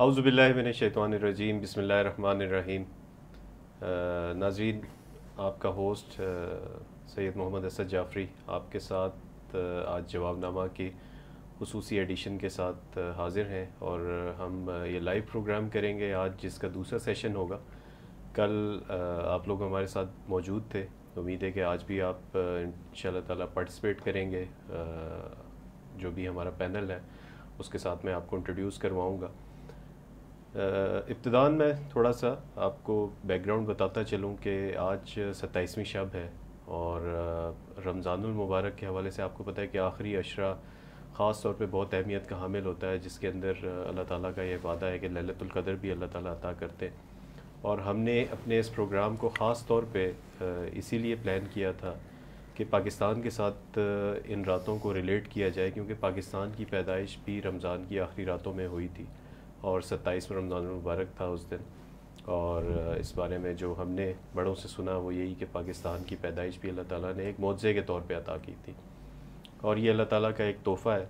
اعوذ باللہ من الشیطان الرجیم، بسم اللہ الرحمن الرحیم۔ ناظرین، آپ کا ہوسٹ سید محمد اسد جعفری آپ کے ساتھ آج جواب نامہ کی خصوصی ایڈیشن کے ساتھ حاضر ہیں، اور ہم یہ لائیو پروگرام کریں گے آج، جس کا دوسرا سیشن ہوگا۔ کل آپ لوگ ہمارے ساتھ موجود تھے، امید ہے کہ آج بھی آپ انشاءاللہ تعالیٰ پارٹیسپیٹ کریں گے۔ جو بھی ہمارا پینل ہے اس کے ساتھ میں آپ کو انٹروڈیوس کرواؤں گا۔ ابتداً میں تھوڑا سا آپ کو بیک گراؤنڈ بتاتا چلوں کہ آج 27ویں شب ہے، اور رمضان المبارک کے حوالے سے آپ کو پتہ ہے کہ آخری عشرہ خاص طور پہ بہت اہمیت کا حامل ہوتا ہے، جس کے اندر اللہ تعالیٰ کا یہ وعدہ ہے کہ لیلۃ القدر بھی اللہ تعالیٰ عطا کرتے ہیں۔ اور ہم نے اپنے اس پروگرام کو خاص طور پہ اسی لیے پلان کیا تھا کہ پاکستان کے ساتھ ان راتوں کو ریلیٹ کیا جائے، کیونکہ پاکستان کی پیدائش بھی رمضان کی آخری راتوں میں ہوئی تھی، اور 27 رمضان المبارک تھا اس دن۔ اور اس بارے میں جو ہم نے بڑوں سے سنا وہ یہی کہ پاکستان کی پیدائش بھی اللہ تعالیٰ نے ایک معجزے کے طور پہ عطا کی تھی، اور یہ اللہ تعالیٰ کا ایک تحفہ ہے۔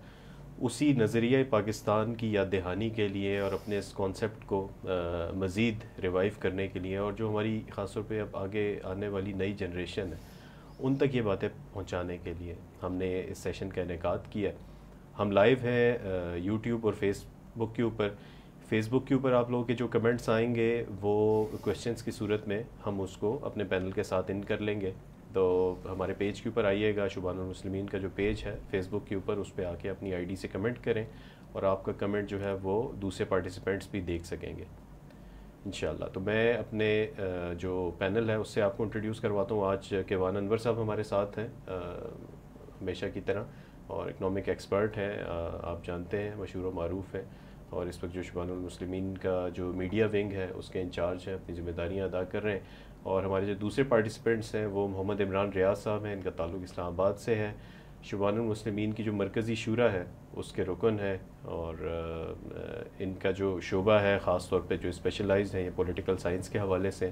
اسی نظریہ پاکستان کی یاد دہانی کے لیے اور اپنے اس کانسیپٹ کو مزید ریوائیو کرنے کے لیے، اور جو ہماری خاص طور پہ اب آگے آنے والی نئی جنریشن ہے ان تک یہ باتیں پہنچانے کے لیے ہم نے اس سیشن کا انعقاد کیا۔ ہم لائیو ہیں یوٹیوب اور فیس بک کے اوپر۔ فیس بک کے اوپر آپ لوگوں کے جو کمنٹس آئیں گے وہ کویشچنس کی صورت میں ہم اس کو اپنے پینل کے ساتھ ان کر لیں گے، تو ہمارے پیج کے اوپر آئیے گا، شبان المسلمین کا جو پیج ہے فیس بک کے اوپر، اس پہ آ کے اپنی آئی ڈی سے کمنٹ کریں، اور آپ کا کمنٹ جو ہے وہ دوسرے پارٹیسپینٹس بھی دیکھ سکیں گے انشاءاللہ۔ تو میں اپنے جو پینل ہے اس سے آپ کو انٹروڈیوس کرواتا ہوں۔ آج کیوان انور صاحب ہمارے ساتھ ہیں ہمیشہ کی طرح، اور اکنامک ایکسپرٹ ہیں، آپ جانتے ہیں، مشہور و معروف ہیں، اور اس وقت جو شبان المسلمین کا جو میڈیا ونگ ہے اس کے انچارج ہیں، اپنی ذمہ داریاں ادا کر رہے ہیں۔ اور ہمارے جو دوسرے پارٹیسپینٹس ہیں وہ محمد عمران ریاض صاحب ہیں، ان کا تعلق اسلام آباد سے ہے۔ شبان المسلمین کی جو مرکزی شورا ہے اس کے رکن ہے، اور ان کا جو شعبہ ہے خاص طور پہ جو اسپیشلائزڈ ہیں یہ پولیٹیکل سائنس کے حوالے سے،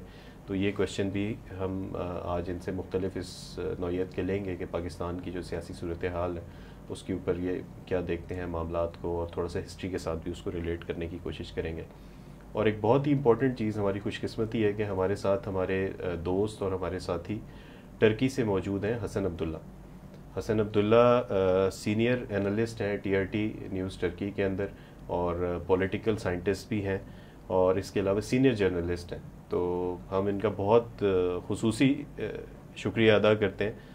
تو یہ کویشچن بھی ہم آج ان سے مختلف اس نوعیت کے لیں گے کہ پاکستان کی جو سیاسی صورتحال ہے اس کے اوپر یہ کیا دیکھتے ہیں معاملات کو، اور تھوڑا سا ہسٹری کے ساتھ بھی اس کو ریلیٹ کرنے کی کوشش کریں گے۔ اور ایک بہت ہی امپورٹنٹ چیز، ہماری خوش قسمتی ہے کہ ہمارے ساتھ ہمارے دوست اور ہمارے ساتھی ٹرکی سے موجود ہیں۔ حسن عبداللہ سینئر انالسٹ ہیں T R T news Turkey کے اندر، اور پولیٹیکل سائنٹسٹ بھی ہیں، اور اس کے علاوہ سینئر جرنلسٹ ہیں۔ تو ہم ان کا بہت خصوصی شکریہ ادا کرتے ہیں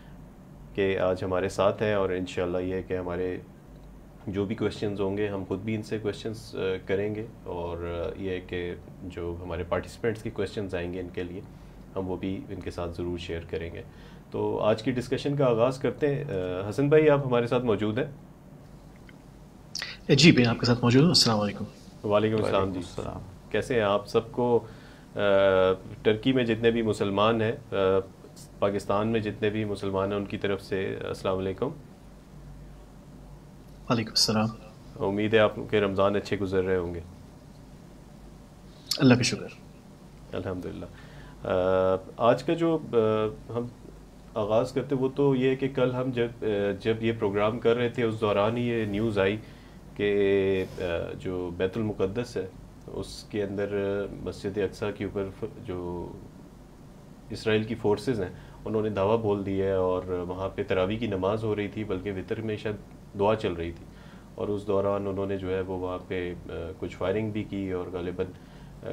کہ آج ہمارے ساتھ ہیں، اور انشاءاللہ یہ ہے کہ ہمارے جو بھی کویشچنز ہوں گے ہم خود بھی ان سے کویشچنز کریں گے، اور یہ ہے کہ جو ہمارے پارٹیسپینٹس کے کویشچنز آئیں گے ان کے لیے ہم وہ بھی ان کے ساتھ ضرور شیئر کریں گے۔ تو آج کی ڈسکشن کا آغاز کرتے ہیں۔ حسن بھائی، آپ ہمارے ساتھ موجود ہیں؟ جی میں آپ کے ساتھ موجود ہوں۔ السلام علیکم۔ وعلیکم السلام جی، کیسے ہیں آپ؟ سب کو ٹرکی میں جتنے بھی مسلمان ہیں، پاکستان میں جتنے بھی مسلمان ہیں، ان کی طرف سے السلام علیکم۔ وعلیکم السلام۔ امید ہے آپ کے رمضان اچھے گزر رہے ہوں گے۔ اللہ کا شکر، الحمدللہ۔ آج کا جو ہم آغاز کرتے وہ تو یہ ہے کہ کل ہم جب یہ پروگرام کر رہے تھے اس دوران ہی یہ نیوز آئی کہ جو بیت المقدس ہے اس کے اندر مسجد اقصیٰ کے اوپر جو اسرائیل کی فورسز ہیں انہوں نے دھاوا بول دیا ہے، اور وہاں پہ تراویح کی نماز ہو رہی تھی، بلکہ وطر میں شاید دعا چل رہی تھی، اور اس دوران انہوں نے جو ہے وہ وہاں پہ کچھ فائرنگ بھی کی، اور غالباً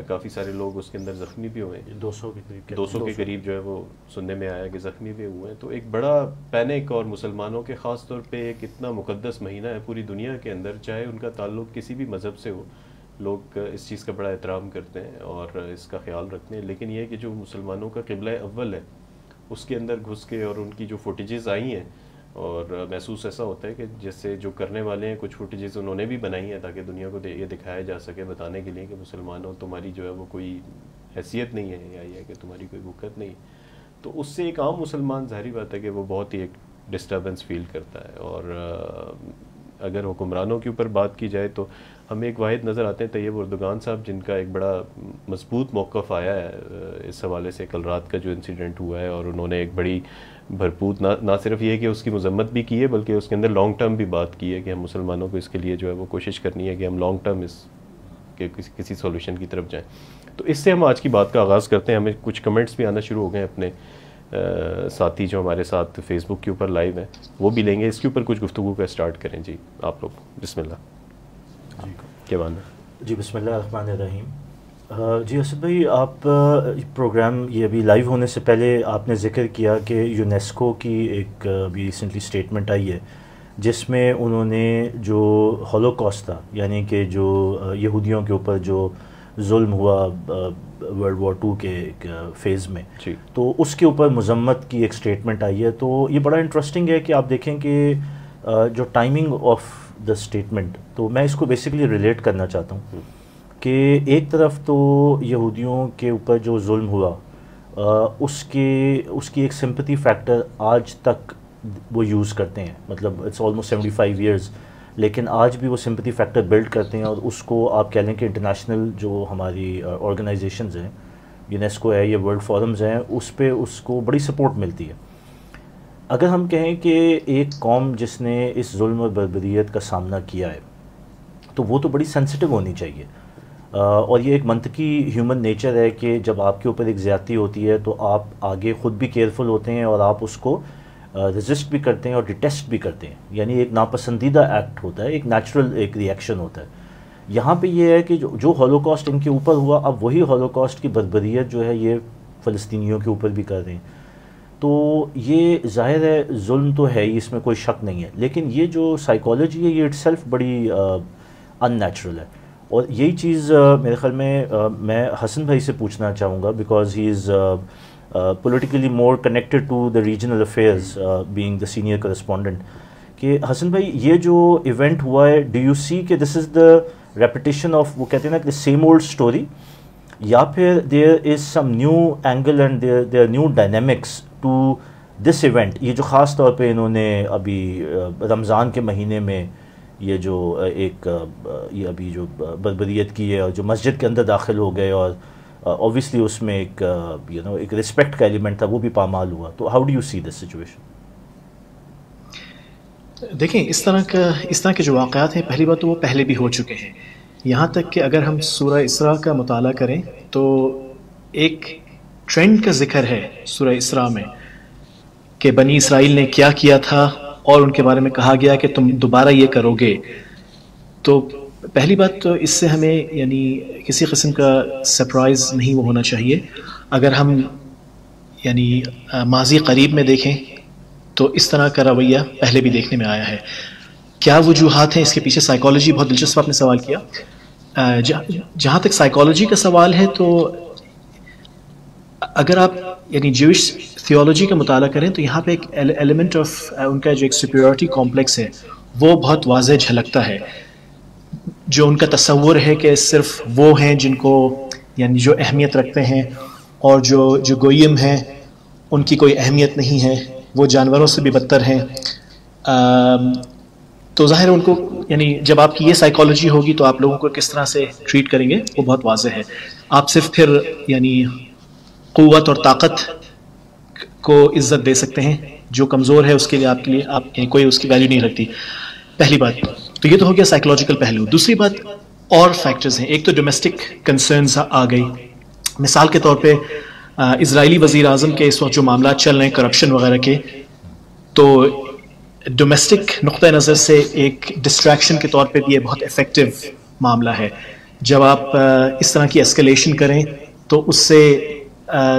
کافی سارے لوگ اس کے اندر زخمی بھی ہوئے ہیں، 200 کے قریب جو ہے وہ سننے میں آیا کہ زخمی بھی ہوئے ہیں۔ تو ایک بڑا پینک، اور مسلمانوں کے خاص طور پہ ایک اتنا مقدس مہینہ ہے پوری دنیا کے اندر، چاہے ان کا تعلق کسی بھی مذہب سے ہو، لوگ اس چیز کا بڑا احترام کرتے ہیں اور اس کا خیال رکھتے ہیں، لیکن یہ کہ جو مسلمانوں کا قبلہ اول ہے اس کے اندر گھس کے، اور ان کی جو فوٹیجز آئی ہیں، اور محسوس ایسا ہوتا ہے کہ جیسے جو کرنے والے ہیں کچھ فوٹیجز انہوں نے بھی بنائی ہیں تاکہ دنیا کو یہ دکھایا جا سکے، بتانے کے لیے کہ مسلمانوں تمہاری جو ہے وہ کوئی حیثیت نہیں ہے، یا یہ کہ تمہاری کوئی وقت نہیں۔ تو اس سے ایک عام مسلمان ظاہری بات ہے کہ وہ بہت ہی ایک ڈسٹربنس فیل کرتا ہے۔ اور اگر حکمرانوں کے اوپر بات کی جائے تو ہمیں ایک واحد نظر آتے ہیں طیب اردگان صاحب، جن کا ایک بڑا مضبوط موقف آیا ہے اس حوالے سے کل رات کا جو انسیڈنٹ ہوا ہے، اور انہوں نے ایک بڑی بھرپور نہ صرف یہ کہ اس کی مذمت بھی کی ہے بلکہ اس کے اندر لانگ ٹرم بھی بات کی ہے کہ ہم مسلمانوں کو اس کے لیے جو ہے وہ کوشش کرنی ہے کہ ہم لانگ ٹرم اس کہ کسی سولوشن کی طرف جائیں. تو اس سے ہم آج کی بات کا آغاز کرتے ہیں. ہمیں کچھ کمنٹس بھی آنا شروع ہو گئے ہیں اپنے ساتھی جو ہمارے ساتھ فیس بک کے اوپر لائیو ہیں وہ بھی لیں گے. اس کے اوپر کچھ گفتگو کا اسٹارٹ کریں. جی آپ لوگ بسم اللہ. کیا بات ہے؟ جی بسم اللہ الرحمن الرحیم. جی اسد بھائی آپ پروگرام یہ ابھی لائیو ہونے سے پہلے آپ نے ذکر کیا کہ یونیسکو کی ایک ابھی ریسنٹلی اسٹیٹمنٹ آئی ہے جس میں انہوں نے جو ہولوکاسٹ تھا یعنی کہ جو یہودیوں کے اوپر جو ظلم ہوا ورلڈ وار 2 کے ایک فیز میں جی تو اس کے اوپر مذمت کی ایک اسٹیٹمنٹ آئی ہے. تو یہ بڑا انٹرسٹنگ ہے کہ آپ دیکھیں کہ جو ٹائمنگ آف دا اسٹیٹمنٹ تو میں اس کو بیسیکلی ریلیٹ کرنا چاہتا ہوں کہ ایک طرف تو یہودیوں کے اوپر جو ظلم ہوا اس کی ایک سمپتھی فیکٹر آج تک وہ یوز کرتے ہیں, مطلب اٹس آلموسٹ 75 ایئرز, لیکن آج بھی وہ سمپتھی فیکٹر بلڈ کرتے ہیں اور اس کو آپ کہہ لیں کہ انٹرنیشنل جو ہماری آرگنائزیشنز ہیں, یونیسکو ہے یا ورلڈ فورمز ہیں, اس پہ اس کو بڑی سپورٹ ملتی ہے. اگر ہم کہیں کہ ایک قوم جس نے اس ظلم اور بربریت کا سامنا کیا ہے تو وہ تو بڑی سینسٹیو ہونی چاہیے, اور یہ ایک منطقی ہیومن نیچر ہے کہ جب آپ کے اوپر ایک زیادتی ہوتی ہے تو آپ آگے خود بھی کیئرفل ہوتے ہیں اور آپ اس کو ریزسٹ بھی کرتے ہیں اور ڈیٹیسٹ بھی کرتے ہیں, یعنی ایک ناپسندیدہ ایکٹ ہوتا ہے, ایک نیچرل ایک ریئیکشن ہوتا ہے. یہاں پہ یہ ہے کہ جو ہولوکاسٹ ان کے اوپر ہوا اب وہی ہولوکاسٹ کی بربریت جو ہے یہ فلسطینیوں کے اوپر بھی کر رہے ہیں. تو یہ ظاہر ہے ظلم تو ہے ہی, اس میں کوئی شک نہیں ہے, لیکن یہ جو سائیکالوجی ہے یہ اٹ سیلف بڑی ان نیچرل ہے. اور یہی چیز میرے خیال میں حسن بھائی سے پوچھنا چاہوں گا because he is politically more connected to the regional affairs, being the senior correspondent, کہ حسن بھائی یہ جو ایونٹ ہوا ہے do you see کہ this is the repetition of وہ کہتے ہیں نا کہ the same old story, یا پھر there is some new angle and there are new dynamics to this event. یہ جو خاص طور پہ انہوں نے ابھی رمضان کے مہینے میں یہ جو ایک یہ ابھی جو بربریت کی ہے اور جو مسجد کے اندر داخل ہو گئے اور obviously اس میں ایک ایک رسپیکٹ کا ایلیمنٹ تھا وہ بھی پامال ہوا. تو how do you see this situation? دیکھیں اس طرح کے جو واقعات ہیں پہلی بات تو وہ پہلے بھی ہو چکے ہیں. یہاں تک کہ اگر ہم سورہ اسراء کا مطالعہ کریں تو ایک ٹرینڈ کا ذکر ہے سورہ اسراء میں کہ بنی اسرائیل نے کیا کیا تھا اور ان کے بارے میں کہا گیا کہ تم دوبارہ یہ کرو گے. تو پہلی بات تو اس سے ہمیں یعنی کسی قسم کا سرپرائز نہیں وہ ہونا چاہیے. اگر ہم یعنی ماضی قریب میں دیکھیں تو اس طرح کا رویہ پہلے بھی دیکھنے میں آیا ہے. کیا وجوہات ہیں اس کے پیچھے؟ سائیکالوجی بہت دلچسپ آپ نے سوال کیا. جہاں تک سائیکالوجی کا سوال ہے تو اگر آپ یعنی جوش تھیولوجی کا مطالعہ کریں تو یہاں پہ ایک ایلیمنٹ آف ان کا جو ایک سپیریورٹی کمپلیکس ہے وہ بہت واضح جھلکتا ہے. جو ان کا تصور ہے کہ صرف وہ ہیں جن کو یعنی جو اہمیت رکھتے ہیں اور جو گویم ہیں ان کی کوئی اہمیت نہیں ہے, وہ جانوروں سے بھی بدتر ہیں. تو ظاہر ان کو یعنی جب آپ کی یہ سائیکالوجی ہوگی تو آپ لوگوں کو کس طرح سے ٹریٹ کریں گے وہ بہت واضح ہے. آپ صرف پھر یعنی قوت اور طاقت کو عزت دے سکتے ہیں, جو کمزور ہے اس کے لیے آپ کوئی اس کی ویلیو نہیں رکھتی. پہلی بات تو یہ تو ہو گیا سائیکولوجیکل پہلو. دوسری بات اور فیکٹرز ہیں. ایک تو ڈومیسٹک کنسرنز آ گئی. مثال کے طور پہ اسرائیلی وزیر اعظم کے اس وقت جو معاملات چل رہے ہیں کرپشن وغیرہ کے, تو ڈومیسٹک نقطہ نظر سے ایک ڈسٹریکشن کے طور پہ بھی یہ بہت افیکٹو معاملہ ہے. جب آپ اس طرح کی اسکلیشن کریں تو اس سے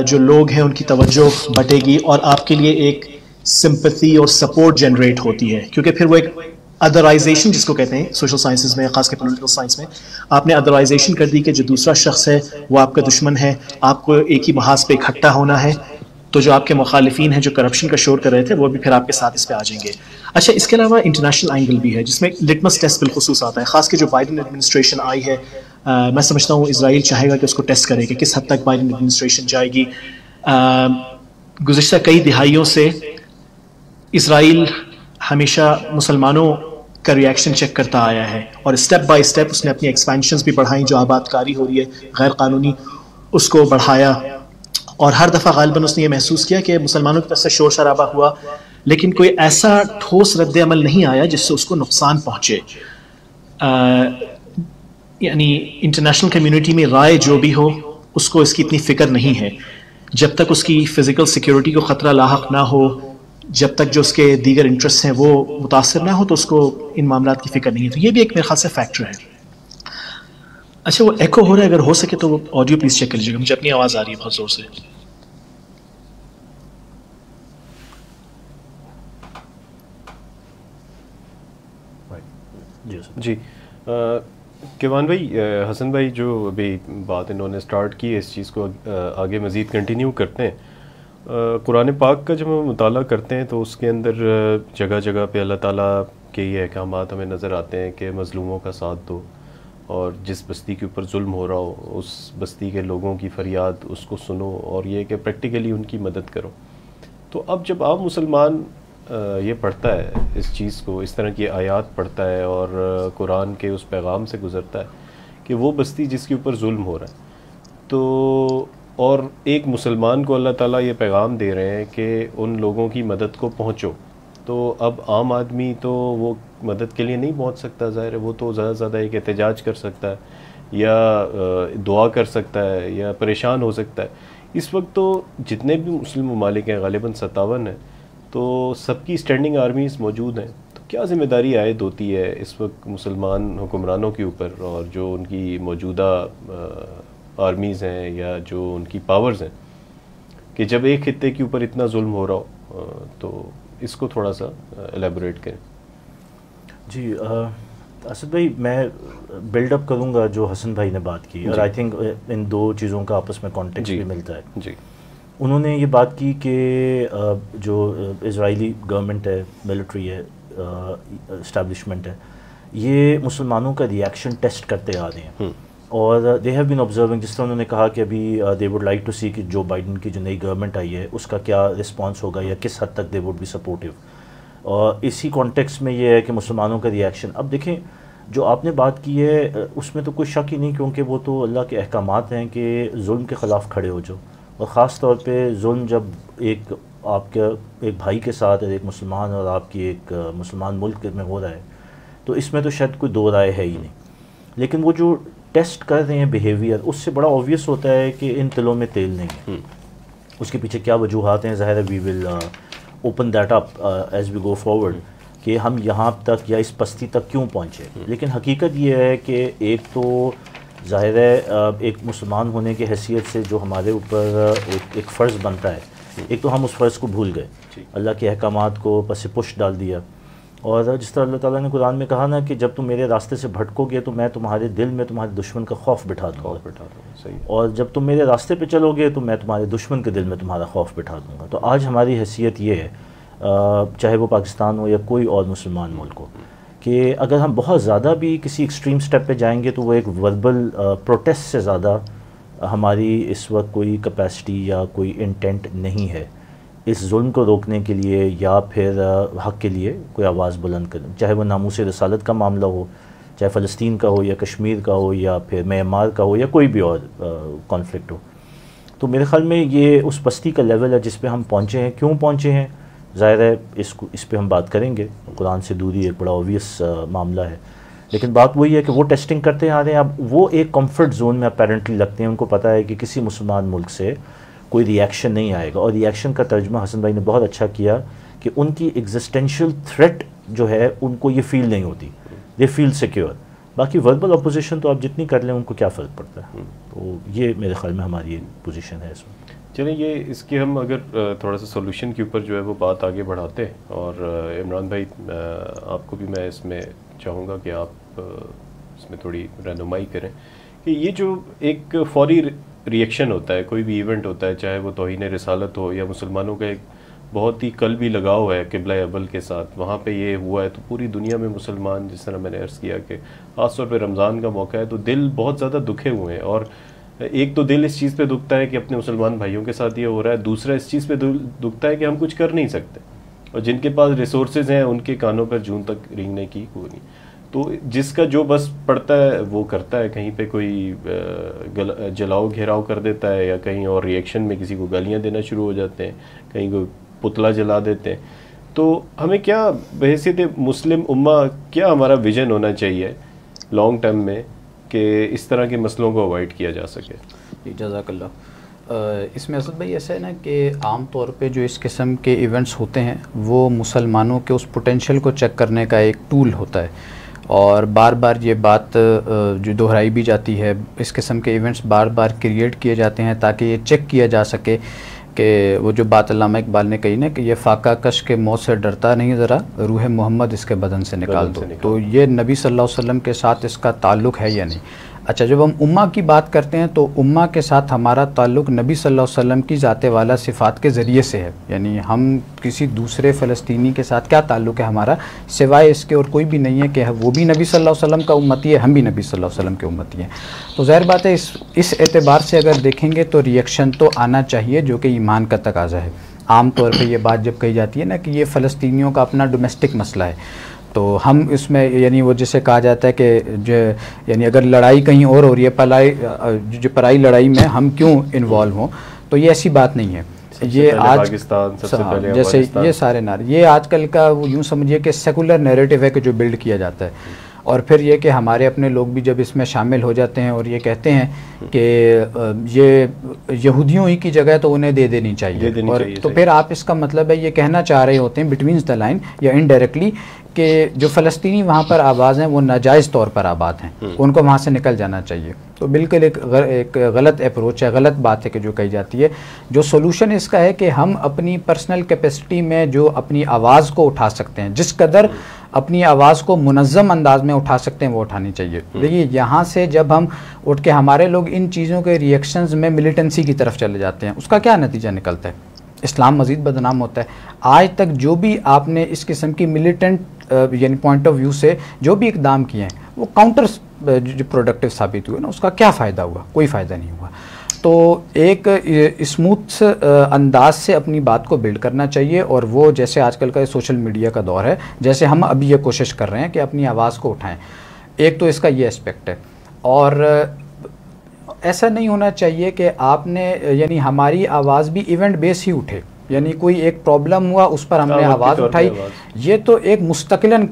جو لوگ ہیں ان کی توجہ بٹے گی اور آپ کے لیے ایک سمپتھی اور سپورٹ جنریٹ ہوتی ہے, کیونکہ پھر وہ ایک ادرائزیشن جس کو کہتے ہیں سوشل سائنسز میں, خاص کر پولیٹیکل سائنس میں, آپ نے ادرائزیشن کر دی کہ جو دوسرا شخص ہے وہ آپ کا دشمن ہے, آپ کو ایک ہی محاذ پہ اکٹھا ہونا ہے. تو جو آپ کے مخالفین ہیں جو کرپشن کا شور کر رہے تھے وہ بھی پھر آپ کے ساتھ اس پہ آ جائیں گے. اچھا, اس کے علاوہ انٹرنیشنل اینگل بھی ہے جس میں لٹمس ٹیسٹ بالخصوص آتا ہے. خاص کر جو بائیڈن ایڈمنسٹریشن آئی ہے, میں سمجھتا ہوں اسرائیل چاہے گا کہ اس کو ٹیسٹ کرے کہ کس حد تک بائیڈن ایڈمنسٹریشن جائے گی. گزشتہ کئی دہائیوں سے اسرائیل ہمیشہ مسلمانوں کا ریاکشن چیک کرتا آیا ہے اور اسٹیپ بائی اسٹیپ اس نے اپنی ایکسپینشنز بھی بڑھائیں. جو آباد کاری ہو رہی ہے غیر قانونی اس کو بڑھایا, اور ہر دفعہ غالباً اس نے یہ محسوس کیا کہ مسلمانوں کی طرف سے شور شرابہ ہوا لیکن کوئی ایسا ٹھوس رد عمل نہیں آیا جس سے اس کو نقصان پہنچے. یعنی انٹرنیشنل کمیونٹی میں رائے جو بھی ہو اس کو اس کی اتنی فکر نہیں ہے. جب تک اس کی فزیکل سیکیورٹی کو خطرہ لاحق نہ ہو, جب تک جو اس کے دیگر انٹرسٹ ہیں وہ متاثر نہ ہو, تو اس کو ان معاملات کی فکر نہیں ہے. تو یہ بھی ایک میرے خیال سے فیکٹر ہے. اچھا وہ ایکو ہو رہا ہے, اگر ہو سکے تو وہ آڈیو پلیز چیک کر لیجیے گا, مجھے اپنی آواز آ رہی ہے بہت زور سے. جی کیوان بھائی, حسن بھائی جو ابھی بات انہوں نے سٹارٹ کی ہے اس چیز کو آگے مزید کنٹینیو کرتے ہیں. قرآن پاک کا جب ہم مطالعہ کرتے ہیں تو اس کے اندر جگہ جگہ پہ اللہ تعالیٰ کے یہ احکامات ہمیں نظر آتے ہیں کہ مظلوموں کا ساتھ دو, اور جس بستی کے اوپر ظلم ہو رہا ہو اس بستی کے لوگوں کی فریاد اس کو سنو, اور یہ کہ پریکٹیکلی ان کی مدد کرو. تو اب جب آپ مسلمان یہ پڑھتا ہے اس چیز کو, اس طرح کی آیات پڑھتا ہے اور قرآن کے اس پیغام سے گزرتا ہے کہ وہ بستی جس کے اوپر ظلم ہو رہا ہے, تو اور ایک مسلمان کو اللہ تعالیٰ یہ پیغام دے رہے ہیں کہ ان لوگوں کی مدد کو پہنچو, تو اب عام آدمی تو وہ مدد کے لیے نہیں پہنچ سکتا, ظاہر ہے وہ تو زیادہ سے زیادہ ایک احتجاج کر سکتا ہے یا دعا کر سکتا ہے یا پریشان ہو سکتا ہے. اس وقت تو جتنے بھی مسلم ممالک ہیں, غالباً 57 ہیں, تو سب کی اسٹینڈنگ آرمیز موجود ہیں. تو کیا ذمہ داری عائد ہوتی ہے اس وقت مسلمان حکمرانوں کے اوپر, اور جو ان کی موجودہ آرمیز ہیں یا جو ان کی پاورز ہیں, کہ جب ایک خطے کے اوپر اتنا ظلم ہو رہا ہو, تو اس کو تھوڑا سا ایلیبوریٹ کریں. جی اسد بھائی, میں بلڈ اپ کروں گا جو حسن بھائی نے بات کی, اور آئی تھنک ان دو چیزوں کا آپس میں کانٹیکٹ بھی ملتا ہے. جی انہوں نے یہ بات کی کہ جو اسرائیلی گورنمنٹ ہے, ملٹری ہے, اسٹیبلشمنٹ ہے, یہ مسلمانوں کا ریئیکشن ٹیسٹ کرتے آ رہے ہیں, اور دے ہیو بین آبزرونگ, جس طرح انہوں نے کہا کہ ابھی دے وڈ لائک ٹو سی کہ جو بائیڈن کی جو نئی گورنمنٹ آئی ہے اس کا کیا رسپانس ہوگا یا کس حد تک دے وڈ بی سپورٹیو. اور اسی کانٹیکس میں یہ ہے کہ مسلمانوں کا ریئیکشن. اب دیکھیں جو آپ نے بات کی ہے اس میں تو کوئی شک ہی نہیں, کیونکہ وہ تو اللہ کے احکامات ہیں کہ ظلم کے خلاف کھڑے ہو جاؤ, اور خاص طور پہ ظلم جب ایک آپ کے ایک بھائی کے ساتھ, ایک مسلمان اور آپ کی ایک مسلمان ملک میں ہو رہا ہے, تو اس میں تو شاید کوئی دو رائے ہے ہی نہیں. لیکن وہ جو ٹیسٹ کر رہے ہیں بیہیویئر, اس سے بڑا آبویس ہوتا ہے کہ ان تلوں میں تیل نہیں ہے. اس کے پیچھے کیا وجوہات ہیں, ظاہر ہے we will open that up as we go forward, کہ ہم یہاں تک یا اس پستی تک کیوں پہنچے. لیکن حقیقت یہ ہے کہ ایک تو ظاہر ہے ایک مسلمان ہونے کی حیثیت سے جو ہمارے اوپر ایک فرض بنتا ہے, ایک تو ہم اس فرض کو بھول گئے, اللہ کے احکامات کو پس پش ڈال دیا. اور جس طرح اللہ تعالیٰ نے قرآن میں کہا نا کہ جب تم میرے راستے سے بھٹکو گے تو میں تمہارے دل میں تمہارے دشمن کا خوف بٹھا دوں گا, اور جب تم میرے راستے پہ چلو گے تو میں تمہارے دشمن کے دل میں تمہارا خوف بٹھا دوں گا. تو آج ہماری حیثیت یہ ہے, چاہے وہ پاکستان ہو یا کوئی اور مسلمان ملک ہو, کہ اگر ہم بہت زیادہ بھی کسی ایکسٹریم سٹیپ پہ جائیں گے تو وہ ایک وربل پروٹیسٹ سے زیادہ ہماری اس وقت کوئی کیپیسٹی یا کوئی انٹینٹ نہیں ہے اس ظلم کو روکنے کے لیے یا پھر حق کے لیے کوئی آواز بلند کریں, چاہے وہ ناموس رسالت کا معاملہ ہو, چاہے فلسطین کا ہو یا کشمیر کا ہو یا پھر میانمار کا ہو یا کوئی بھی اور کانفلکٹ ہو. تو میرے خیال میں یہ اس پستی کا لیول ہے جس پہ ہم پہنچے ہیں. کیوں پہنچے ہیں, ظاہر ہے اس پہ ہم بات کریں گے, قرآن سے دوری ایک بڑا اوبویس معاملہ ہے, لیکن بات وہی ہے کہ وہ ٹیسٹنگ کرتے آ رہے ہیں. اب وہ ایک کمفرٹ زون میں اپیرنٹلی لگتے ہیں, ان کو پتہ ہے کہ کسی مسلمان ملک سے کوئی ریئیکشن نہیں آئے گا, اور ریئیکشن کا ترجمہ حسن بھائی نے بہت اچھا کیا کہ ان کی ایگزسٹینشیل تھریٹ جو ہے ان کو یہ فیل نہیں ہوتی, دے فیل سیکیور. باقی وربل اپوزیشن تو آپ جتنی کر لیں ان کو کیا فرق پڑتا ہے. تو یہ میرے خیال میں ہماری پوزیشن ہے اس میں. چلیں یہ اس کے ہم اگر تھوڑا سا سولوشن کے اوپر جو ہے وہ بات آگے بڑھاتے ہیں, اور عمران بھائی آپ کو بھی میں اس میں چاہوں گا کہ آپ اس میں تھوڑی رہنمائی کریں کہ یہ جو ایک فوری ریئیکشن ہوتا ہے, کوئی بھی ایونٹ ہوتا ہے, چاہے وہ توہین رسالت ہو یا مسلمانوں کا ایک بہت ہی قلبی لگاؤ ہے قبلہ اول کے ساتھ, وہاں پہ یہ ہوا ہے تو پوری دنیا میں مسلمان, جس طرح میں نے عرض کیا کہ خاص طور پہ رمضان کا موقع ہے تو دل بہت زیادہ دکھے ہوئے ہیں. اور ایک تو دل اس چیز پہ دکھتا ہے کہ اپنے مسلمان بھائیوں کے ساتھ یہ ہو رہا ہے, دوسرا اس چیز پہ دکھتا ہے کہ ہم کچھ کر نہیں سکتے, اور جن کے پاس ریسورسز ہیں ان کے کانوں پر جون تک رینگنے کی کوئی نہیں. تو جس کا جو بس پڑتا ہے وہ کرتا ہے, کہیں پہ کوئی جلاؤ گھیراؤ کر دیتا ہے یا کہیں اور ریئیکشن میں کسی کو گالیاں دینا شروع ہو جاتے ہیں, کہیں کوئی پتلا جلا دیتے ہیں. تو ہمیں کیا بحیثیت مسلم امہ کیا ہمارا ویژن ہونا چاہیے لانگ ٹرم میں کہ اس طرح کے مسئلوں کو اوائڈ کیا جا سکے؟ جزاک اللہ۔ اس میں اسد بھائی ایسا ہے نا کہ عام طور پہ جو اس قسم کے ایونٹس ہوتے ہیں وہ مسلمانوں کے اس پوٹینشیل کو چیک کرنے کا ایک ٹول ہوتا ہے، اور بار بار یہ بات جو دہرائی بھی جاتی ہے، اس قسم کے ایونٹس بار بار کریٹ کیے جاتے ہیں تاکہ یہ چیک کیا جا سکے کہ وہ جو بات علامہ اقبال نے کہی نا کہ یہ فاقہ کش کے موت سے ڈرتا نہیں، ذرا روح محمد اس کے بدن سے نکال دو، تو یہ نبی صلی اللہ علیہ وسلم کے ساتھ اس کا تعلق ہے یا نہیں؟ اچھا، جب ہم امہ کی بات کرتے ہیں تو امہ کے ساتھ ہمارا تعلق نبی صلی اللہ علیہ وسلم کی ذات والا صفات کے ذریعے سے ہے، یعنی ہم کسی دوسرے فلسطینی کے ساتھ کیا تعلق ہے ہمارا سوائے اس کے اور کوئی بھی نہیں ہے کہ وہ بھی نبی صلی اللہ علیہ وسلم کا امتی ہے، ہم بھی نبی صلی اللہ علیہ وسلم کے امتی ہیں۔ تو ظاہر بات ہے اس اعتبار سے اگر دیکھیں گے تو ریئیکشن تو آنا چاہیے، جو کہ ایمان کا تقاضا ہے۔ عام طور پہ یہ بات جب کہی جاتی ہے نا کہ یہ فلسطینیوں کا اپنا ڈومیسٹک مسئلہ ہے، تو ہم اس میں یعنی وہ جسے کہا جاتا ہے کہ جو یعنی اگر لڑائی کہیں اور ہو رہی ہے پرائی لڑائی میں ہم کیوں انوالو ہوں، تو یہ ایسی بات نہیں ہے۔ یہ آج جیسے یہ سارے نعرے یہ آج کل کا وہ یوں سمجھیے کہ سیکولر نیریٹو ہے کہ جو بلڈ کیا جاتا ہے، اور پھر یہ کہ ہمارے اپنے لوگ بھی جب اس میں شامل ہو جاتے ہیں اور یہ کہتے ہیں کہ یہ یہودیوں ہی کی جگہ تو انہیں دے دینی چاہیے، اور تو پھر آپ اس کا مطلب ہے یہ کہنا چاہ رہے ہوتے ہیں بٹوین دا لائن یا انڈائریکٹلی کہ جو فلسطینی وہاں پر آباد ہیں وہ ناجائز طور پر آباد ہیں، ان کو وہاں سے نکل جانا چاہیے۔ تو بالکل ایک غلط اپروچ ہے، غلط بات ہے کہ جو کہی جاتی ہے۔ جو سولوشن اس کا ہے کہ ہم اپنی پرسنل کیپیسٹی میں جو اپنی آواز کو اٹھا سکتے ہیں، جس قدر اپنی آواز کو منظم انداز میں اٹھا سکتے ہیں وہ اٹھانی چاہیے۔ دیکھیے یہاں سے جب ہم اٹھ کے ہمارے لوگ ان چیزوں کے ریئیکشنز میں ملیٹنسی کی طرف چلے جاتے ہیں، اس کا کیا نتیجہ نکلتا ہے؟ اسلام مزید بدنام ہوتا ہے۔ آج تک جو بھی آپ نے اس قسم کی ملیٹنٹ یعنی پوائنٹ آف ویو سے جو بھی اقدام کیے ہیں وہ کاؤنٹر جو پروڈکٹیو ثابت ہوئے نا، اس کا کیا فائدہ ہوا؟ کوئی فائدہ نہیں ہوا۔ تو ایک اسموتھ انداز سے اپنی بات کو بلڈ کرنا چاہیے، اور وہ جیسے آج کل کا سوشل میڈیا کا دور ہے، جیسے ہم ابھی یہ کوشش کر رہے ہیں کہ اپنی آواز کو اٹھائیں، ایک تو اس کا یہ اسپیکٹ ہے۔ اور ایسا نہیں ہونا چاہیے کہ آپ نے یعنی ہماری آواز بھی ایونٹ بیس ہی اٹھے، یعنی کوئی ایک پرابلم ہوا اس پر ہم نے آواز اٹھائی، یہ تو ایک مستقلاً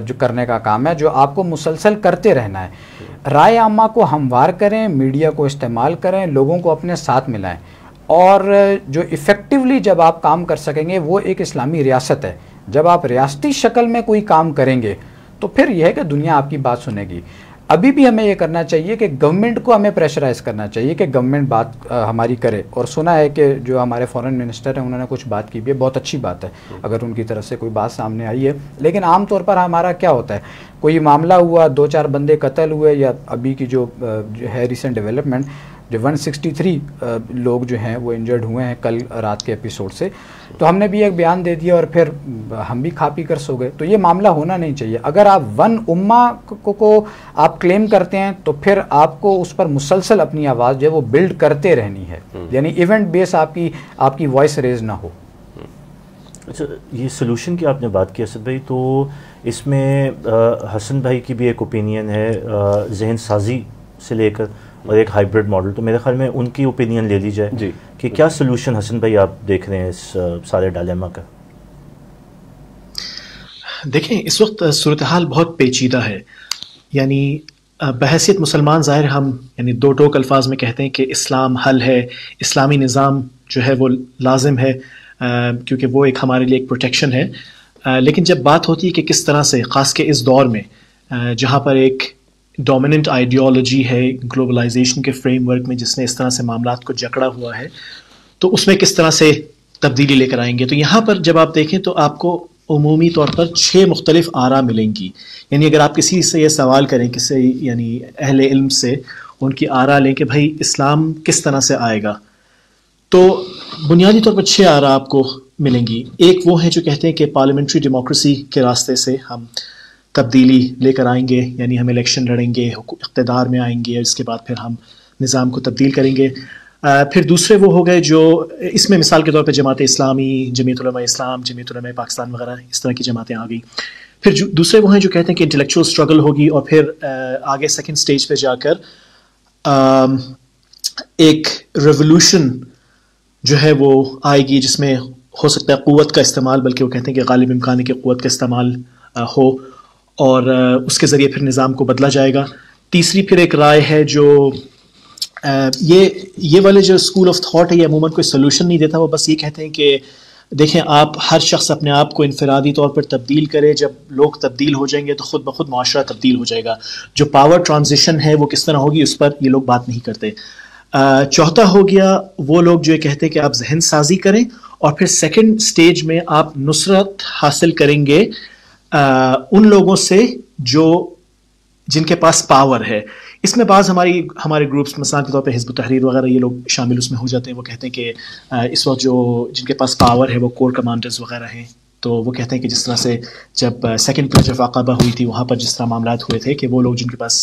جو کرنے کا کام ہے جو آپ کو مسلسل کرتے رہنا ہے۔ رائے عامہ کو ہموار کریں، میڈیا کو استعمال کریں، لوگوں کو اپنے ساتھ ملائیں، اور جو ایفیکٹیولی جب آپ کام کر سکیں گے وہ ایک اسلامی ریاست ہے۔ جب آپ ریاستی شکل میں کوئی کام کریں گے تو پھر یہ ہے کہ دنیا آپ کی بات سنے گی۔ ابھی بھی ہمیں یہ کرنا چاہیے کہ گورنمنٹ کو ہمیں پریشرائز کرنا چاہیے کہ گورنمنٹ بات ہماری کرے، اور سنا ہے کہ جو ہمارے فارن منسٹر ہیں انہوں نے کچھ بات کی بھی ہے، بہت اچھی بات ہے اگر ان کی طرف سے کوئی بات سامنے آئی ہے۔ لیکن عام طور پر ہمارا کیا ہوتا ہے، کوئی معاملہ ہوا، 2-4 بندے قتل ہوئے، یا ابھی کی جو ہے ریسنٹ ڈیولپمنٹ جو 163 لوگ جو ہیں وہ انجرڈ ہوئے ہیں کل رات کے ایپیسوڈ سے، تو ہم نے بھی ایک بیان دے دیا اور پھر ہم بھی کھا پی کر سو گئے۔ تو یہ معاملہ ہونا نہیں چاہیے۔ اگر آپ ون امہ کو آپ کلیم کرتے ہیں تو پھر آپ کو اس پر مسلسل اپنی آواز جو ہے وہ بلڈ کرتے رہنی ہے، یعنی ایونٹ بیس آپ کی وائس ریز نہ ہو۔ اچھا، یہ سلوشن کی آپ نے بات کی اسد بھائی، تو اس میں حسن بھائی کی بھی ایک اوپینین ہے ذہن سازی سے لے کر اور ایک ہائیبرڈ ماڈل، تو میرے خیال میں ان کی اوپینین لے لی جائے جی کہ کیا سلوشن حسن بھائی آپ دیکھ رہے ہیں اس سارے ڈائلیما کا؟ دیکھیں اس وقت صورتحال بہت پیچیدہ ہے، یعنی بحیثیت مسلمان ظاہر ہم یعنی دو ٹوک الفاظ میں کہتے ہیں کہ اسلام حل ہے، اسلامی نظام جو ہے وہ لازم ہے، کیونکہ وہ ایک ہمارے لیے ایک پروٹیکشن ہے۔ لیکن جب بات ہوتی ہے کہ کس طرح سے، خاص کے اس دور میں جہاں پر ایک ڈومیننٹ آئیڈیالوجی ہے گلوبلائزیشن کے فریم ورک میں جس نے اس طرح سے معاملات کو جکڑا ہوا ہے، تو اس میں کس طرح سے تبدیلی لے کر آئیں گے۔ تو یہاں پر جب آپ دیکھیں تو آپ کو عمومی طور پر 6 مختلف آراء ملیں گی، یعنی اگر آپ کسی سے یہ سوال کریں، کسی یعنی اہل علم سے ان کی آراء لیں کہ بھائی اسلام کس طرح سے آئے گا، تو بنیادی طور پر 6 آراء آپ کو ملیں گی۔ ایک وہ ہیں جو کہتے ہیں کہ پارلیمنٹری ڈیموکریسی کے راستے سے ہم تبدیلی لے کر آئیں گے، یعنی ہم الیکشن لڑیں گے، اقتدار میں آئیں گے، اس کے بعد پھر ہم نظام کو تبدیل کریں گے۔ پھر دوسرے وہ ہو گئے جو اس میں مثال کے طور پہ جماعت اسلامی، جمعیت علماء اسلام، جمعیت علماء پاکستان وغیرہ اس طرح کی جماعتیں آ گئی۔ پھر دوسرے وہ ہیں جو کہتے ہیں کہ انٹلیکچوئل اسٹرگل ہوگی، اور پھر آگے سیکنڈ سٹیج پہ جا کر ایک ریولوشن جو ہے وہ آئے گی، جس میں ہو سکتا ہے قوت کا استعمال، بلکہ وہ کہتے ہیں کہ غالب امکان ہے کہ قوت کا استعمال ہو، اور اس کے ذریعے پھر نظام کو بدلا جائے گا۔ تیسری پھر ایک رائے ہے جو یہ والے جو اسکول آف تھاٹ ہے یہ عموماً کوئی سولوشن نہیں دیتا، وہ بس یہ کہتے ہیں کہ دیکھیں آپ ہر شخص اپنے آپ کو انفرادی طور پر تبدیل کرے، جب لوگ تبدیل ہو جائیں گے تو خود بخود معاشرہ تبدیل ہو جائے گا. جو پاور ٹرانزیشن ہے وہ کس طرح ہوگی اس پر یہ لوگ بات نہیں کرتے. چوتھا ہو گیا وہ لوگ جو کہتے ہیں کہ آپ ذہن سازی کریں، اور پھر سیکنڈ سٹیج میں آپ نصرت حاصل کریں گے ان لوگوں سے جن کے پاس پاور ہے. اس میں بعض ہمارے گروپس مثال کے طور پہ حزب التحریر وغیرہ یہ لوگ شامل اس میں ہو جاتے ہیں. وہ کہتے ہیں کہ اس وقت جن کے پاس پاور ہے وہ کور کمانڈرز وغیرہ ہیں، تو وہ کہتے ہیں کہ جس طرح سے جب سیکنڈ پلج آف عقبہ ہوئی تھی وہاں پر جس طرح معاملات ہوئے تھے کہ وہ لوگ جن کے پاس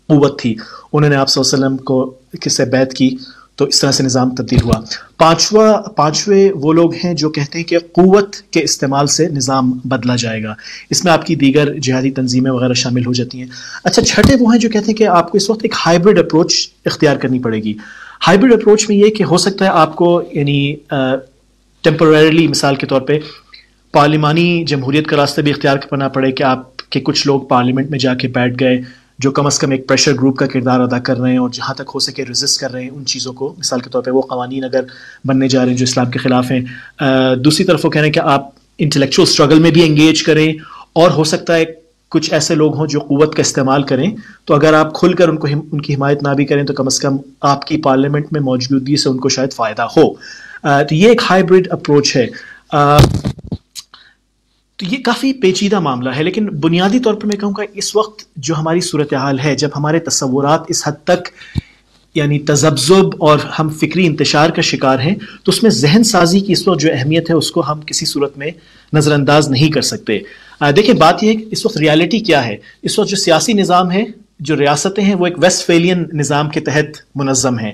قوت تھی انہوں نے آپ صلی اللہ علیہ وسلم سے بیعت کی، تو اس طرح سے نظام تبدیل ہوا. پانچویں وہ لوگ ہیں جو کہتے ہیں کہ قوت کے استعمال سے نظام بدلا جائے گا. اس میں آپ کی دیگر جہادی تنظیمیں وغیرہ شامل ہو جاتی ہیں. اچھا، چھٹے وہ ہیں جو کہتے ہیں کہ آپ کو اس وقت ایک ہائبرڈ اپروچ اختیار کرنی پڑے گی. ہائبرڈ اپروچ میں یہ کہ ہو سکتا ہے آپ کو یعنی ٹیمپرریلی مثال کے طور پہ پارلیمانی جمہوریت کا راستہ بھی اختیار کرنا پڑے کہ آپ کے کچھ لوگ پارلیمنٹ میں جا کے بیٹھ گئے جو کم از کم ایک پریشر گروپ کا کردار ادا کر رہے ہیں اور جہاں تک ہو سکے ریزسٹ کر رہے ہیں ان چیزوں کو. مثال کے طور پہ وہ قوانین اگر بننے جا رہے ہیں جو اسلام کے خلاف ہیں. دوسری طرف وہ کہہ رہے ہیں کہ آپ انٹلیکچوئل اسٹرگل میں بھی انگیج کریں، اور ہو سکتا ہے کچھ ایسے لوگ ہوں جو قوت کا استعمال کریں، تو اگر آپ کھل کر ان کی حمایت نہ بھی کریں تو کم از کم آپ کی پارلیمنٹ میں موجودگی سے ان کو شاید فائدہ ہو. تو یہ ایک ہائبرڈ اپروچ ہے. تو یہ کافی پیچیدہ معاملہ ہے، لیکن بنیادی طور پر میں کہوں گا اس وقت جو ہماری صورتحال ہے، جب ہمارے تصورات اس حد تک یعنی تذبذب اور ہم فکری انتشار کا شکار ہیں، تو اس میں ذہن سازی کی اس وقت جو اہمیت ہے اس کو ہم کسی صورت میں نظر انداز نہیں کر سکتے. دیکھیں بات یہ ہے کہ اس وقت ریالٹی کیا ہے. اس وقت جو سیاسی نظام ہے، جو ریاستیں ہیں، وہ ایک ویسٹ فیلین نظام کے تحت منظم ہیں.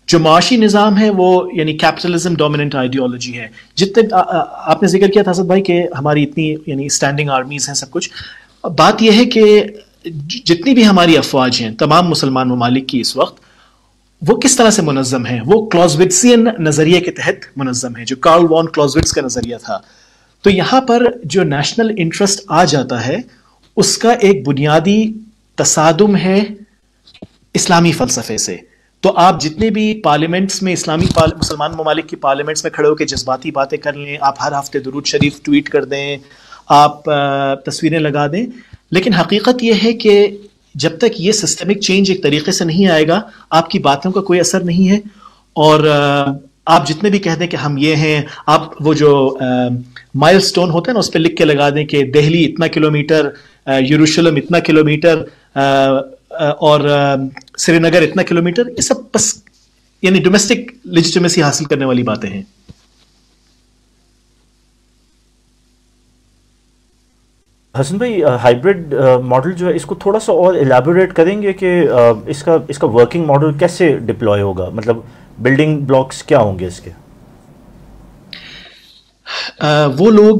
جو معاشی نظام ہے وہ یعنی کیپٹلزم ڈومیننٹ آئیڈیالوجی ہے. جتنے آپ نے ذکر کیا تھا اسد بھائی کہ ہماری اتنی یعنی اسٹینڈنگ آرمیز ہیں سب کچھ. بات یہ ہے کہ جتنی بھی ہماری افواج ہیں تمام مسلمان ممالک کی اس وقت وہ کس طرح سے منظم ہیں، وہ کلوزوٹسین نظریے کے تحت منظم ہیں جو کارل وان کلوزوٹس کا نظریہ تھا. تو یہاں پر جو نیشنل انٹرسٹ آ جاتا ہے اس کا ایک بنیادی تصادم ہے اسلامی فلسفے سے. تو آپ جتنے بھی پارلیمنٹس میں مسلمان ممالک کی پارلیمنٹس میں کھڑے ہو کے جذباتی باتیں کر لیں، آپ ہر ہفتے درود شریف ٹویٹ کر دیں، آپ تصویریں لگا دیں، لیکن حقیقت یہ ہے کہ جب تک یہ سسٹمک چینج ایک طریقے سے نہیں آئے گا آپ کی باتوں کا کوئی اثر نہیں ہے. اور آپ جتنے بھی کہہ دیں کہ ہم یہ ہیں، آپ وہ جو مائل سٹون ہوتا ہے نا اس پہ لکھ کے لگا دیں کہ دہلی اتنا کلومیٹر، یروشلم اتنا کلومیٹر اور سری نگر اتنا کلومیٹر، یہ سب بس یعنی ڈومیسٹک لیجیٹمیسی حاصل کرنے والی باتیں ہیں. حسن بھائی، ہائبرڈ ماڈل جو ہے اس کو تھوڑا سا اور ایلیبوریٹ کریں گے کہ اس کا ورکنگ ماڈل کیسے ڈپلوائے ہوگا، مطلب بلڈنگ بلاکس کیا ہوں گے اس کے؟ وہ لوگ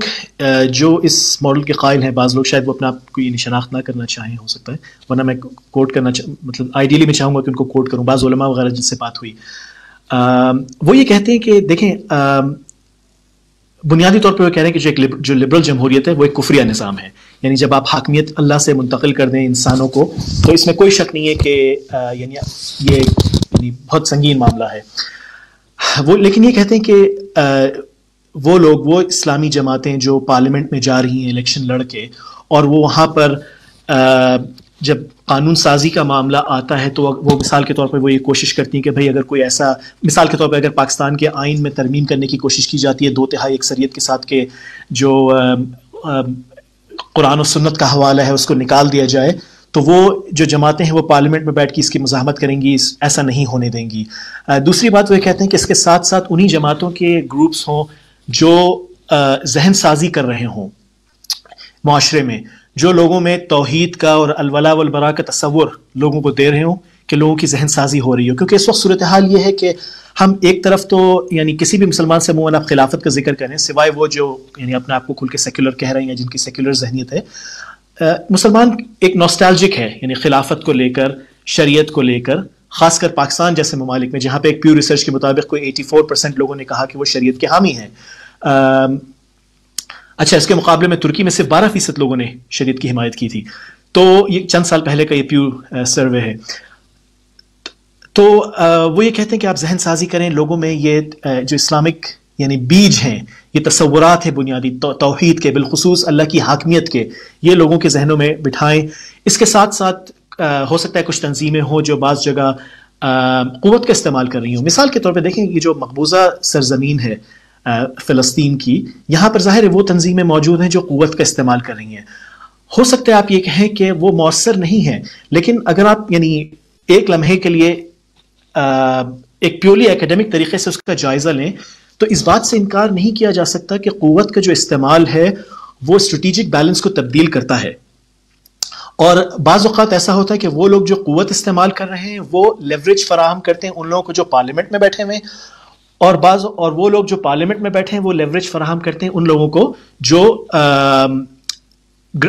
جو اس ماڈل کے قائل ہیں، بعض لوگ شاید وہ اپنا آپ کو یہ شناخت نہ کرنا چاہیں، ہو سکتا ہے، ورنہ میں کوٹ کرنا مطلب آئیڈیلی میں چاہوں گا کہ ان کو کوٹ کروں. بعض علماء وغیرہ جن سے بات ہوئی وہ یہ کہتے ہیں کہ دیکھیں بنیادی طور پہ وہ کہہ رہے ہیں کہ جو لبرل جمہوریت ہے وہ ایک کفریہ نظام ہے. یعنی جب آپ حاکمیت اللہ سے منتقل کر دیں انسانوں کو تو اس میں کوئی شک نہیں ہے کہ یعنی یہ بہت سنگین معاملہ ہے. وہ لیکن یہ کہتے ہیں کہ وہ لوگ، وہ اسلامی جماعتیں جو پارلیمنٹ میں جا رہی ہیں الیکشن لڑ کے، اور وہ وہاں پر جب قانون سازی کا معاملہ آتا ہے تو وہ مثال کے طور پر وہ یہ کوشش کرتی ہیں کہ بھئی اگر کوئی ایسا، مثال کے طور پر اگر پاکستان کے آئین میں ترمیم کرنے کی کوشش کی جاتی ہے 2/3 اکثریت کے ساتھ کہ جو قرآن و سنت کا حوالہ ہے اس کو نکال دیا جائے، تو وہ جو جماعتیں ہیں وہ پارلیمنٹ میں بیٹھ کے اس کی مزاحمت کریں گی، ایسا نہیں ہونے دیں گی. دوسری بات وہ یہ کہتے ہیں کہ اس کے ساتھ ساتھ انہی جماعتوں کے گروپس ہوں جو ذہن سازی کر رہے ہوں معاشرے میں، جو لوگوں میں توحید کا اور الولاء والبراء کا تصور لوگوں کو دے رہے ہوں کہ لوگوں کی ذہن سازی ہو رہی ہو. کیونکہ اس وقت صورتحال یہ ہے کہ ہم ایک طرف تو یعنی کسی بھی مسلمان سے منہ آپ خلافت کا ذکر کریں سوائے وہ جو یعنی اپنے آپ کو کھل کے سیکولر کہہ رہے ہیں جن کی سیکولر ذہنیت ہے، مسلمان ایک نوسٹالجک ہے یعنی خلافت کو لے کر، شریعت کو لے کر، خاص کر پاکستان جیسے ممالک میں جہاں پہ ایک پیو ریسرچ کے مطابق کوئی 84% لوگوں نے کہا کہ وہ شریعت کے حامی ہیں. اچھا، اس کے مقابلے میں ترکی میں صرف 12% لوگوں نے شریعت کی حمایت کی تھی. تو یہ چند سال پہلے کا یہ پیو سروے ہے. تو وہ یہ کہتے ہیں کہ آپ ذہن سازی کریں لوگوں میں یہ جو اسلامک یعنی بیج ہیں, یہ تصورات ہیں بنیادی توحید کے, بالخصوص اللہ کی حاکمیت کے, یہ لوگوں کے ذہنوں میں بٹھائیں. اس کے ساتھ ساتھ ہو سکتا ہے کچھ تنظیمیں ہوں جو بعض جگہ قوت کا استعمال کر رہی ہوں. مثال کے طور پہ دیکھیں یہ جو مقبوضہ سرزمین ہے فلسطین کی, یہاں پر ظاہر ہے وہ تنظیمیں موجود ہیں جو قوت کا استعمال کر رہی ہیں. ہو سکتا ہے آپ یہ کہیں کہ وہ مؤثر نہیں ہے, لیکن اگر آپ یعنی ایک لمحے کے لیے ایک پیورلی ایکیڈمک طریقے سے اس کا جائزہ لیں تو اس بات سے انکار نہیں کیا جا سکتا کہ قوت کا جو استعمال ہے وہ اسٹریٹجک بیلنس کو تبدیل کرتا ہے. اور بعض اوقات ایسا ہوتا ہے کہ وہ لوگ جو قوت استعمال کر رہے ہیں وہ لیوریج فراہم کرتے ہیں ان لوگوں کو جو پارلیمنٹ میں بیٹھے ہوئے, اور وہ لوگ جو پارلیمنٹ میں بیٹھے ہیں وہ لیوریج فراہم کرتے ہیں ان لوگوں کو جو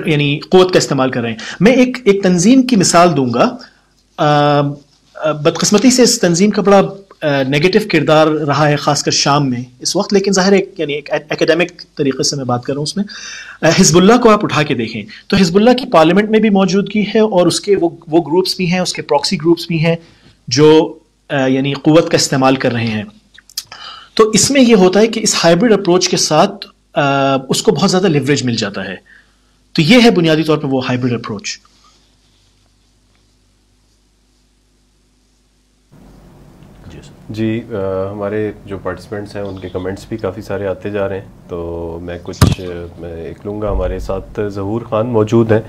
یعنی قوت کا استعمال کر رہے ہیں. میں ایک تنظیم کی مثال دوں گا. بدقسمتی سے اس تنظیم کا بڑا نیگیٹو کردار رہا ہے خاص کر شام میں اس وقت, لیکن ظاہر ہے یعنی ایک ایکیڈمک طریقے سے میں بات کر رہا ہوں. اس میں حزب اللہ کو آپ اٹھا کے دیکھیں تو حزب اللہ کی پارلیمنٹ میں بھی موجودگی ہے, اور اس کے وہ گروپس بھی ہیں, اس کے پراکسی گروپس بھی ہیں جو یعنی قوت کا استعمال کر رہے ہیں. تو اس میں یہ ہوتا ہے کہ اس ہائبرڈ اپروچ کے ساتھ اس کو بہت زیادہ لیوریج مل جاتا ہے. تو یہ ہے بنیادی طور پہ وہ ہائبرڈ اپروچ. جی ہمارے جو پارٹیسپینٹس ہیں ان کے کمنٹس بھی کافی سارے آتے جا رہے ہیں, تو میں ایک لوں گا. ہمارے ساتھ ظہور خان موجود ہیں,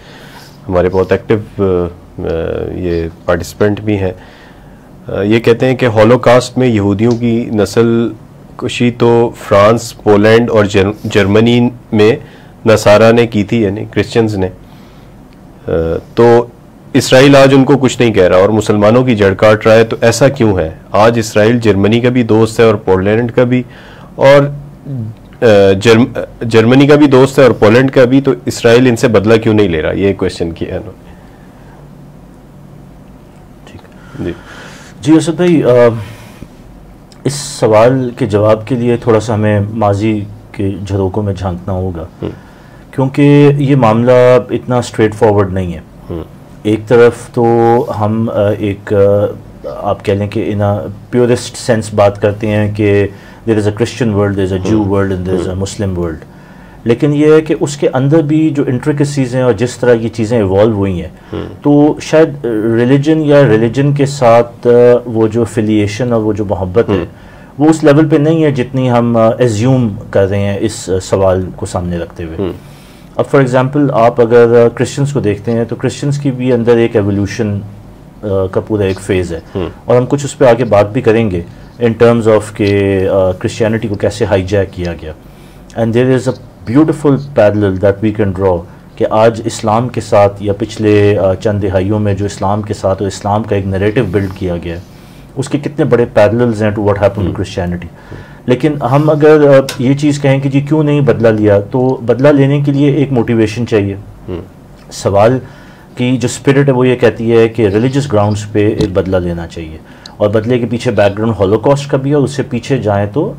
ہمارے بہت ایکٹیو یہ پارٹیسپینٹ بھی ہیں. یہ کہتے ہیں کہ ہولوکاسٹ میں یہودیوں کی نسل کشی تو فرانس, پولینڈ اور جرمنی میں نصارہ نے کی تھی, یعنی کرسچنز نے, تو اسرائیل آج ان کو کچھ نہیں کہہ رہا اور مسلمانوں کی جڑ کاٹ رہا ہے, تو ایسا کیوں ہے؟ آج اسرائیل جرمنی کا بھی دوست ہے اور پولینڈ کا بھی, اور جرمنی کا بھی دوست ہے اور پولینڈ کا بھی, تو اسرائیل ان سے بدلہ کیوں نہیں لے رہا؟ یہ کویشچن کیا ہے انہوں نے. ٹھیک جی اسد بھائی, اس سوال کے جواب کے لیے تھوڑا سا ہمیں ماضی کے جھروکوں میں جھانکنا ہوگا, کیونکہ یہ معاملہ اتنا اسٹریٹ فارورڈ نہیں ہے. ایک طرف تو ہم ایک آپ کہہ لیں کہ ان پیورسٹ سینس بات کرتے ہیں کہ there is a Christian world, there is اے جو world and there is a Muslim world, لیکن یہ ہے کہ اس کے اندر بھی جو انٹریکسیز ہیں اور جس طرح یہ چیزیں ایوالو ہوئی ہیں, تو شاید ریلیجن کے ساتھ وہ جو فیلیشن اور وہ جو محبت ہے وہ اس لیول پہ نہیں ہے جتنی ہم ایزیوم کر رہے ہیں اس سوال کو سامنے رکھتے ہوئے. اب فار ایگزامپل آپ اگر کرسچنس کو دیکھتے ہیں تو کرسچنس کی بھی اندر ایک ایولیوشن کا پورا ایک فیز ہے, اور ہم کچھ اس پہ آگے بات بھی کریں گے ان ٹرمز آف کہ کرسچینٹی کو کیسے ہائی جیک کیا گیا. And there is a beautiful parallel that we can draw کہ آج اسلام کے ساتھ یا پچھلے چند دہائیوں میں جو اسلام کے ساتھ اور اسلام کا ایک نیریٹو بلڈ کیا گیا ہے اس کے کتنے بڑے پیرللز ہیں to what happen to Christianity. لیکن ہم اگر یہ چیز کہیں کہ جی کیوں نہیں بدلہ لیا, تو بدلہ لینے کے لیے ایک موٹیویشن چاہیے. سوال کی جو اسپرٹ ہے وہ یہ کہتی ہے کہ ریلیجس گراؤنڈس پہ ایک بدلہ لینا چاہیے, اور بدلے کے پیچھے بیک گراؤنڈ ہولوکاسٹ کا بھی ہے, اور اس سے پیچھے جائیں تو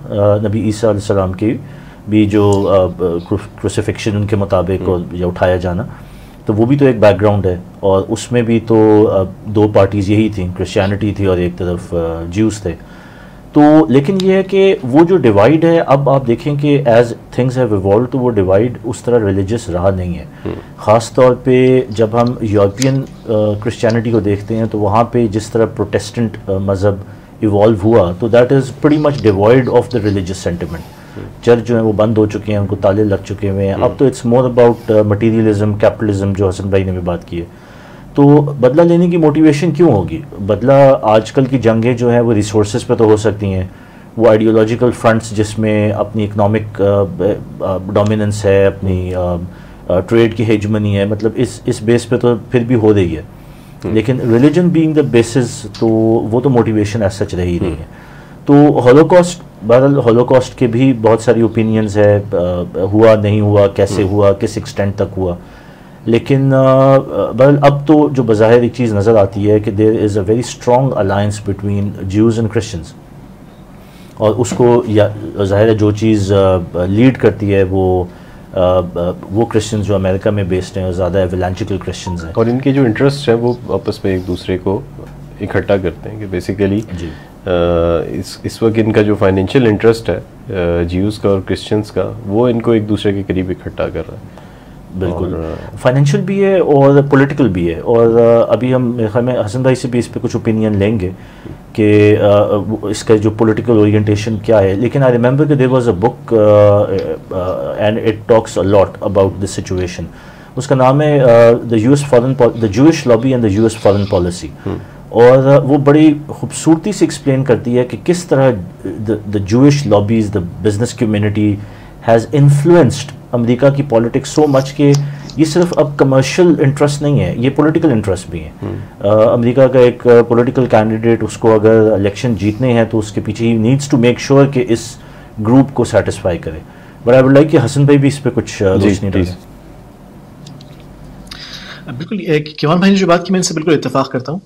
نبی عیسیٰ علیہ السلام کی بھی جو کروسیفکشن ان کے مطابق یا اٹھایا جانا, تو وہ بھی تو ایک بیک گراؤنڈ ہے, اور اس میں بھی تو دو پارٹیز یہی تھیں, کرسچینٹی تھی اور ایک طرف جیوز تھے. تو لیکن یہ ہے کہ وہ جو ڈیوائڈ ہے, اب آپ دیکھیں کہ ایز تھنگز ہیو ایوالوڈ تو وہ ڈیوائڈ اس طرح ریلیجس رہا نہیں ہے. خاص طور پہ جب ہم یورپین کرسچینٹی کو دیکھتے ہیں تو وہاں پہ جس طرح پروٹیسٹنٹ مذہب ایوالو ہوا تو that is pretty much divide of the religious sentiment. Church جو ہیں وہ بند ہو چکے ہیں, ان کو تالے لگ چکے ہوئے ہیں. اب تو it's more about materialism, capitalism, جو حسن بھائی نے بھی بات کی ہے. تو بدلہ لینے کی موٹیویشن کیوں ہوگی؟ بدلہ آج کل کی جنگیں جو ہیں وہ ریسورسز پہ تو ہو سکتی ہیں, وہ آئیڈیولوجیکل فرنٹس جس میں اپنی اکنامک ڈومیننس ہے, اپنی ٹریڈ کی ہیجمنی ہے, مطلب اس بیس پہ تو پھر بھی ہو رہی ہے. لیکن ریلیجن بینگ دا بیسز تو وہ تو موٹیویشن ایز سچ رہی نہیں ہے. تو ہولوکاسٹ, بہرحال ہولوکاسٹ کے بھی بہت ساری اوپینینز ہے, ہوا نہیں ہوا, کیسے ہوا, کس ایکسٹینٹ تک ہوا, لیکن بہرحال اب تو جو بظاہر ایک چیز نظر آتی ہے کہ there is a very strong alliance between Jews and Christians, اور اس کو ظاہر ہے جو چیز لیڈ کرتی ہے وہ وہ کرسچنز جو امریکہ میں بیسڈ ہیں اور زیادہ ایولانجیکل کرسچنز ہیں, اور ان کے جو انٹرسٹ ہیں وہ آپس میں ایک دوسرے کو اکٹھا کرتے ہیں کہ بیسیکلی اس وقت ان کا جو فائنینشیل انٹرسٹ ہے جیوز کا اور کرسچنس کا, وہ ان کو ایک دوسرے کے قریب اکٹھا کر رہا ہے. بالکل, فائنینشیل بھی ہے اور پولیٹیکل بھی ہے. اور ابھی ہم میرے خیال میں حسن بھائی سے بھی اس پہ کچھ اوپینین لیں گے کہ اس کا جو پولیٹیکل اورینٹیشن کیا ہے. لیکن آئی ریمبر کہ there was a book and it talks a lot about this situation. اس کا نام ہے the Jewish lobby and the U S foreign policy, اور وہ بڑی خوبصورتی سے ایکسپلین کرتی ہے کہ کس طرح the Jewish lobbies, the business community has influenced امریکہ کی پالیٹکس سو مچ کہ یہ صرف اب کمرشل انٹرسٹ نہیں ہے, یہ پولیٹیکل انٹرسٹ بھی ہیں. امریکہ کا ایک پولیٹیکل کینڈیڈیٹ, اس کو اگر الیکشن جیتنے ہیں تو اس کے پیچھے ہی نیڈس ٹو میک شیور کہ اس گروپ کو سیٹسفائی کرے. بٹ آئی وڈ لائک کہ حسن بھائی بھی اس پہ کچھ روشنی ڈالیں. بالکل, کیوان بھائی نے جو بات کی میں ان سے بالکل اتفاق کرتا ہوں.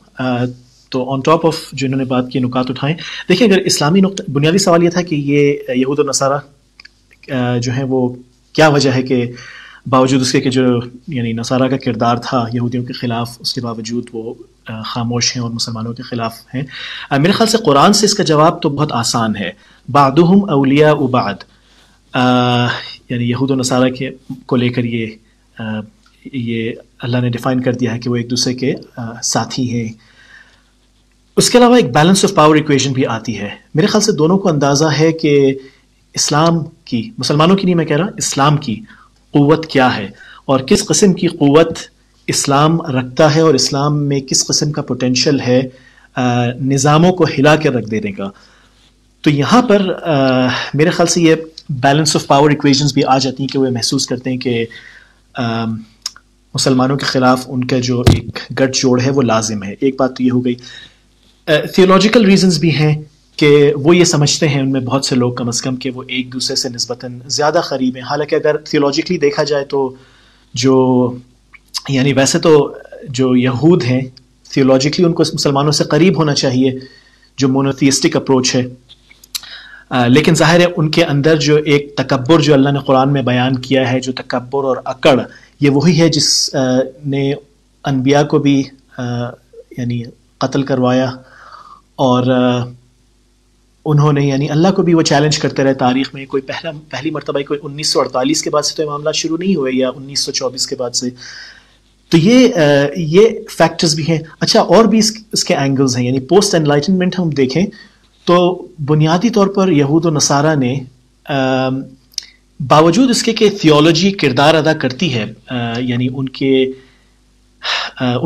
تو آن ٹاپ آف جو انہوں نے بات کی, نکات اٹھائیں. دیکھیں, اگر اسلامی نقطہ, بنیادی سوال یہ تھا کہ یہ یہود و نصارہ جو ہیں وہ کیا وجہ ہے کہ باوجود اس کے کہ جو یعنی نصارہ کا کردار تھا یہودیوں کے خلاف, اس کے باوجود وہ خاموش ہیں اور مسلمانوں کے خلاف ہیں. میرے خیال سے قرآن سے اس کا جواب تو بہت آسان ہے. بعضهم اولیاء بعض, یعنی یہود و نصارہ کے کو لے کر یہ اللہ نے ڈیفائن کر دیا ہے کہ وہ ایک دوسرے کے ساتھی ہیں. اس کے علاوہ ایک بیلنس آف پاور ایکویشن بھی آتی ہے. میرے خیال سے دونوں کو اندازہ ہے کہ اسلام کی, مسلمانوں کی نہیں میں کہہ رہا, اسلام کی قوت کیا ہے اور کس قسم کی قوت اسلام رکھتا ہے, اور اسلام میں کس قسم کا پوٹینشیل ہے نظاموں کو ہلا کے رکھ دینے کا. تو یہاں پر میرے خیال سے یہ بیلنس آف پاور ایکویشنز بھی آ جاتی ہیں کہ وہ محسوس کرتے ہیں کہ مسلمانوں کے خلاف ان کا جو ایک گٹھ جوڑ ہے وہ لازم ہے. ایک بات تو یہ ہو گئی. تھیولوجیکل ریزنز بھی ہیں کہ وہ یہ سمجھتے ہیں ان میں بہت سے لوگ کم از کم کہ وہ ایک دوسرے سے نسبتاً زیادہ قریب ہیں. حالانکہ اگر تھیولوجیکلی دیکھا جائے تو جو یعنی ویسے تو جو یہود ہیں تھیولوجیکلی ان کو مسلمانوں سے قریب ہونا چاہیے, جو مونوتھیسٹک اپروچ ہے. لیکن ظاہر ہے ان کے اندر جو ایک تکبر جو اللہ نے قرآن میں بیان کیا ہے, جو تکبر اور اکڑ, یہ وہی ہے جس نے انبیاء کو بھی یعنی قتل کروایا, اور انہوں نے یعنی اللہ کو بھی وہ چیلنج کرتے رہے تاریخ میں. کوئی پہلی مرتبہ کوئی 1948 کے بعد سے تو یہ معاملات شروع نہیں ہوئے, یا 1924 کے بعد سے. تو یہ فیکٹرز بھی ہیں. اچھا, اور بھی اس کے اینگلز ہیں. یعنی پوسٹ انلائٹنمنٹ ہم دیکھیں تو بنیادی طور پر یہود و نصارہ نے باوجود اس کے کہ تھیولوجی کردار ادا کرتی ہے, یعنی ان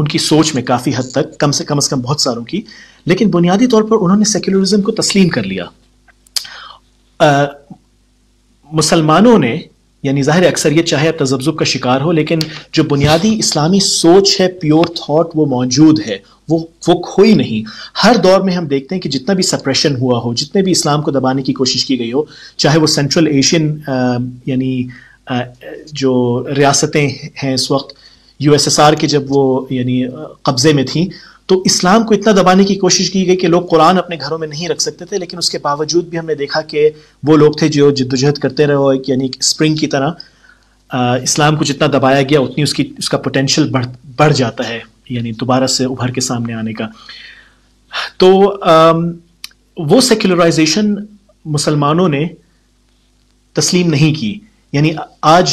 کی سوچ میں کافی حد تک کم از کم بہت ساروں کی, لیکن بنیادی طور پر انہوں نے سیکولرزم کو تسلیم کر لیا. مسلمانوں نے یعنی ظاہر اکثریت چاہے اب تذبذب کا شکار ہو, لیکن جو بنیادی اسلامی سوچ ہے, پیور تھاٹ, وہ موجود ہے, وہ کھوئی نہیں. ہر دور میں ہم دیکھتے ہیں کہ جتنا بھی سپریشن ہوا ہو, جتنے بھی اسلام کو دبانے کی کوشش کی گئی ہو, چاہے وہ سینٹرل ایشین یعنی جو ریاستیں ہیں اس وقت USSR کے جب وہ یعنی قبضے میں تھیں, تو اسلام کو اتنا دبانے کی کوشش کی گئی کہ لوگ قرآن اپنے گھروں میں نہیں رکھ سکتے تھے. لیکن اس کے باوجود بھی ہم نے دیکھا کہ وہ لوگ تھے جو جدوجہد کرتے رہے, یعنی اسپرنگ کی طرح اسلام کو جتنا دبایا گیا اتنی اس کا پوٹینشیل بڑھ جاتا ہے, یعنی دوبارہ سے ابھر کے سامنے آنے کا. تو وہ سیکولرائزیشن مسلمانوں نے تسلیم نہیں کی. یعنی آج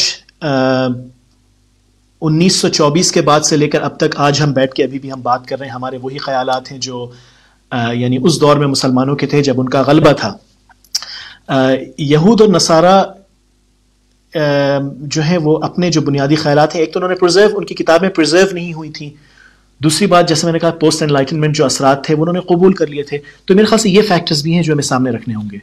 1924 کے بعد سے لے کر اب تک آج ہم بیٹھ کے ابھی بھی ہم بات کر رہے ہیں, ہمارے وہی خیالات ہیں جو یعنی اس دور میں مسلمانوں کے تھے جب ان کا غلبہ تھا. یہود اور نصارہ جو ہیں وہ اپنے جو بنیادی خیالات ہیں, ایک تو انہوں نے پرزرو, ان کی کتابیں پرزرو نہیں ہوئی تھیں. دوسری بات, جیسے میں نے کہا, پوسٹ انلائٹنمنٹ جو اثرات تھے وہ انہوں نے قبول کر لیے تھے. تو میرے خیال سے یہ فیکٹرز بھی ہیں جو ہمیں سامنے رکھنے ہوں گے.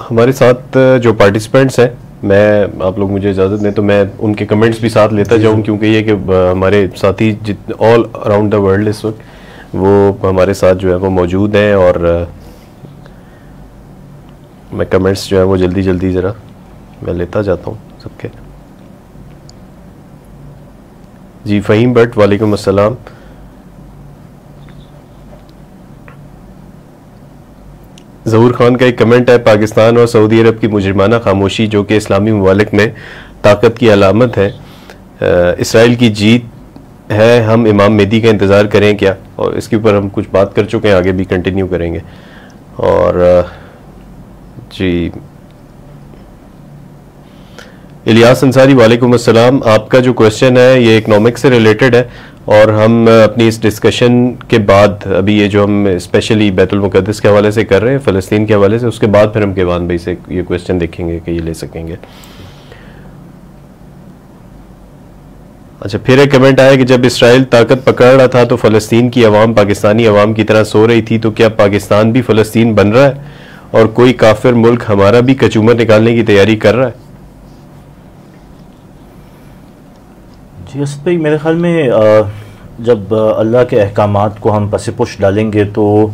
ہمارے ساتھ جو پارٹیسپینٹس ہیں, میں آپ لوگ مجھے اجازت دیں تو میں ان کے کمنٹس بھی ساتھ لیتا جاؤں, کیونکہ یہ کہ ہمارے ساتھی آل اراؤنڈ دا ورلڈ اس وقت وہ ہمارے ساتھ جو ہے وہ موجود ہیں, اور میں کمنٹس جو ہیں وہ جلدی ذرا میں لیتا جاتا ہوں سب کے. جی فہیم بٹ, وعلیکم السلام. ظہور خان کا ایک کمنٹ ہے، پاکستان اور سعودی عرب کی مجرمانہ خاموشی جو کہ اسلامی ممالک میں طاقت کی علامت ہے، اسرائیل کی جیت ہے، ہم امام مہدی کا انتظار کریں کیا؟ اور اس کے اوپر ہم کچھ بات کر چکے ہیں، آگے بھی کنٹینیو کریں گے. اور جی الیاس انصاری، وعلیکم السلام. آپ کا جو کویسچن ہے یہ اکنامکس سے ریلیٹڈ ہے، اور ہم اپنی اس ڈسکشن کے بعد ابھی یہ جو ہم اسپیشلی بیت المقدس کے حوالے سے کر رہے ہیں، فلسطین کے حوالے سے، اس کے بعد پھر ہم کیوان بھائی سے یہ کویسچن دیکھیں گے کہ یہ لے سکیں گے. اچھا، پھر ایک کمنٹ آیا کہ جب اسرائیل طاقت پکڑ رہا تھا تو فلسطین کی عوام پاکستانی عوام کی طرح سو رہی تھی، تو کیا پاکستان بھی فلسطین بن رہا ہے اور کوئی کافر ملک ہمارا بھی کچومر نکالنے کی تیاری کر رہا ہے؟ جی اسد بھائی، میرے خیال میں جب اللہ کے احکامات کو ہم پس پش ڈالیں گے تو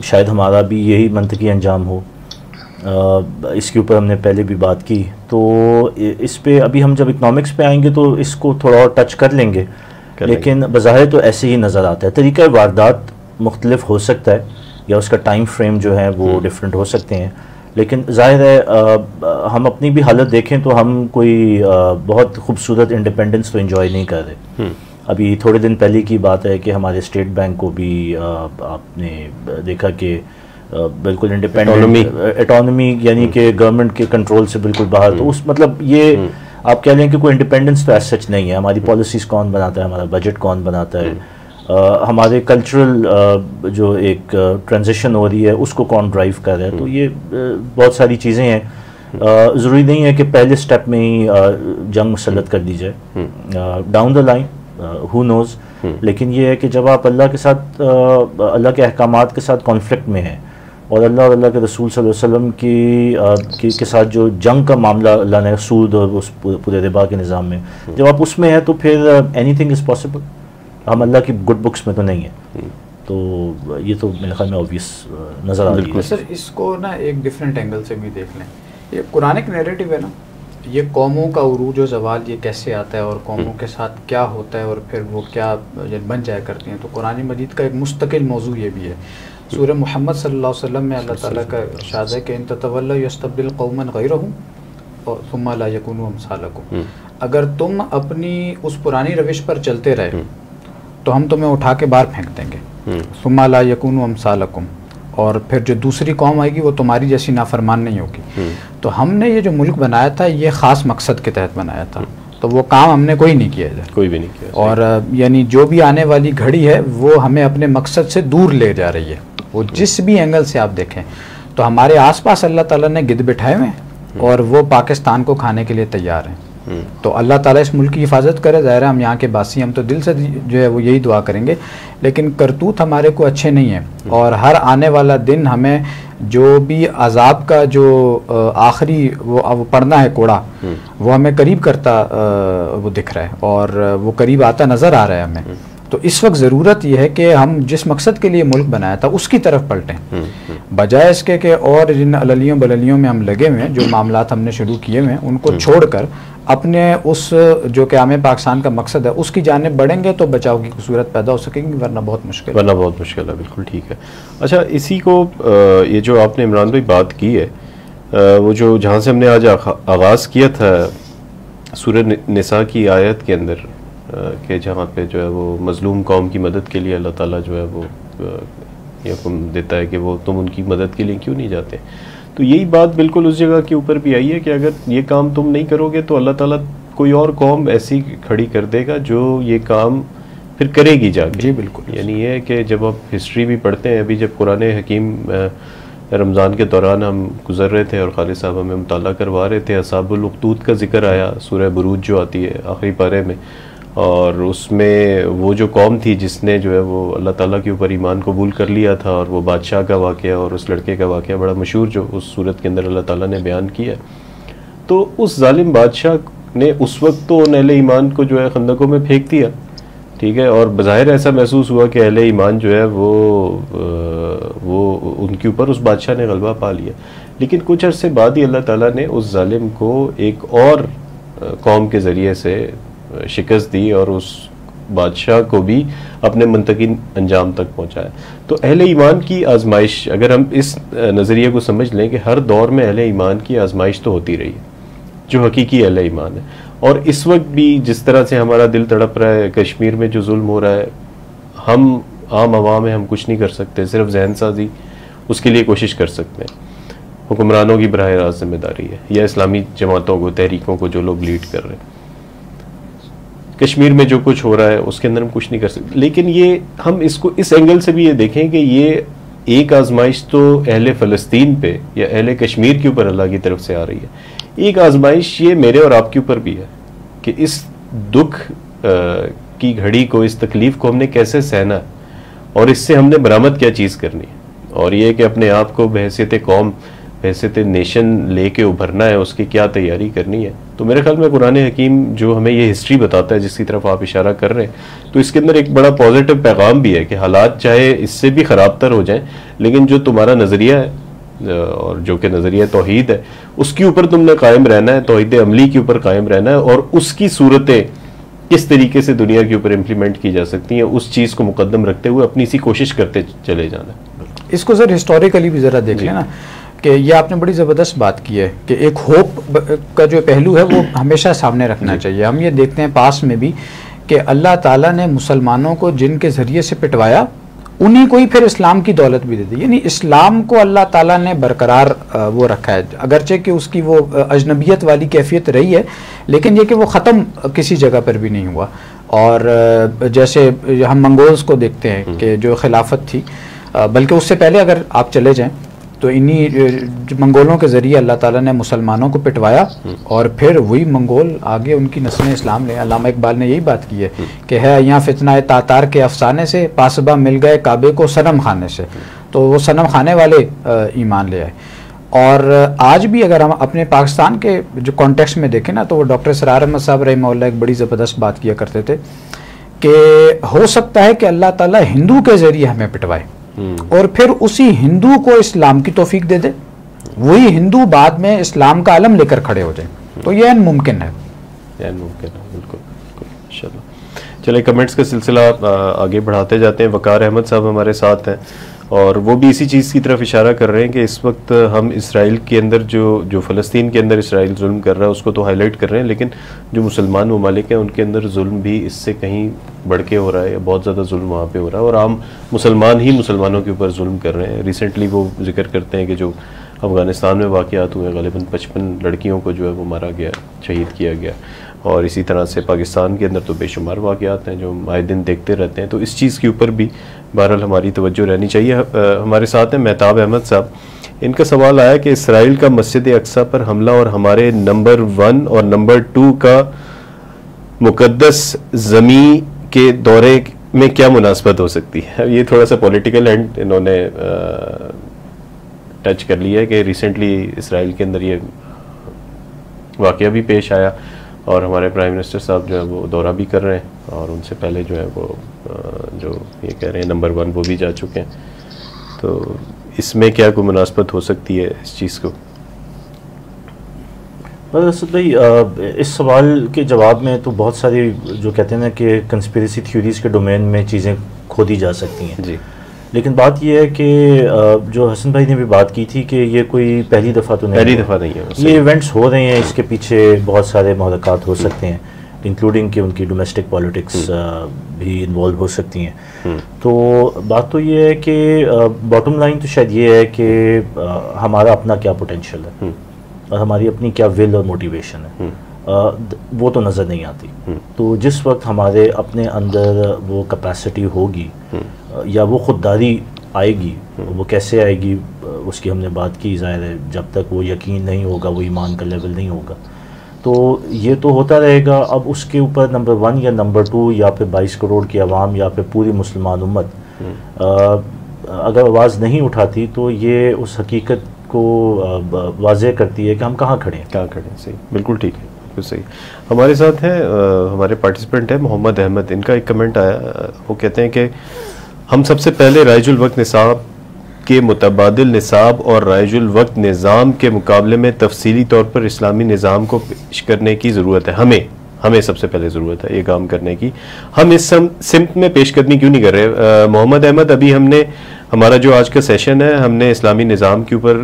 شاید ہمارا بھی یہی منطقی انجام ہو. اس کے اوپر ہم نے پہلے بھی بات کی، تو اس پہ ابھی ہم جب اکنامکس پہ آئیں گے تو اس کو تھوڑا اور ٹچ کر لیں گے، لیکن بظاہر تو ایسے ہی نظر آتا ہے. طریقہ واردات مختلف ہو سکتا ہے یا اس کا ٹائم فریم جو ہے وہ ڈیفرنٹ ہو سکتے ہیں، لیکن ظاہر ہے ہم اپنی بھی حالت دیکھیں تو ہم کوئی بہت خوبصورت انڈیپینڈنس تو انجوائے نہیں کر رہے. ابھی تھوڑے دن پہلے کی بات ہے کہ ہمارے اسٹیٹ بینک کو بھی آپ نے دیکھا کہ بالکل انڈیپینڈنٹ اٹانومی، یعنی کہ گورنمنٹ کے کنٹرول سے بالکل باہر. تو اس مطلب یہ آپ کہہ لیں کہ کوئی انڈیپینڈنس تو ایز سچ نہیں ہے. ہماری پالیسیز کون بناتا ہے، ہمارا بجٹ کون بناتا ہے، ہمارے کلچرل جو ایک ٹرانزیشن ہو رہی ہے اس کو کون ڈرائیو کر رہا ہے. تو یہ بہت ساری چیزیں ہیں. ضروری نہیں ہے کہ پہلے سٹیپ میں ہی جنگ مسلط کر دی جائے، ڈاؤن دا لائن ہو نوز. لیکن یہ ہے کہ جب آپ اللہ کے ساتھ، اللہ کے احکامات کے ساتھ کانفلکٹ میں ہیں، اور اللہ اور اللہ کے رسول صلی اللہ علیہ وسلم کے ساتھ جو جنگ کا معاملہ اللہ نے سود اور اس پورے ربا کے نظام میں، جب آپ اس میں ہیں تو پھر اینی تھنگ از پاسبل. ہم اللہ کی گڈ بکس میں تو نہیں ہیں. تو یہ تو میرے خیال میں اوبیس نظر آ رہی ہے. سر اس کو نا ایک ڈفرینٹ اینگل سے بھی دیکھ لیں. یہ قرآنک نیریٹو ہے نا، یہ قوموں کا عروج و زوال یہ کیسے آتا ہے اور قوموں کے ساتھ کیا ہوتا ہے اور پھر وہ کیا بن جایا کرتی ہیں. تو قرآن مجید کا ایک مستقل موضوع یہ بھی ہے. سورہ محمد صلی اللہ علیہ وسلم میں اللہ تعالیٰ کا ارشاد ہے کہ ان تتولوا یستبدل قوما غیرہم ثم لا یکونوا امثالکم. اگر تم اپنی اس پرانی روش پر چلتے رہے تو ہم تمہیں اٹھا کے باہر پھینک دیں گے. ثم لا یکونوا امثالکم، اور پھر جو دوسری قوم آئے گی وہ تمہاری جیسی نافرمان نہیں ہوگی. تو ہم نے یہ جو ملک بنایا تھا یہ خاص مقصد کے تحت بنایا تھا، تو وہ کام ہم نے کوئی نہیں کیا ادھر، کوئی بھی نہیں کیا. اور یعنی جو بھی آنے والی گھڑی ہے وہ ہمیں اپنے مقصد سے دور لے جا رہی ہے. وہ جس بھی اینگل سے آپ دیکھیں تو ہمارے آس پاس اللہ تعالیٰ نے گدھ بٹھائے ہوئے ہیں اور وہ پاکستان کو کھانے کے لیے تیار ہیں. تو اللہ تعالیٰ اس ملک کی حفاظت کرے. ظاہر ہے ہم یہاں کے باسی، ہم تو دل سے جو ہے وہ یہی دعا کریں گے، لیکن کرتوت ہمارے کو اچھے نہیں ہیں. اور ہر آنے والا دن ہمیں جو بھی عذاب کا جو آخری وہ پڑنا ہے کوڑا، وہ ہمیں قریب کرتا وہ دکھ رہا ہے اور وہ قریب آتا نظر آ رہا ہے ہمیں. تو اس وقت ضرورت یہ ہے کہ ہم جس مقصد کے لیے ملک بنایا تھا اس کی طرف پلٹیں، بجائے اس کے کہ اور جن عللیوں بللیوں میں ہم لگے ہوئے ہیں، جو معاملات ہم نے شروع کیے ہوئے ہیں ان کو چھوڑ کر اپنے اس جو قیام پاکستان کا مقصد ہے اس کی جانب بڑھیں گے تو بچاؤ کی صورت پیدا ہو سکے گی، ورنہ بہت مشکل ہے. بالکل ٹھیک ہے. اچھا، اسی کو یہ جو آپ نے عمران بھائی بات کی ہے، وہ جو جہاں سے ہم نے آج آغاز کیا تھا سورہ نساء کی آیت کے اندر، کہ جہاں پہ جو ہے وہ مظلوم قوم کی مدد کے لیے اللہ تعالیٰ جو ہے وہ یہ حکم دیتا ہے کہ وہ تم ان کی مدد کے لیے کیوں نہیں جاتے. تو یہی بات بالکل اس جگہ کے اوپر بھی آئی ہے کہ اگر یہ کام تم نہیں کرو گے تو اللہ تعالیٰ کوئی اور قوم ایسی کھڑی کر دے گا جو یہ کام پھر کرے گی جا کے. جی بالکل. یعنی یہ ہے کہ جب آپ ہسٹری بھی پڑھتے ہیں، ابھی جب قرآن حکیم رمضان کے دوران ہم گزر رہے تھے اور خالد صاحب ہمیں مطالعہ کروا رہے تھے، اصحاب الاخدود کا ذکر آیا سورہ بروج جو آتی ہے آخری پارے میں، اور اس میں وہ جو قوم تھی جس نے جو ہے وہ اللہ تعالیٰ کے اوپر ایمان قبول کر لیا تھا، اور وہ بادشاہ کا واقعہ اور اس لڑکے کا واقعہ بڑا مشہور جو اس صورت کے اندر اللہ تعالیٰ نے بیان کیا. تو اس ظالم بادشاہ نے اس وقت تو ان اہل ایمان کو جو ہے خندقوں میں پھینک دیا، ٹھیک ہے، اور بظاہر ایسا محسوس ہوا کہ اہل ایمان جو ہے وہ ان کے اوپر اس بادشاہ نے غلبہ پا لیا. لیکن کچھ عرصے بعد ہی اللہ تعالیٰ نے اس ظالم کو ایک اور قوم کے ذریعے سے شکست دی، اور اس بادشاہ کو بھی اپنے منطقی انجام تک پہنچایا. تو اہل ایمان کی آزمائش, اگر ہم اس نظریے کو سمجھ لیں کہ ہر دور میں اہل ایمان کی آزمائش تو ہوتی رہی ہے جو حقیقی اہل ایمان ہے, اور اس وقت بھی جس طرح سے ہمارا دل تڑپ رہا ہے, کشمیر میں جو ظلم ہو رہا ہے, ہم عام عوام ہیں, ہم کچھ نہیں کر سکتے, صرف ذہن سازی اس کے لیے کوشش کر سکتے ہیں. حکمرانوں کی براہ راست ذمہ داری ہے, یا اسلامی جماعتوں کو, تحریکوں کو جو لوگ لیڈ کر رہے ہیں. کشمیر میں جو کچھ ہو رہا ہے اس کے اندر ہم کچھ نہیں کر سکتے, لیکن یہ ہم اس کو اس اینگل سے بھی یہ دیکھیں کہ یہ ایک آزمائش تو اہل فلسطین پہ یا اہل کشمیر کے اوپر اللہ کی طرف سے آ رہی ہے, ایک آزمائش یہ میرے اور آپ کے اوپر بھی ہے کہ اس دکھ کی گھڑی کو, اس تکلیف کو ہم نے کیسے سہنا ہے, اور اس سے ہم نے برآمد کیا چیز کرنی ہے, اور یہ کہ اپنے آپ کو بحیثیت قوم, بحیثیت نیشن لے کے ابھرنا ہے, اس کی کیا تیاری کرنی ہے. تو میرے خیال میں قرآن حکیم جو ہمیں یہ ہسٹری بتاتا ہے جس کی طرف آپ اشارہ کر رہے ہیں, تو اس کے اندر ایک بڑا پازیٹیو پیغام بھی ہے کہ حالات چاہے اس سے بھی خراب تر ہو جائیں, لیکن جو تمہارا نظریہ ہے اور جو کہ نظریہ توحید ہے اس کے اوپر تم نے قائم رہنا ہے, توحید عملی کے اوپر قائم رہنا ہے, اور اس کی صورتیں کس طریقے سے دنیا کے اوپر امپلیمنٹ کی جا سکتی ہیں اس چیز کو مقدم رکھتے ہوئے اپنی سی کوشش کرتے چلے جانا. اس کو سر ہسٹوریکلی بھی ذرا دیکھ لیں نا, کہ یہ آپ نے بڑی زبردست بات کی ہے کہ ایک ہوپ کا جو پہلو ہے وہ ہمیشہ سامنے رکھنا چاہیے. ہم یہ دیکھتے ہیں پاس میں بھی کہ اللہ تعالیٰ نے مسلمانوں کو جن کے ذریعے سے پٹوایا انہی کو ہی پھر اسلام کی دولت بھی دے دی, یعنی اسلام کو اللہ تعالیٰ نے برقرار وہ رکھا ہے, اگرچہ کہ اس کی وہ اجنبیت والی کیفیت رہی ہے, لیکن یہ کہ وہ ختم کسی جگہ پر بھی نہیں ہوا. اور جیسے ہم منگولز کو دیکھتے ہیں کہ جو خلافت تھی, بلکہ اس سے پہلے اگر آپ چلے جائیں تو انہی منگولوں کے ذریعے اللہ تعالیٰ نے مسلمانوں کو پٹوایا, اور پھر وہی منگول آگے ان کی نسلیں اسلام لے. علامہ اقبال نے یہی بات کی ہے کہ ہے یہاں فتنہ تاتار کے افسانے سے, پاسبہ مل گئے کعبے کو صنم خانے سے. تو وہ صنم خانے والے ایمان لے آئے. اور آج بھی اگر ہم اپنے پاکستان کے جو کانٹیکسٹ میں دیکھیں نا, تو وہ ڈاکٹر اسرار احمد صاحب رحمہ اللہ ایک بڑی زبردست بات کیا کرتے تھے کہ ہو سکتا ہے کہ اللہ تعالیٰ ہندو کے ذریعے ہمیں پٹوائے اور پھر اسی ہندو کو اسلام کی توفیق دے دے, وہی ہندو بعد میں اسلام کا علم لے کر کھڑے ہو جائیں. تو یہ ممکن ہے, بالکل انشاءاللہ. چلے کمنٹس کا سلسلہ آگے بڑھاتے جاتے ہیں. وقار احمد صاحب ہمارے ساتھ ہیں اور وہ بھی اسی چیز کی طرف اشارہ کر رہے ہیں کہ اس وقت ہم اسرائیل کے اندر جو فلسطین کے اندر اسرائیل ظلم کر رہا ہے اس کو تو ہائی لائٹ کر رہے ہیں, لیکن جو مسلمان ممالک ہیں ان کے اندر ظلم بھی اس سے کہیں بڑھ کے ہو رہا ہے, بہت زیادہ ظلم وہاں پہ ہو رہا ہے, اور عام مسلمان ہی مسلمانوں کے اوپر ظلم کر رہے ہیں. ریسنٹلی وہ ذکر کرتے ہیں کہ جو افغانستان میں واقعات ہوئے, غالباً 55 لڑکیوں کو جو ہے وہ مارا گیا, شہید کیا گیا, اور اسی طرح سے پاکستان کے اندر تو بے شمار واقعات ہیں جو آئے دن دیکھتے رہتے ہیں. تو اس چیز کے اوپر بھی بہرحال ہماری توجہ رہنی چاہیے. ہمارے ساتھ ہیں مہتاب احمد صاحب. ان کا سوال آیا کہ اسرائیل کا مسجد اقصیٰ پر حملہ اور ہمارے نمبر 1 اور نمبر 2 کا مقدس زمین کے دورے میں کیا مناسبت ہو سکتی ہے. یہ تھوڑا سا پولیٹیکل اینڈ انہوں نے ٹچ کر لیا ہے کہ ریسنٹلی اسرائیل کے اندر یہ واقعہ بھی پیش آیا, اور ہمارے پرائم منسٹر صاحب جو ہے وہ دورہ بھی کر رہے ہیں, اور ان سے پہلے جو ہے وہ جو یہ کہہ رہے ہیں نمبر 1 وہ بھی جا چکے ہیں. تو اس میں کیا کوئی مناسبت ہو سکتی ہے اس چیز کو؟ اسد بھائی, اس سوال کے جواب میں تو بہت ساری جو کہتے ہیں نا کہ کنسپیریسی تھیوریز کے ڈومین میں چیزیں کھودی جا سکتی ہیں جی, لیکن بات یہ ہے کہ جو حسن بھائی نے بھی بات کی تھی کہ یہ کوئی پہلی دفعہ تو نہیں, پہلی دفعہ نہیں ہے, یہ ایونٹس ہو رہے ہیں, اس کے پیچھے بہت سارے محرکات ہو سکتے ہیں, انکلوڈنگ کہ ان کی ڈومیسٹک پالیٹکس بھی انوالو ہو سکتی ہیں. تو بات تو یہ ہے کہ باٹم لائن تو شاید یہ ہے کہ ہمارا اپنا کیا پوٹینشیل ہے اور ہماری اپنی کیا ول اور موٹیویشن ہے, وہ تو نظر نہیں آتی. تو جس وقت ہمارے اپنے اندر وہ کیپیسٹی ہوگی یا وہ خودداری آئے گی, وہ کیسے آئے گی اس کی ہم نے بات کی, ظاہر ہے جب تک وہ یقین نہیں ہوگا, وہ ایمان کا لیول نہیں ہوگا, تو یہ تو ہوتا رہے گا. اب اس کے اوپر نمبر 1 یا نمبر 2 یا پھر 22 کروڑ کی عوام یا پھر پوری مسلمان امت اگر آواز نہیں اٹھاتی تو یہ اس حقیقت کو واضح کرتی ہے کہ ہم کہاں کھڑے ہیں. صحیح, بالکل ٹھیک ہے, بالکل صحیح. ہمارے ساتھ ہیں ہمارے پارٹیسپینٹ ہیں محمد احمد. ان کا ایک کمنٹ آیا, وہ کہتے ہیں کہ ہم سب سے پہلے رائج الوقت نصاب کے متبادل نصاب اور رائج الوقت نظام کے مقابلے میں تفصیلی طور پر اسلامی نظام کو پیش کرنے کی ضرورت ہے. ہمیں سب سے پہلے ضرورت ہے یہ کام کرنے کی. ہم اس سمت میں پیش قدمی کیوں نہیں کر رہے؟ محمد احمد، ابھی ہم نے ہمارا جو آج کا سیشن ہے ہم نے اسلامی نظام کے اوپر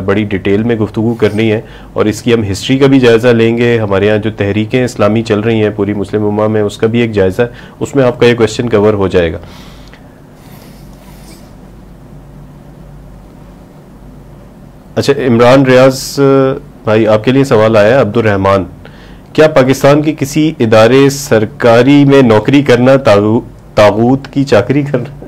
بڑی ڈیٹیل میں گفتگو کرنی ہے اور اس کی ہم ہسٹری کا بھی جائزہ لیں گے. ہمارے یہاں جو تحریکیں اسلامی چل رہی ہیں پوری مسلم امہ میں اس کا بھی ایک جائزہ ہے، اس میں آپ کا یہ کویشچن کور ہو جائے گا. اچھا، عمران ریاض بھائی آپ کے لیے سوال آیا ہے. عبد الرحمان، کیا پاکستان کے کسی ادارے سرکاری میں نوکری کرنا طاغوت کی چاکری کرنا؟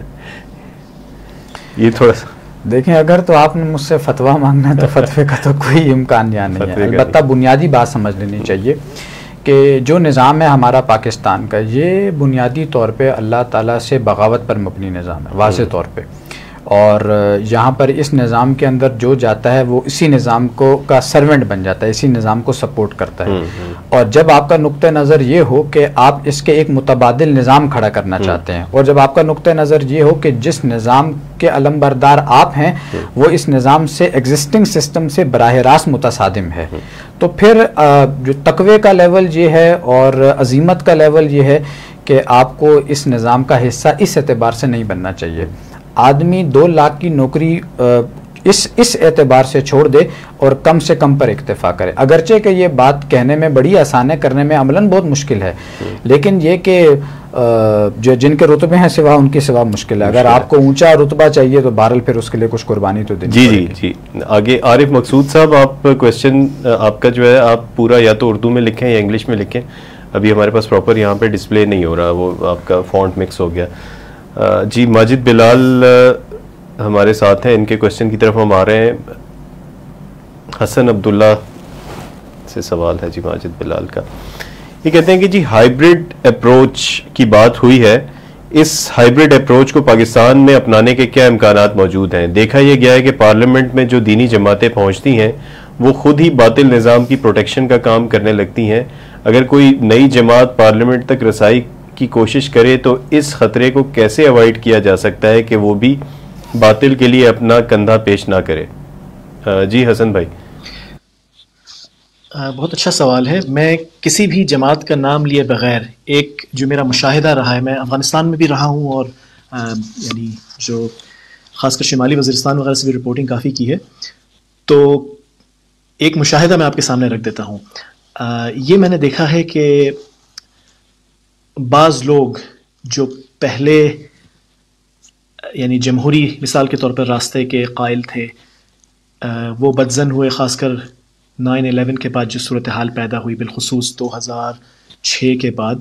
یہ تھوڑا سا دیکھیں، اگر تو آپ نے مجھ سے فتویٰ مانگنا ہے تو فتوے کا تو کوئی امکان یہاں نہیں ہے. البتہ بنیادی بات سمجھ لینی چاہیے کہ جو نظام ہے ہمارا پاکستان کا، یہ بنیادی طور پہ اللہ تعالیٰ سے بغاوت پر مبنی نظام ہے واضح طور پہ. اور یہاں پر اس نظام کے اندر جو جاتا ہے وہ اسی نظام کو کا سرونٹ بن جاتا ہے، اسی نظام کو سپورٹ کرتا ہے. اور جب آپ کا نقطہ نظر یہ ہو کہ آپ اس کے ایک متبادل نظام کھڑا کرنا چاہتے ہیں، اور جب آپ کا نقطہ نظر یہ ہو کہ جس نظام کے علمبردار آپ ہیں وہ اس نظام سے ایگزسٹنگ سسٹم سے براہ راست متصادم ہے، تو پھر جو تقوی کا لیول یہ ہے اور عظیمت کا لیول یہ ہے کہ آپ کو اس نظام کا حصہ اس اعتبار سے نہیں بننا چاہیے. آدمی 2 لاکھ کی نوکری اس اعتبار سے چھوڑ دے اور کم سے کم پر اکتفا کرے. اگرچہ کہ یہ بات کہنے میں بڑی آسان ہے، کرنے میں عملاً بہت مشکل ہے، لیکن یہ کہ جو جن کے رتبے ہیں سوا ان کے سوا مشکل ہے. اگر آپ کو اونچا رتبہ چاہیے تو بہرحال پھر اس کے لیے کچھ قربانی تو دینی پڑے گی. جی آگے عارف مقصود صاحب، آپ کویشچن آپ کا جو ہے آپ پورا یا تو اردو میں لکھیں یا انگلش میں لکھیں. ابھی ہمارے پاس پراپر یہاں پہ ڈسپلے نہیں ہو رہا، وہ آپ کا فونٹ مکس ہو گیا. جی ماجد بلال ہمارے ساتھ ہیں، ان کے کویشچن کی طرف ہم آ رہے ہیں. حسن عبداللہ سے سوال ہے جی ماجد بلال کا. یہ کہتے ہیں کہ جی ہائیبرڈ اپروچ کی بات ہوئی ہے، اس ہائیبرڈ اپروچ کو پاکستان میں اپنانے کے کیا امکانات موجود ہیں؟ دیکھا یہ گیا ہے کہ پارلیمنٹ میں جو دینی جماعتیں پہنچتی ہیں وہ خود ہی باطل نظام کی پروٹیکشن کا کام کرنے لگتی ہیں. اگر کوئی نئی جماعت پارلیمنٹ تک رسائی کی کوشش کرے تو اس خطرے کو کیسے اوائڈ کیا جا سکتا ہے کہ وہ بھی باطل کے لیے اپنا کندھا پیش نہ کرے؟ جی حسن بھائی. بہت اچھا سوال ہے. میں کسی بھی جماعت کا نام لیے بغیر ایک جو میرا مشاہدہ رہا ہے، میں افغانستان میں بھی رہا ہوں اور یعنی جو خاص کر شمالی وزیرستان وغیرہ سے بھی رپورٹنگ کافی کی ہے، تو ایک مشاہدہ میں آپ کے سامنے رکھ دیتا ہوں. یہ میں نے دیکھا ہے کہ بعض لوگ جو پہلے یعنی جمہوری مثال کے طور پر راستے کے قائل تھے، وہ بدظن ہوئے، خاص کر 9/11 کے بعد جو صورتحال پیدا ہوئی، بالخصوص 2006 کے بعد.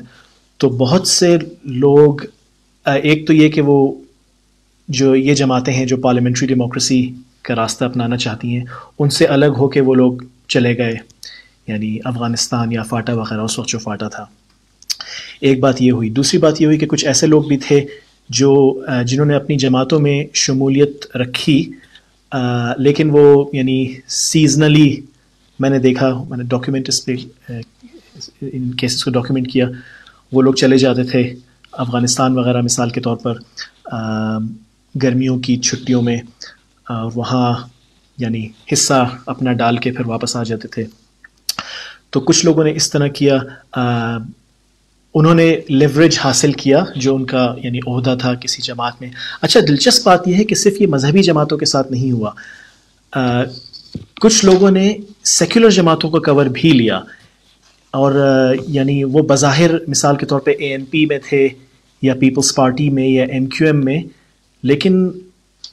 تو بہت سے لوگ، ایک تو یہ کہ وہ جو یہ جماعتیں ہیں جو پارلیمنٹری ڈیموکریسی کا راستہ اپنانا چاہتی ہیں، ان سے الگ ہو کے وہ لوگ چلے گئے، یعنی افغانستان یا فاٹا وغیرہ، اس وقت جو فاٹا تھا. ایک بات یہ ہوئی. دوسری بات یہ ہوئی کہ کچھ ایسے لوگ بھی تھے جو جنہوں نے اپنی جماعتوں میں شمولیت رکھی، لیکن وہ یعنی سیزنلی، میں نے دیکھا، میں نے ڈاکیومنٹ اس پہ ان کیسز کو ڈاکیومنٹ کیا، وہ لوگ چلے جاتے تھے افغانستان وغیرہ مثال کے طور پر گرمیوں کی چھٹیوں میں، اور وہاں یعنی حصہ اپنا ڈال کے پھر واپس آ جاتے تھے. تو کچھ لوگوں نے اس طرح کیا، انہوں نے لیوریج حاصل کیا جو ان کا یعنی عہدہ تھا کسی جماعت میں. اچھا، دلچسپ بات یہ ہے کہ صرف یہ مذہبی جماعتوں کے ساتھ نہیں ہوا، کچھ لوگوں نے سیکولر جماعتوں کو کور بھی لیا، اور یعنی وہ بظاہر مثال کے طور پہ ANP میں تھے یا پیپلز پارٹی میں یا MQM میں، لیکن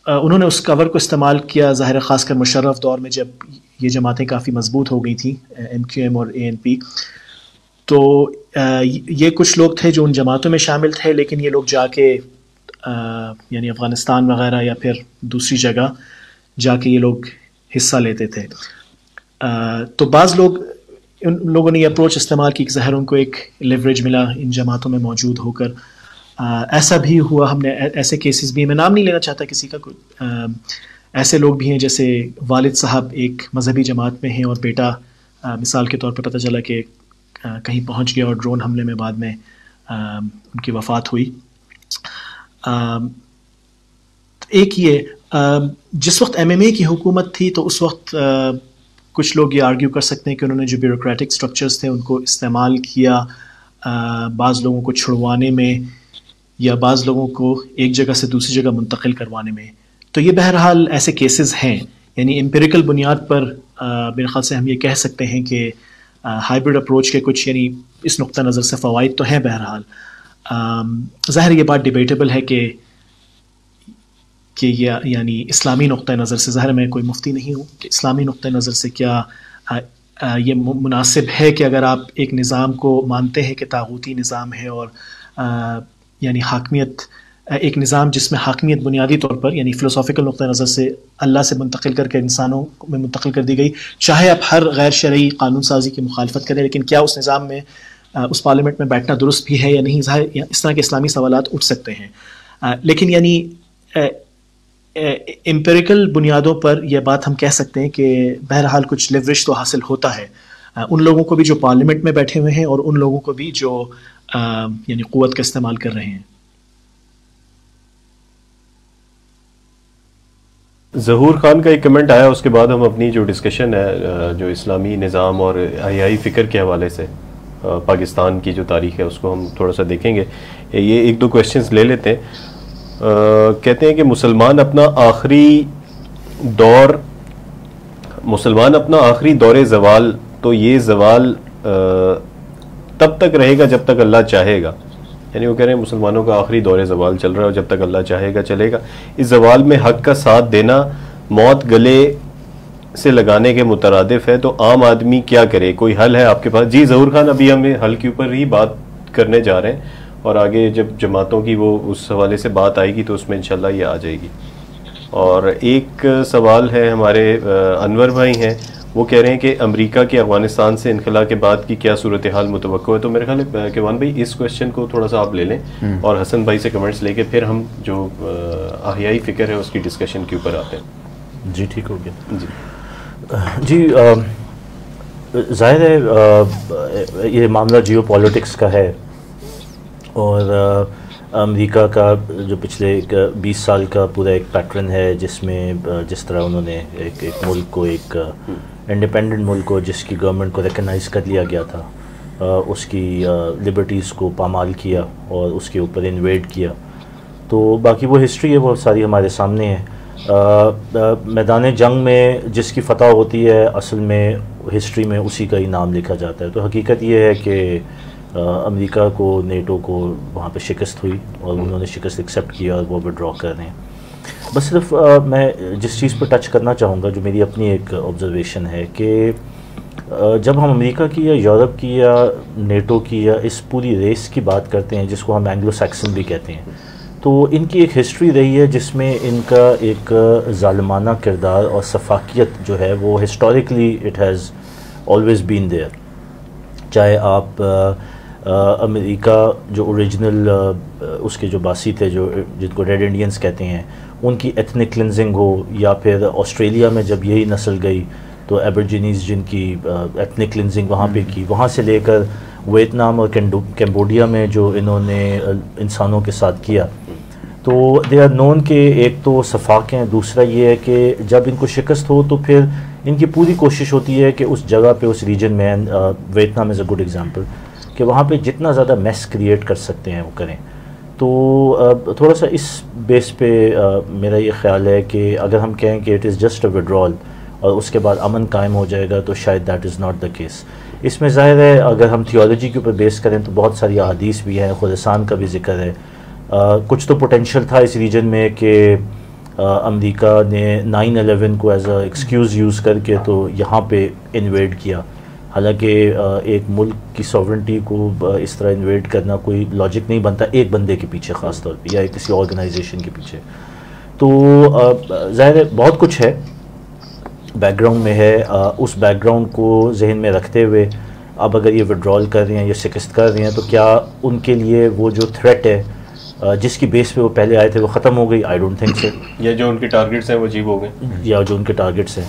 انہوں نے اس کور کو استعمال کیا ظاہر خاص کر مشرف دور میں جب یہ جماعتیں کافی مضبوط ہو گئی تھیں، MQM اور ANP. تو یہ کچھ لوگ تھے جو ان جماعتوں میں شامل تھے، لیکن یہ لوگ جا کے یعنی افغانستان وغیرہ یا پھر دوسری جگہ جا کے یہ لوگ حصہ لیتے تھے. تو بعض لوگ، ان لوگوں نے یہ اپروچ استعمال کی کہ ظاہر ان کو ایک لیوریج ملا ان جماعتوں میں موجود ہو کر. ایسا بھی ہوا، ہم نے ایسے کیسز بھی، میں نام نہیں لینا چاہتا کسی کا، ایسے لوگ بھی ہیں جیسے والد صاحب ایک مذہبی جماعت میں ہیں اور بیٹا مثال کے طور پر پتہ چلا کہ کہیں پہنچ گیا اور ڈرون حملے میں بعد میں ان کی وفات ہوئی. ایک یہ جس وقت MMA کی حکومت تھی تو اس وقت کچھ لوگ یہ آرگیو کر سکتے ہیں کہ انہوں نے جو بیوروکریٹک اسٹرکچرز تھے ان کو استعمال کیا بعض لوگوں کو چھڑوانے میں یا بعض لوگوں کو ایک جگہ سے دوسری جگہ منتقل کروانے میں. تو یہ بہرحال ایسے کیسز ہیں. یعنی امپیریکل بنیاد پر میرے خیال سے ہم یہ کہہ سکتے ہیں کہ ہائبرڈ اپروچ کے کچھ یعنی اس نقطہ نظر سے فوائد تو ہیں. بہرحال ظاہر یہ بات ڈیبیٹیبل ہے کہ یہ یعنی اسلامی نقطہ نظر سے، ظاہر میں کوئی مفتی نہیں ہوں، کہ اسلامی نقطہ نظر سے کیا یہ مناسب ہے کہ اگر آپ ایک نظام کو مانتے ہیں کہ طاغوتی نظام ہے اور یعنی حاکمیت ایک نظام جس میں حاکمیت بنیادی طور پر یعنی فلسافیکل نقطہ نظر سے اللہ سے منتقل کر کے انسانوں میں منتقل کر دی گئی، چاہے آپ ہر غیر شرعی قانون سازی کی مخالفت کریں لیکن کیا اس نظام میں اس پارلیمنٹ میں بیٹھنا درست بھی ہے یا نہیں، ظاہر اس طرح کے اسلامی سوالات اٹھ سکتے ہیں. لیکن یعنی امپیریکل بنیادوں پر یہ بات ہم کہہ سکتے ہیں کہ بہرحال کچھ لیوریج تو حاصل ہوتا ہے ان لوگوں کو بھی جو پارلیمنٹ میں بیٹھے ہوئے ہیں اور ان لوگوں کو بھی جو یعنی قوت کا استعمال کر رہے ہیں. ظہور خان کا ایک کمنٹ آیا، اس کے بعد ہم اپنی جو ڈسکشن ہے جو اسلامی نظام اور احیائی فکر کے حوالے سے پاکستان کی جو تاریخ ہے اس کو ہم تھوڑا سا دیکھیں گے. یہ ایک دو کویسچنز لے لیتے ہیں. کہتے ہیں کہ مسلمان اپنا آخری دور زوال، تو یہ زوال تب تک رہے گا جب تک اللہ چاہے گا. یعنی وہ کہہ رہے ہیں مسلمانوں کا آخری دور زوال چل رہا ہے اور جب تک اللہ چاہے گا چلے گا. اس زوال میں حق کا ساتھ دینا موت گلے سے لگانے کے مترادف ہے، تو عام آدمی کیا کرے؟ کوئی حل ہے آپ کے پاس؟ جی ظہور خان، ابھی ہم حل کے اوپر ہی بات کرنے جا رہے ہیں اور آگے جب جماعتوں کی وہ اس حوالے سے بات آئے گی تو اس میں انشاءاللہ یہ آ جائے گی. اور ایک سوال ہے ہمارے انور بھائی ہیں، وہ کہہ رہے ہیں کہ امریکہ کے افغانستان سے انخلاء کے بعد کی کیا صورتحال متوقع ہے؟ تو میرے خیال ہے کیوان بھائی اس کویسچن کو تھوڑا سا آپ لے لیں اور حسن بھائی سے کمنٹس لے کے پھر ہم جو احیائی فکر ہے اس کی ڈسکشن کے اوپر آتے ہیں. جی ٹھیک ہو گیا. جی ظاہر ہے یہ معاملہ جیو پالیٹکس کا ہے اور امریکہ کا جو پچھلے 20 سال کا پورا ایک پیٹرن ہے جس میں جس طرح انہوں نے ایک ملک کو ایک انڈیپینڈنٹ ملک کو جس کی گورنمنٹ کو ریکگنائز کر لیا گیا تھا اس کی لبرٹیز کو پامال کیا اور اس کے اوپر انویڈ کیا. تو باقی وہ ہسٹری ہے، وہ ساری ہمارے سامنے ہے. میدان جنگ میں جس کی فتح ہوتی ہے اصل میں ہسٹری میں اسی کا ہی نام لکھا جاتا ہے. تو حقیقت یہ ہے کہ امریکہ کو نیٹو کو وہاں پہ شکست ہوئی اور انہوں نے شکست ایکسیپٹ کیا اور وہ ودرا کر رہے ہیں. بس صرف میں جس چیز پہ ٹچ کرنا چاہوں گا جو میری اپنی ایک آبزرویشن ہے کہ جب ہم امریکہ کی یا یورپ کی یا نیٹو کی یا اس پوری ریس کی بات کرتے ہیں جس کو ہم اینگلو سیکسن بھی کہتے ہیں، تو ان کی ایک ہسٹری رہی ہے جس میں ان کا ایک ظالمانہ کردار اور سفاکیت جو ہے وہ historically it has always been there. چاہے آپ امریکہ جو اوریجنل اس کے جو باسی تھے جو جن کو ریڈ انڈینز کہتے ہیں ان کی ایتھنک کلنزنگ ہو، یا پھر آسٹریلیا میں جب یہی نسل گئی تو ایبرجینیز جن کی ایتھنک کلنزنگ وہاں پہ کی، وہاں سے لے کر ویتنام اور کیمبوڈیا میں جو انہوں نے انسانوں کے ساتھ کیا، تو دے آر نون کہ ایک تو صفاق ہیں، دوسرا یہ ہے کہ جب ان کو شکست ہو تو پھر ان کی پوری کوشش ہوتی ہے کہ اس جگہ پہ اس ریجن میں Vietnam is a good example کہ وہاں پہ جتنا زیادہ میس کریٹ کر سکتے ہیں وہ کریں. تو تھوڑا سا اس بیس پہ میرا یہ خیال ہے کہ اگر ہم کہیں کہ it is just a withdrawal اور اس کے بعد امن قائم ہو جائے گا تو شاید that is not the case. اس میں ظاہر ہے اگر ہم تھیولوجی کے اوپر بیس کریں تو بہت ساری احادیث بھی ہیں، خراسان کا بھی ذکر ہے. کچھ تو پوٹینشیل تھا اس ریجن میں کہ امریکہ نے 9/11 کو ایز اے ایکسکیوز یوز کر کے تو یہاں پہ انویڈ کیا، حالانکہ ایک ملک کی سوورنٹی کو اس طرح انویڈ کرنا کوئی لاجک نہیں بنتا ایک بندے کے پیچھے خاص طور پہ یا کسی آرگنائزیشن کے پیچھے. تو ظاہر ہے بہت کچھ ہے بیک گراؤنڈ میں ہے. اس بیک گراؤنڈ کو ذہن میں رکھتے ہوئے اب اگر یہ وڈرال کر رہے ہیں یا شکست کر رہے ہیں تو کیا ان کے لیے وہ جو تھریٹ ہے جس کی بیس پہ وہ پہلے آئے تھے وہ ختم ہو گئی؟ I don't think so. یا جو ان کے ٹارگٹس ہیں وہ اچیو ہو گئے، یا جو ان کے ٹارگٹس ہیں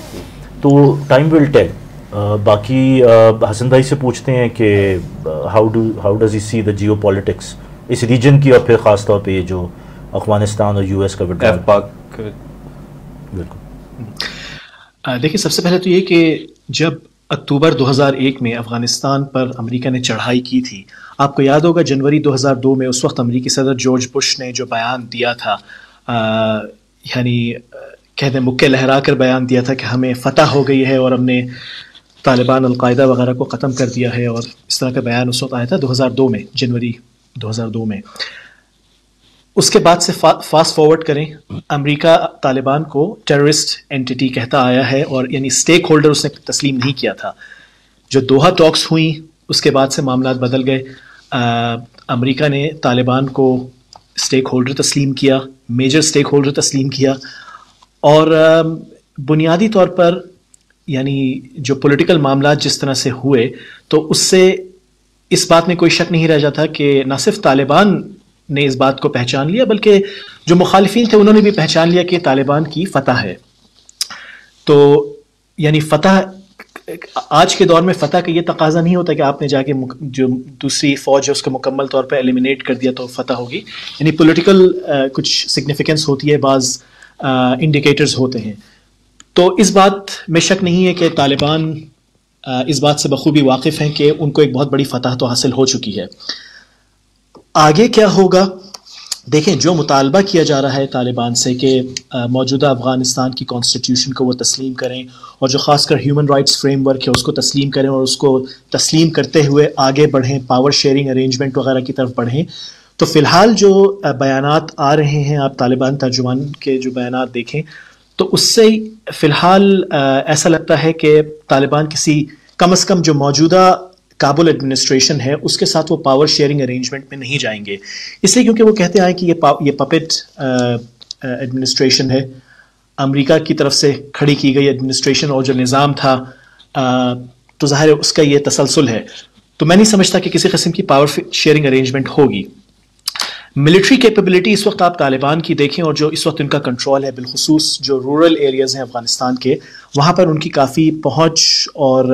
تو ٹائم ول ٹیل. باقی حسن بھائی سے پوچھتے ہیں کہ how does he see the geopolitics اس ریجن کی اور پھر خاص طور پہ یہ جو افغانستان اور US کا وڈرال. بالکل دیکھیں سب سے پہلے تو یہ کہ جب اکتوبر 2001 میں افغانستان پر امریکہ نے چڑھائی کی تھی، آپ کو یاد ہوگا جنوری 2002 میں اس وقت امریکی صدر جارج بش نے جو بیان دیا تھا، یعنی کہتے ہیں مکے لہرا کر بیان دیا تھا کہ ہمیں فتح ہو گئی ہے اور ہم نے طالبان القاعدہ وغیرہ کو ختم کر دیا ہے، اور اس طرح کا بیان اس وقت آیا تھا 2002 میں، جنوری 2002 میں. اس کے بعد سے فاسٹ فارورڈ کریں، امریکہ طالبان کو ٹیررسٹ اینٹی کہتا آیا ہے، اور یعنی اسٹیک ہولڈر اس نے تسلیم نہیں کیا تھا. جو دوحہ ٹاکس ہوئیں اس کے بعد سے معاملات بدل گئے. امریکہ نے طالبان کو اسٹیک ہولڈر تسلیم کیا، میجر اسٹیک ہولڈر تسلیم کیا، اور بنیادی طور پر یعنی جو پولیٹیکل معاملات جس طرح سے ہوئے تو اس سے اس بات میں کوئی شک نہیں رہ جاتا کہ نہ صرف طالبان نے اس بات کو پہچان لیا بلکہ جو مخالفین تھے انہوں نے بھی پہچان لیا کہ طالبان کی فتح ہے. تو یعنی فتح، آج کے دور میں فتح کا یہ تقاضا نہیں ہوتا کہ آپ نے جا کے جو دوسری فوج ہے اس کو مکمل طور پہ ایلیمینیٹ کر دیا تو فتح ہوگی. یعنی پولیٹیکل کچھ سگنیفیکنس ہوتی ہے، بعض انڈیکیٹرز ہوتے ہیں. تو اس بات میں شک نہیں ہے کہ طالبان اس بات سے بخوبی واقف ہیں کہ ان کو ایک بہت بڑی فتح تو حاصل ہو چکی ہے. آگے کیا ہوگا؟ دیکھیں جو مطالبہ کیا جا رہا ہے طالبان سے کہ موجودہ افغانستان کی کانسٹیٹیوشن کو وہ تسلیم کریں، اور جو خاص کر ہیومن رائٹس فریم ورک ہے اس کو تسلیم کریں، اور اس کو تسلیم کرتے ہوئے آگے بڑھیں، پاور شیئرنگ ارینجمنٹ وغیرہ کی طرف بڑھیں. تو فی الحال جو بیانات آ رہے ہیں، آپ طالبان ترجمان کے جو بیانات دیکھیں تو اس سے فی الحال ایسا لگتا ہے کہ طالبان کسی کم از کم جو موجودہ کابل ایڈمنسٹریشن ہے اس کے ساتھ وہ پاور شیئرنگ ارینجمنٹ میں نہیں جائیں گے، اس لیے کیونکہ وہ کہتے ہیں کہ یہ پپٹ ایڈمنسٹریشن ہے، امریکہ کی طرف سے کھڑی کی گئی ایڈمنسٹریشن، اور جو نظام تھا تو ظاہر ہے اس کا یہ تسلسل ہے. تو میں نہیں سمجھتا کہ کسی قسم کی پاور شیئرنگ ارینجمنٹ ہوگی. ملٹری کیپیبلٹی اس وقت آپ طالبان کی دیکھیں اور جو اس وقت ان کا کنٹرول ہے، بالخصوص جو رورل ایریاز ہیں افغانستان کے، وہاں پر ان کی کافی پہنچ اور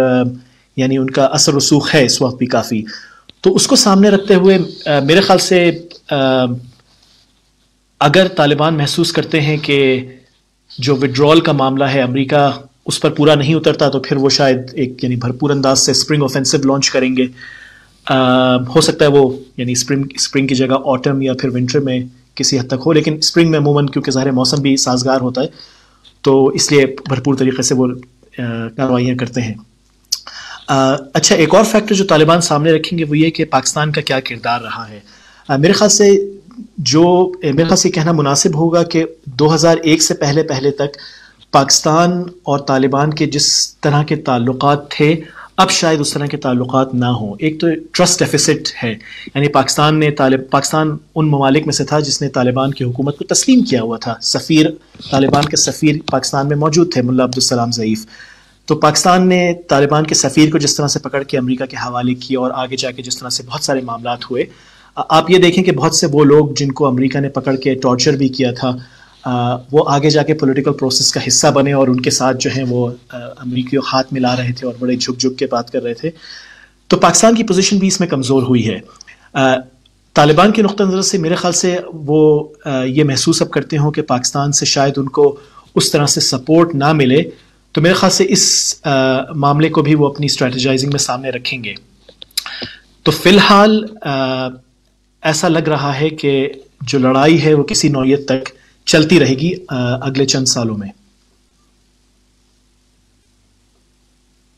یعنی ان کا اثر رسوخ ہے اس وقت بھی کافی. تو اس کو سامنے رکھتے ہوئے میرے خیال سے اگر طالبان محسوس کرتے ہیں کہ جو وڈرول کا معاملہ ہے امریکہ اس پر پورا نہیں اترتا تو پھر وہ شاید ایک یعنی بھرپور انداز سے اسپرنگ آفینسو لانچ کریں گے. ہو سکتا ہے وہ یعنی اسپرنگ کی جگہ آٹم یا پھر ونٹر میں کسی حد تک ہو، لیکن اسپرنگ میں عموماً کیونکہ ظاہر موسم بھی سازگار ہوتا ہے تو اس لیے بھرپور طریقے سے وہ کارروائیاں کرتے ہیں. اچھا، ایک اور فیکٹر جو طالبان سامنے رکھیں گے وہ یہ کہ پاکستان کا کیا کردار رہا ہے. میرے خیال سے یہ کہنا مناسب ہوگا کہ 2001 سے پہلے تک پاکستان اور طالبان کے جس طرح کے تعلقات تھے اب شاید اس طرح کے تعلقات نہ ہوں. ایک تو ٹرسٹ ڈیفیسٹ ہے، یعنی پاکستان ان ممالک میں سے تھا جس نے طالبان کی حکومت کو تسلیم کیا ہوا تھا. طالبان کے سفیر پاکستان میں موجود تھے، ملا عبدالسلام ضعیف. تو پاکستان نے طالبان کے سفیر کو جس طرح سے پکڑ کے امریکہ کے حوالے کیا اور آگے جا کے جس طرح سے بہت سارے معاملات ہوئے، آپ یہ دیکھیں کہ بہت سے وہ لوگ جن کو امریکہ نے پکڑ کے ٹارچر بھی کیا تھا وہ آگے جا کے پولیٹیکل پروسیس کا حصہ بنے اور ان کے ساتھ جو ہیں وہ امریکی کو ہاتھ ملا رہے تھے اور بڑے جھک کے بات کر رہے تھے. تو پاکستان کی پوزیشن بھی اس میں کمزور ہوئی ہے. طالبان کے نقطہ نظر سے میرے خیال سے وہ یہ محسوس اب کرتے ہوں کہ پاکستان سے شاید ان کو اس طرح سے سپورٹ نہ ملے، تو میرے خیال سے اس معاملے کو بھی وہ اپنی اسٹریٹجائزنگ میں سامنے رکھیں گے. تو فی الحال ایسا لگ رہا ہے کہ جو لڑائی ہے وہ کسی نوعیت تک چلتی رہے گی اگلے چند سالوں میں.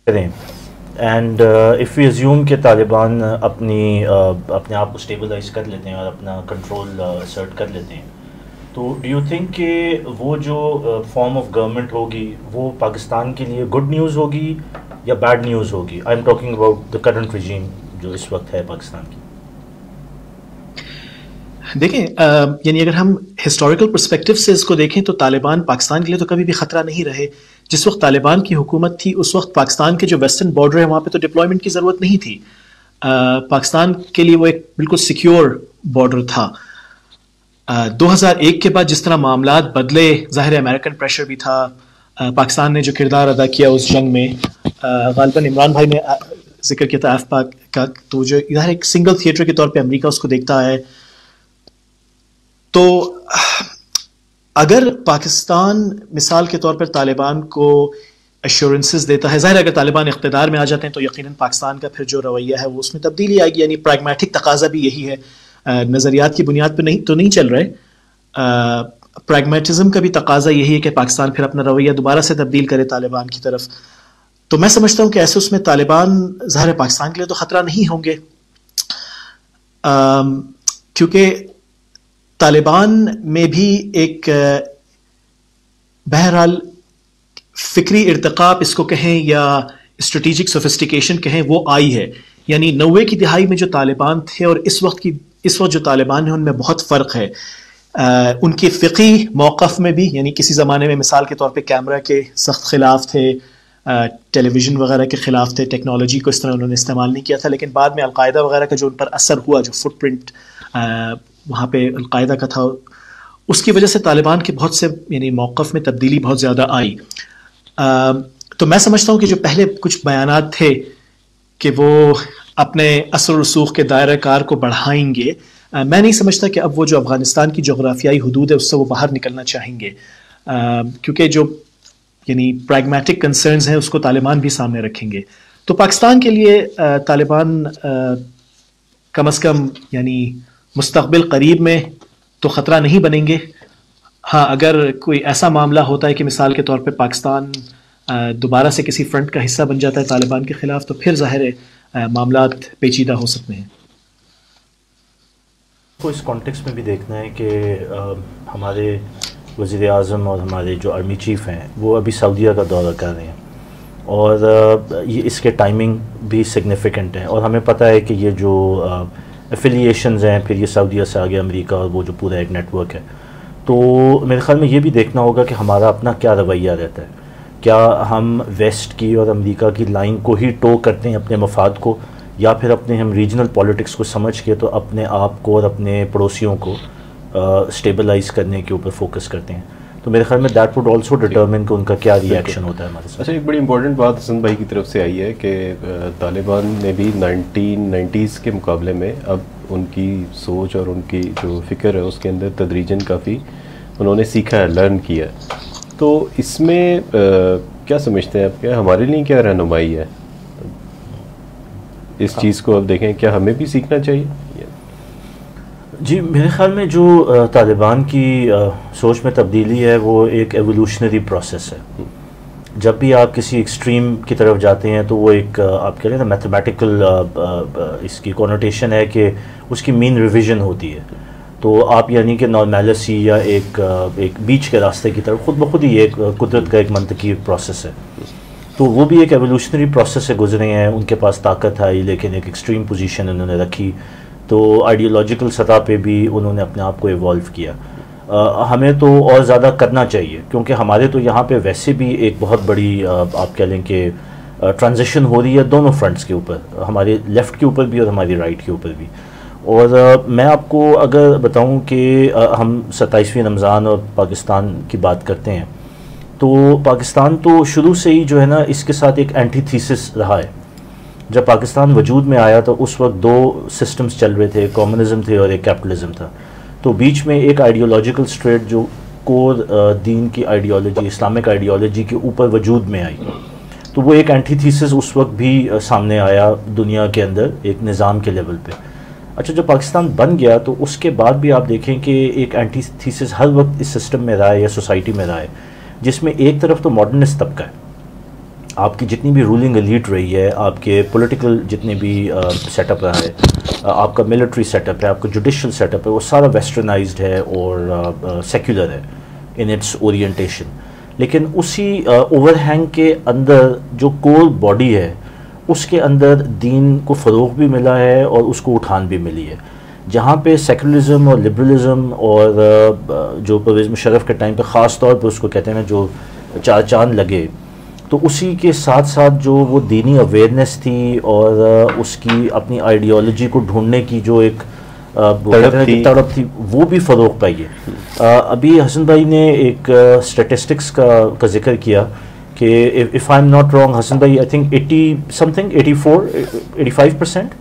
اینڈ اف یو ایزیوم کہ طالبان اپنے آپ کو اسٹیبلائز کر لیتے ہیں اور اپنا کنٹرول اسرٹ کر لیتے ہیں، تو ڈو یو تھنک کہ وہ جو فارم آف گورنمنٹ ہوگی وہ پاکستان کے لیے گڈ نیوز ہوگی یا بیڈ نیوز ہوگی؟ I am talking about the current regime جو اس وقت ہے پاکستان کی. دیکھیں یعنی اگر ہم ہسٹوریکل پرسپیکٹو سے اس کو دیکھیں تو طالبان پاکستان کے لیے تو کبھی بھی خطرہ نہیں رہے. جس وقت طالبان کی حکومت تھی اس وقت پاکستان کے جو ویسٹرن بارڈر ہے وہاں پہ تو ڈپلائمنٹ کی ضرورت نہیں تھی. پاکستان کے لیے وہ ایک بالکل سیکیور بارڈر تھا. 2001 کے بعد جس طرح معاملات بدلے، ظاہر امریکن پریشر بھی تھا، پاکستان نے جو کردار ادا کیا اس جنگ میں، غالباً عمران بھائی نے ذکر کیا تھا ایف پاک کا، تو جو ظاہر ایک سنگل تھیٹر کے طور پہ امریکہ اس کو دیکھتا ہے. تو اگر پاکستان مثال کے طور پر طالبان کو ایشورنسز دیتا ہے. ظاہر ہے اگر طالبان اقتدار میں آ جاتے ہیں تو یقیناً پاکستان کا پھر جو رویہ ہے وہ اس میں تبدیلی آئے گی. یعنی پریگمیٹک تقاضا بھی یہی ہے, نظریات کی بنیاد پہ نہیں چل رہے. پریگمیٹزم کا بھی تقاضا یہی ہے کہ پاکستان پھر اپنا رویہ دوبارہ سے تبدیل کرے طالبان کی طرف. تو میں سمجھتا ہوں کہ ایسے اس میں طالبان ظاہر پاکستان کے لیے تو خطرہ نہیں ہوں گے, کیونکہ طالبان میں بھی ایک بہرحال فکری ارتقاء اس کو کہیں یا اسٹریٹجک سوفسٹیکیشن کہیں وہ آئی ہے. یعنی 90 کی دہائی میں جو طالبان تھے اور اس وقت جو طالبان ہیں ان میں بہت فرق ہے. ان کے فقی موقف میں بھی, یعنی کسی زمانے میں مثال کے طور پہ کیمرہ کے سخت خلاف تھے, ٹیلی ویژن وغیرہ کے خلاف تھے, ٹیکنالوجی کو اس طرح انہوں نے استعمال نہیں کیا تھا. لیکن بعد میں القاعدہ وغیرہ کا جو ان پر اثر ہوا, جو فٹ پرنٹ وہاں پہ القاعدہ کا تھا, اس کی وجہ سے طالبان کے بہت سے یعنی موقف میں تبدیلی بہت زیادہ آئی. تو میں سمجھتا ہوں کہ جو پہلے کچھ بیانات تھے کہ وہ اپنے اثر و رسوخ کے دائرہ کار کو بڑھائیں گے, میں نہیں سمجھتا کہ اب وہ جو افغانستان کی جغرافیائی حدود ہے اس سے وہ باہر نکلنا چاہیں گے, کیونکہ جو یعنی پریگمیٹک کنسرنز ہیں اس کو طالبان بھی سامنے رکھیں گے. تو پاکستان کے لیے طالبان کم از کم یعنی مستقبل قریب میں تو خطرہ نہیں بنیں گے. ہاں, اگر کوئی ایسا معاملہ ہوتا ہے کہ مثال کے طور پہ پاکستان دوبارہ سے کسی فرنٹ کا حصہ بن جاتا ہے طالبان کے خلاف, تو پھر ظاہر معاملات پیچیدہ ہو سکتے ہیں. تو اس کانٹیکس میں بھی دیکھنا ہے کہ ہمارے وزیر اعظم اور ہمارے جو آرمی چیف ہیں وہ ابھی سعودیہ کا دورہ کر رہے ہیں, اور یہ اس کے ٹائمنگ بھی سگنیفیکنٹ ہے, اور ہمیں پتہ ہے کہ یہ جو ایفیلیشنز ہیں, پھر یہ سعودیہ سے آگے امریکہ, اور وہ جو پورا ایک نیٹ ورک ہے. تو میرے خیال میں یہ بھی دیکھنا ہوگا کہ ہمارا اپنا کیا رویہ رہتا ہے. کیا ہم ویسٹ کی اور امریکہ کی لائن کو ہی ٹو کرتے ہیں اپنے مفاد کو, یا پھر اپنے ہم ریجنل پولیٹکس کو سمجھ کے تو اپنے آپ کو اور اپنے پڑوسیوں کو اسٹیبلائز کرنے کے اوپر فوکس کرتے ہیں. تو میرے خیال میں دیٹ وڈ آلسو ڈٹرمن کہ ان کا کیا ری ایکشن ہوتا ہے ہمارے ساتھ. اچھا, ایک بڑی امپورٹنٹ بات حسن بھائی کی طرف سے آئی ہے کہ طالبان نے بھی 1990s کے مقابلے میں اب ان کی سوچ اور ان کی جو فکر ہے اس کے اندر تدریجاً کافی انہوں نے سیکھا ہے, لرن کیا ہے. تو اس میں کیا سمجھتے ہیں آپ, کیا ہمارے لیے کیا رہنمائی ہے اس چیز کو اب دیکھیں, کیا ہمیں بھی سیکھنا چاہیے؟ جی, میرے خیال میں جو طالبان کی سوچ میں تبدیلی ہے وہ ایک ایوولوشنری پروسیس ہے. جب بھی آپ کسی ایکسٹریم کی طرف جاتے ہیں تو وہ ایک آپ کہہ رہے ہیں نا میتھمیٹیکل اس کی کونوٹیشن ہے کہ اس کی مین ریویژن ہوتی ہے. تو آپ یعنی کہ نارمیلسی یا ایک بیچ کے راستے کی طرف خود بخود ہی ایک قدرت کا ایک منطقی پروسیس ہے. تو وہ بھی ایک ایوولوشنری پروسیس سے گزرے ہیں. ان کے پاس طاقت آئی لیکن ایک ایکسٹریم پوزیشن انہوں نے رکھی, تو آئیڈیولوجیکل سطح پہ بھی انہوں نے اپنے آپ کو ایوالو کیا. ہمیں تو اور زیادہ کرنا چاہیے, کیونکہ ہمارے تو یہاں پہ ویسے بھی ایک بہت بڑی آپ کہہ لیں کہ ٹرانزیشن ہو رہی ہے دونوں فرنٹس کے اوپر, ہمارے لیفٹ کے اوپر بھی اور ہماری رائٹ کے اوپر بھی. اور میں آپ کو اگر بتاؤں کہ ہم 27ویں رمضان اور پاکستان کی بات کرتے ہیں, تو پاکستان تو شروع سے ہی جو ہے نا اس کے ساتھ ایک اینٹی تھیسس رہا ہے. جب پاکستان وجود میں آیا تو اس وقت 2 سسٹمز چل رہے تھے, کمیونزم تھے اور ایک کیپٹلزم تھا. تو بیچ میں ایک آئیڈیولوجیکل اسٹریٹ جو کور دین کی آئیڈیالوجی, اسلامک آئیڈیالوجی کے اوپر وجود میں آئی, تو وہ ایک اینٹی تھیسس اس وقت بھی سامنے آیا دنیا کے اندر ایک نظام کے لیول پہ. اچھا, جب پاکستان بن گیا تو اس کے بعد بھی آپ دیکھیں کہ ایک اینٹی تھیسس ہر وقت اس سسٹم میں رہا ہے یا سوسائٹی میں رہا ہے, جس میں ایک طرف تو ماڈرنسٹ طبقہ ہے, آپ کی جتنی بھی رولنگ ایلیٹ رہی ہے, آپ کے پولیٹیکل جتنے بھی سیٹ اپ رہا ہے, آپ کا ملٹری سیٹ اپ ہے, آپ کا جوڈیشل سیٹ اپ ہے, وہ سارا ویسٹرنائزڈ ہے اور سیکولر ہے ان اٹس اورینٹیشن. لیکن اسی اوور ہینگ کے اندر جو کور باڈی ہے اس کے اندر دین کو فروغ بھی ملا ہے اور اس کو اٹھان بھی ملی ہے. جہاں پہ سیکولرزم اور لبرلزم اور جو پرویز مشرف کے ٹائم پہ خاص طور پہ اس کو کہتے ہیں نا جو 4 چاند لگے, تو اسی کے ساتھ ساتھ جو وہ دینی اویئرنیس تھی اور اس کی اپنی آئیڈیالوجی کو ڈھونڈنے کی جو ایک تڑپ تھی وہ بھی فروغ پائی ہے. ابھی حسن بھائی نے ایک اسٹیٹسٹکس کا ذکر کیا کہ if I'm not wrong حسن بھائی I think 85%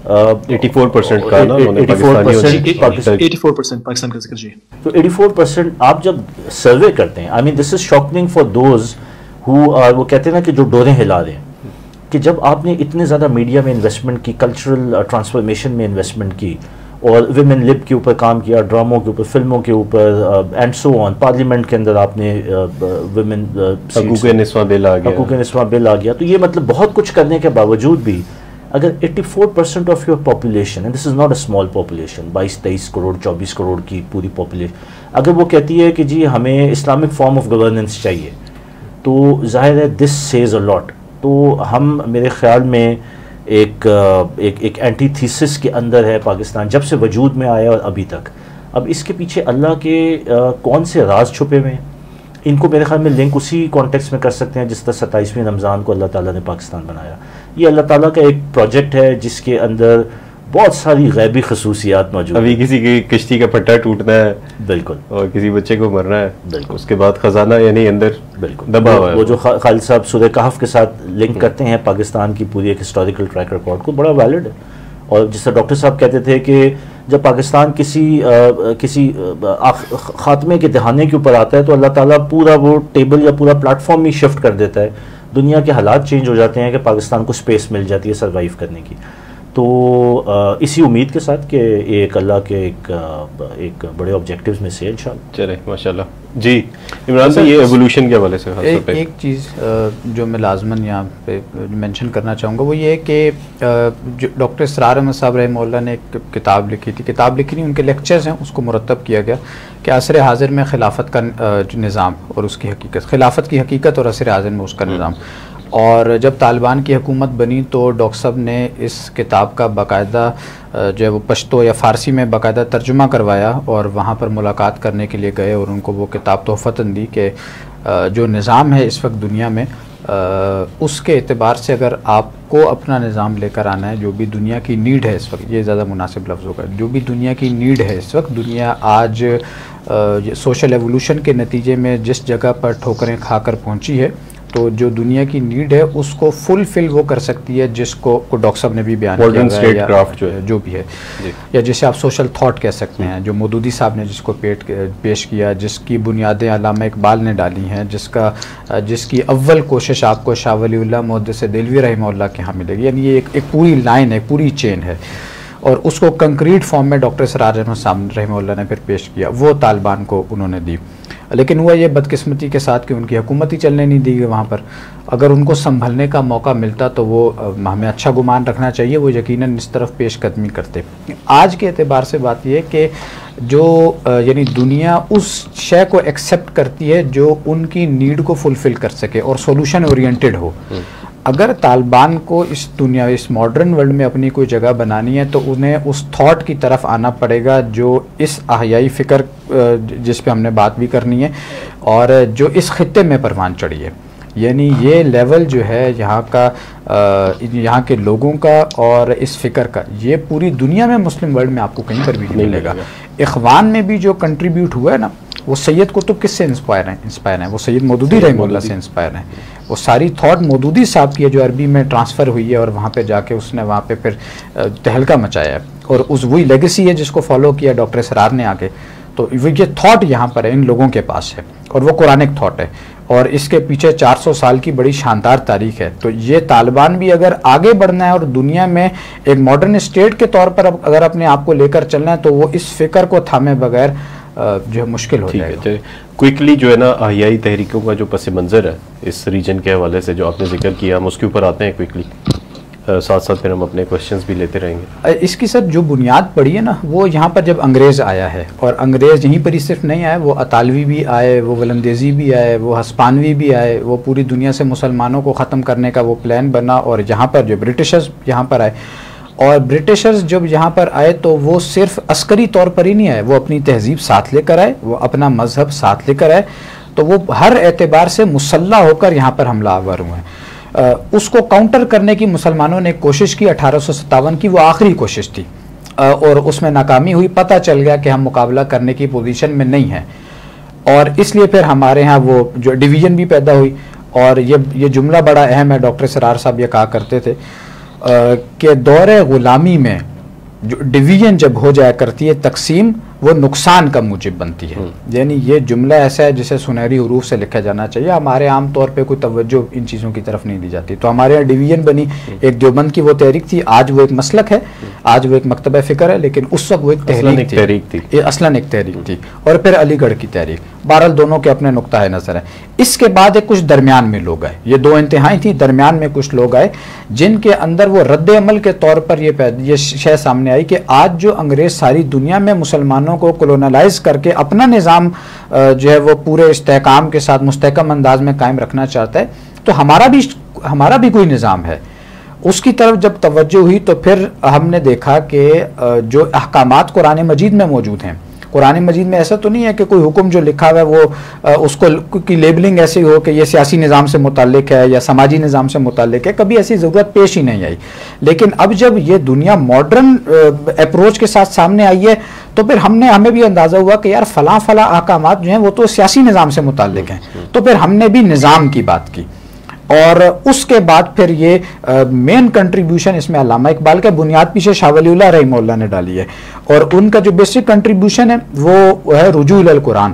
84% کا نا 84% پاکستان کا ذکر. جی, تو 84% آپ جب سروے کرتے ہیں, I mean this is shocking for those وہ کہتے ہیں نا کہ جو ڈوریں ہلا رہے ہیں، کہ جب آپ نے اتنے زیادہ میڈیا میں انویسٹمنٹ کی، کلچرل ٹرانسفارمیشن میں انویسٹمنٹ کی، اور ویمن لب کے اوپر کام کیا، ڈراموں کے اوپر، فلموں کے اوپر، اینڈ سو آن، پارلیمنٹ کے اندر آپ نے ویمن حقوق نسواں بل آ گیا، حقوق نسواں بل آ گیا، تو یہ مطلب بہت کچھ کرنے کے باوجود بھی اگر 84% of your population, and this is not a small population, 22-23 crore 24 crore کی پوری پاپولیشن، اگر وہ کہتی ہے کہ جی ہمیں اسلامک فارم آف گورننس چاہیے، تو ظاہر ہے دس سیز اے لاٹ. تو ہم میرے خیال میں ایک اینٹی تھیسس کے اندر ہے پاکستان، جب سے وجود میں آیا اور ابھی تک. اب اس کے پیچھے اللہ کے کون سے راز چھپے ہوئے ہیں، ان کو میرے خیال میں لنک اسی کانٹیکس میں کر سکتے ہیں جس طرح 27ویں رمضان کو اللہ تعالیٰ نے پاکستان بنایا. یہ اللہ تعالیٰ کا ایک پروجیکٹ ہے جس کے اندر بہت ساری غیبی خصوصیات موجود ہیں. ابھی کسی کی کشتی کا پٹا ٹوٹنا ہے، بالکل، اور کسی بچے کو مرنا ہے، بالکل، اس کے بعد خزانہ یعنی اندر بالکل دبا ہوا ہے. وہ جو خالد صاحب سورہ کہف کے ساتھ لنک کرتے ہیں پاکستان کی پوری ایک ہسٹوریکل ٹریک ریکارڈ کو، بڑا ویلڈ ہے. اور جس طرح ڈاکٹر صاحب کہتے تھے کہ جب پاکستان کسی خاتمے کے دہانے کے اوپر آتا ہے تو اللہ تعالیٰ پورا وہ ٹیبل یا پورا پلیٹ فارم ہی شفٹ کر دیتا ہے. دنیا کے حالات چینج ہو جاتے ہیں کہ پاکستان کو سپیس مل جاتی ہے سروائیو کرنے کی. تو اسی امید کے ساتھ کہ ایک اللہ کے ایک بڑے آبجیکٹیوز میں سے انشاءاللہ. چلے ماشاءاللہ. جی عمران صاحب، یہ ایولیوشن کے حوالے سے ایک چیز جو میں لازماً یہاں پہ مینشن کرنا چاہوں گا وہ یہ ہے کہ جو ڈاکٹر اسرار احمد صاحب رحمہ اللہ نے ایک کتاب لکھی تھی، کتاب لکھی نہیں، ان کے لیکچرز ہیں، اس کو مرتب کیا گیا کہ عصر حاضر میں خلافت کا نظام اور اس کی حقیقت، خلافت کی حقیقت اور عصر حاضر میں اس کا نظام. اور جب طالبان کی حکومت بنی تو ڈاکٹر صاحب نے اس کتاب کا باقاعدہ جو ہے وہ پشتو یا فارسی میں باقاعدہ ترجمہ کروایا اور وہاں پر ملاقات کرنے کے لیے گئے اور ان کو وہ کتاب تحفتاً دی کہ جو نظام ہے اس وقت دنیا میں، اس کے اعتبار سے اگر آپ کو اپنا نظام لے کر آنا ہے، جو بھی دنیا کی نیڈ ہے اس وقت، یہ زیادہ مناسب لفظ ہوگا، جو بھی دنیا کی نیڈ ہے اس وقت، دنیا آج سوشل ایولیوشن کے نتیجے میں جس جگہ پر ٹھوکریں کھا کر پہنچی ہے، تو جو دنیا کی نیڈ ہے اس کو فل وہ کر سکتی ہے جس کو ڈاکٹر صاحب نے بھی بیان کیا ہے، جو بھی ہے، یا جسے آپ سوشل تھاٹ کہہ سکتے ہیں، جو مودودی صاحب نے جس کو پیش کیا، جس کی بنیادیں علامہ اقبال نے ڈالی ہیں، جس کی اول کوشش آپ کو شاہ ولی اللہ محدث دہلوی رحمہ اللہ کے ہاں ملے گی. یعنی یہ ایک پوری لائن ہے، پوری چین ہے، اور اس کو کنکریٹ فارم میں ڈاکٹر اسرار احمد صاحب رحمہ اللہ نے پھر پیش کیا، وہ طالبان کو انہوں نے دی. لیکن ہوا یہ بدقسمتی کے ساتھ کہ ان کی حکومت ہی چلنے نہیں دی گئی وہاں پر. اگر ان کو سنبھلنے کا موقع ملتا تو وہ ہمیں اچھا گمان رکھنا چاہیے، وہ یقیناً اس طرف پیش قدمی کرتے. آج کے اعتبار سے بات یہ ہے کہ جو یعنی دنیا اس شے کو ایکسیپٹ کرتی ہے جو ان کی نیڈ کو فلفل کر سکے اور سولوشن اورینٹڈ ہو. اگر طالبان کو اس دنیا، اس ماڈرن ورلڈ میں اپنی کوئی جگہ بنانی ہے تو انہیں اس تھاٹ کی طرف آنا پڑے گا جو اس احیائی فکر جس پہ ہم نے بات بھی کرنی ہے اور جو اس خطے میں پروان چڑھی ہے. یعنی یہ لیول جو ہے یہاں کا، یہاں کے لوگوں کا اور اس فکر کا، یہ پوری دنیا میں مسلم ورلڈ میں آپ کو کہیں پر بھی نہیں ملے گا. اخوان میں بھی جو کنٹریبیوٹ ہوا ہے نا، وہ سید قطب کس سے انسپائر ہیں؟ وہ سید مودودی رحمہ اللہ سے انسپائر ہیں. وہ ساری تھاٹ مودودی صاحب کی ہے جو عربی میں ٹرانسفر ہوئی ہے اور وہاں پہ جا کے اس نے وہاں پہ پھر تہلکہ مچایا ہے، اور وہی لیگیسی ہے جس کو فالو کیا ڈاکٹر اسرار نے آگے. تو یہ تھاٹ یہاں پر ہے، ان لوگوں کے پاس ہے، اور وہ قرآنک تھاٹ ہے، اور اس کے پیچھے 400 سال کی بڑی شاندار تاریخ ہے. تو یہ طالبان بھی اگر آگے بڑھنا ہے اور دنیا میں ایک ماڈرن اسٹیٹ کے طور پر اگر اپنے آپ کو لے کر چلنا ہے تو وہ اس فکر کو تھامے بغیر جو ہے مشکل ہو جائے گا. کوئکلی جو ہے نا احیائی تحریکوں کا جو پس منظر ہے اس ریجن کے حوالے سے جو آپ نے ذکر کیا، ہم اس کے اوپر آتے ہیں کوئکلی، ساتھ ساتھ پھر ہم اپنے کوشچنز بھی لیتے رہیں گے. اس کی سر جو بنیاد پڑی ہے نا، وہ یہاں پر جب انگریز آیا ہے، اور انگریز یہیں پر ہی صرف نہیں آئے، وہ اطالوی بھی آئے، وہ ولندیزی بھی آئے، وہ ہسپانوی بھی آئے، وہ پوری دنیا سے مسلمانوں کو ختم کرنے کا وہ پلان بنا. اور یہاں پر جو برٹشرز یہاں پر آئے، اور برٹشرز جب یہاں پر آئے تو وہ صرف عسکری طور پر ہی نہیں آئے، وہ اپنی تہذیب ساتھ لے کر آئے، وہ اپنا مذہب ساتھ لے کر آئے. تو وہ ہر اعتبار سے مسلح ہو کر یہاں پر حملہ آور ہوئے ہیں. اس کو کاؤنٹر کرنے کی مسلمانوں نے کوشش کی 1857 کی، وہ آخری کوشش تھی، اور اس میں ناکامی ہوئی. پتہ چل گیا کہ ہم مقابلہ کرنے کی پوزیشن میں نہیں ہیں، اور اس لیے پھر ہمارے ہاں وہ جو ڈویژن بھی پیدا ہوئی. اور یہ جملہ بڑا اہم ہے، ڈاکٹر اسرار صاحب یہ کہا کرتے تھے کہ دور غلامی میں جو ڈویژن جب ہو جایا کرتی ہے، تقسیم، وہ نقصان کا موجب بنتی ہے. یعنی یہ جملہ ایسا ہے جسے سنہری حروف سے لکھا جانا چاہیے. ہمارے عام طور پہ کوئی توجہ ان چیزوں کی طرف نہیں دی جاتی. تو ہمارے یہاں ڈویژن بنی, ایک دیوبند کی وہ تحریک تھی, آج وہ ایک مسلک ہے, آج وہ ایک مکتبہ فکر ہے, لیکن اس وقت وہ ایک تحریک تھی, اصلاً ایک تحریک تھی. اور پھر علی گڑھ کی تحریک. بہرحال دونوں کے اپنے نقطۂ نظر ہیں. اس کے بعد ایک کچھ درمیان میں لوگ آئے, یہ دو انتہائی تھیں, درمیان میں کچھ لوگ آئے جن کے اندر وہ رد عمل کے طور پر یہ شے سامنے آئی کہ آج جو انگریز ساری دنیا میں مسلمانوں کو کولونلائز کر کے اپنا نظام جو ہے وہ پورے استحکام کے ساتھ مستحکم انداز میں قائم رکھنا چاہتا ہے, تو ہمارا بھی کوئی نظام ہے. اس کی طرف جب توجہ ہوئی تو پھر ہم نے دیکھا کہ جو احکامات قرآن مجید میں موجود ہیں, قرآن مجید میں ایسا تو نہیں ہے کہ کوئی حکم جو لکھا ہوا ہے وہ اس کو کی لیبلنگ ایسی ہو کہ یہ سیاسی نظام سے متعلق ہے یا سماجی نظام سے متعلق ہے, کبھی ایسی ضرورت پیش ہی نہیں آئی. لیکن اب جب یہ دنیا ماڈرن اپروچ کے ساتھ سامنے آئی ہے تو پھر ہمیں بھی اندازہ ہوا کہ یار فلاں احکامات جو ہیں وہ تو سیاسی نظام سے متعلق ہیں. تو پھر ہم نے بھی نظام کی بات کی, اور اس کے بعد پھر یہ مین کنٹریبیوشن اس میں علامہ اقبال کا بنیاد پیچھے شاہ ولی اللہ رحمہ اللہ نے ڈالی ہے, اور ان کا جو بیسک کنٹریبیوشن ہے وہ ہے رجوع الی القرآن,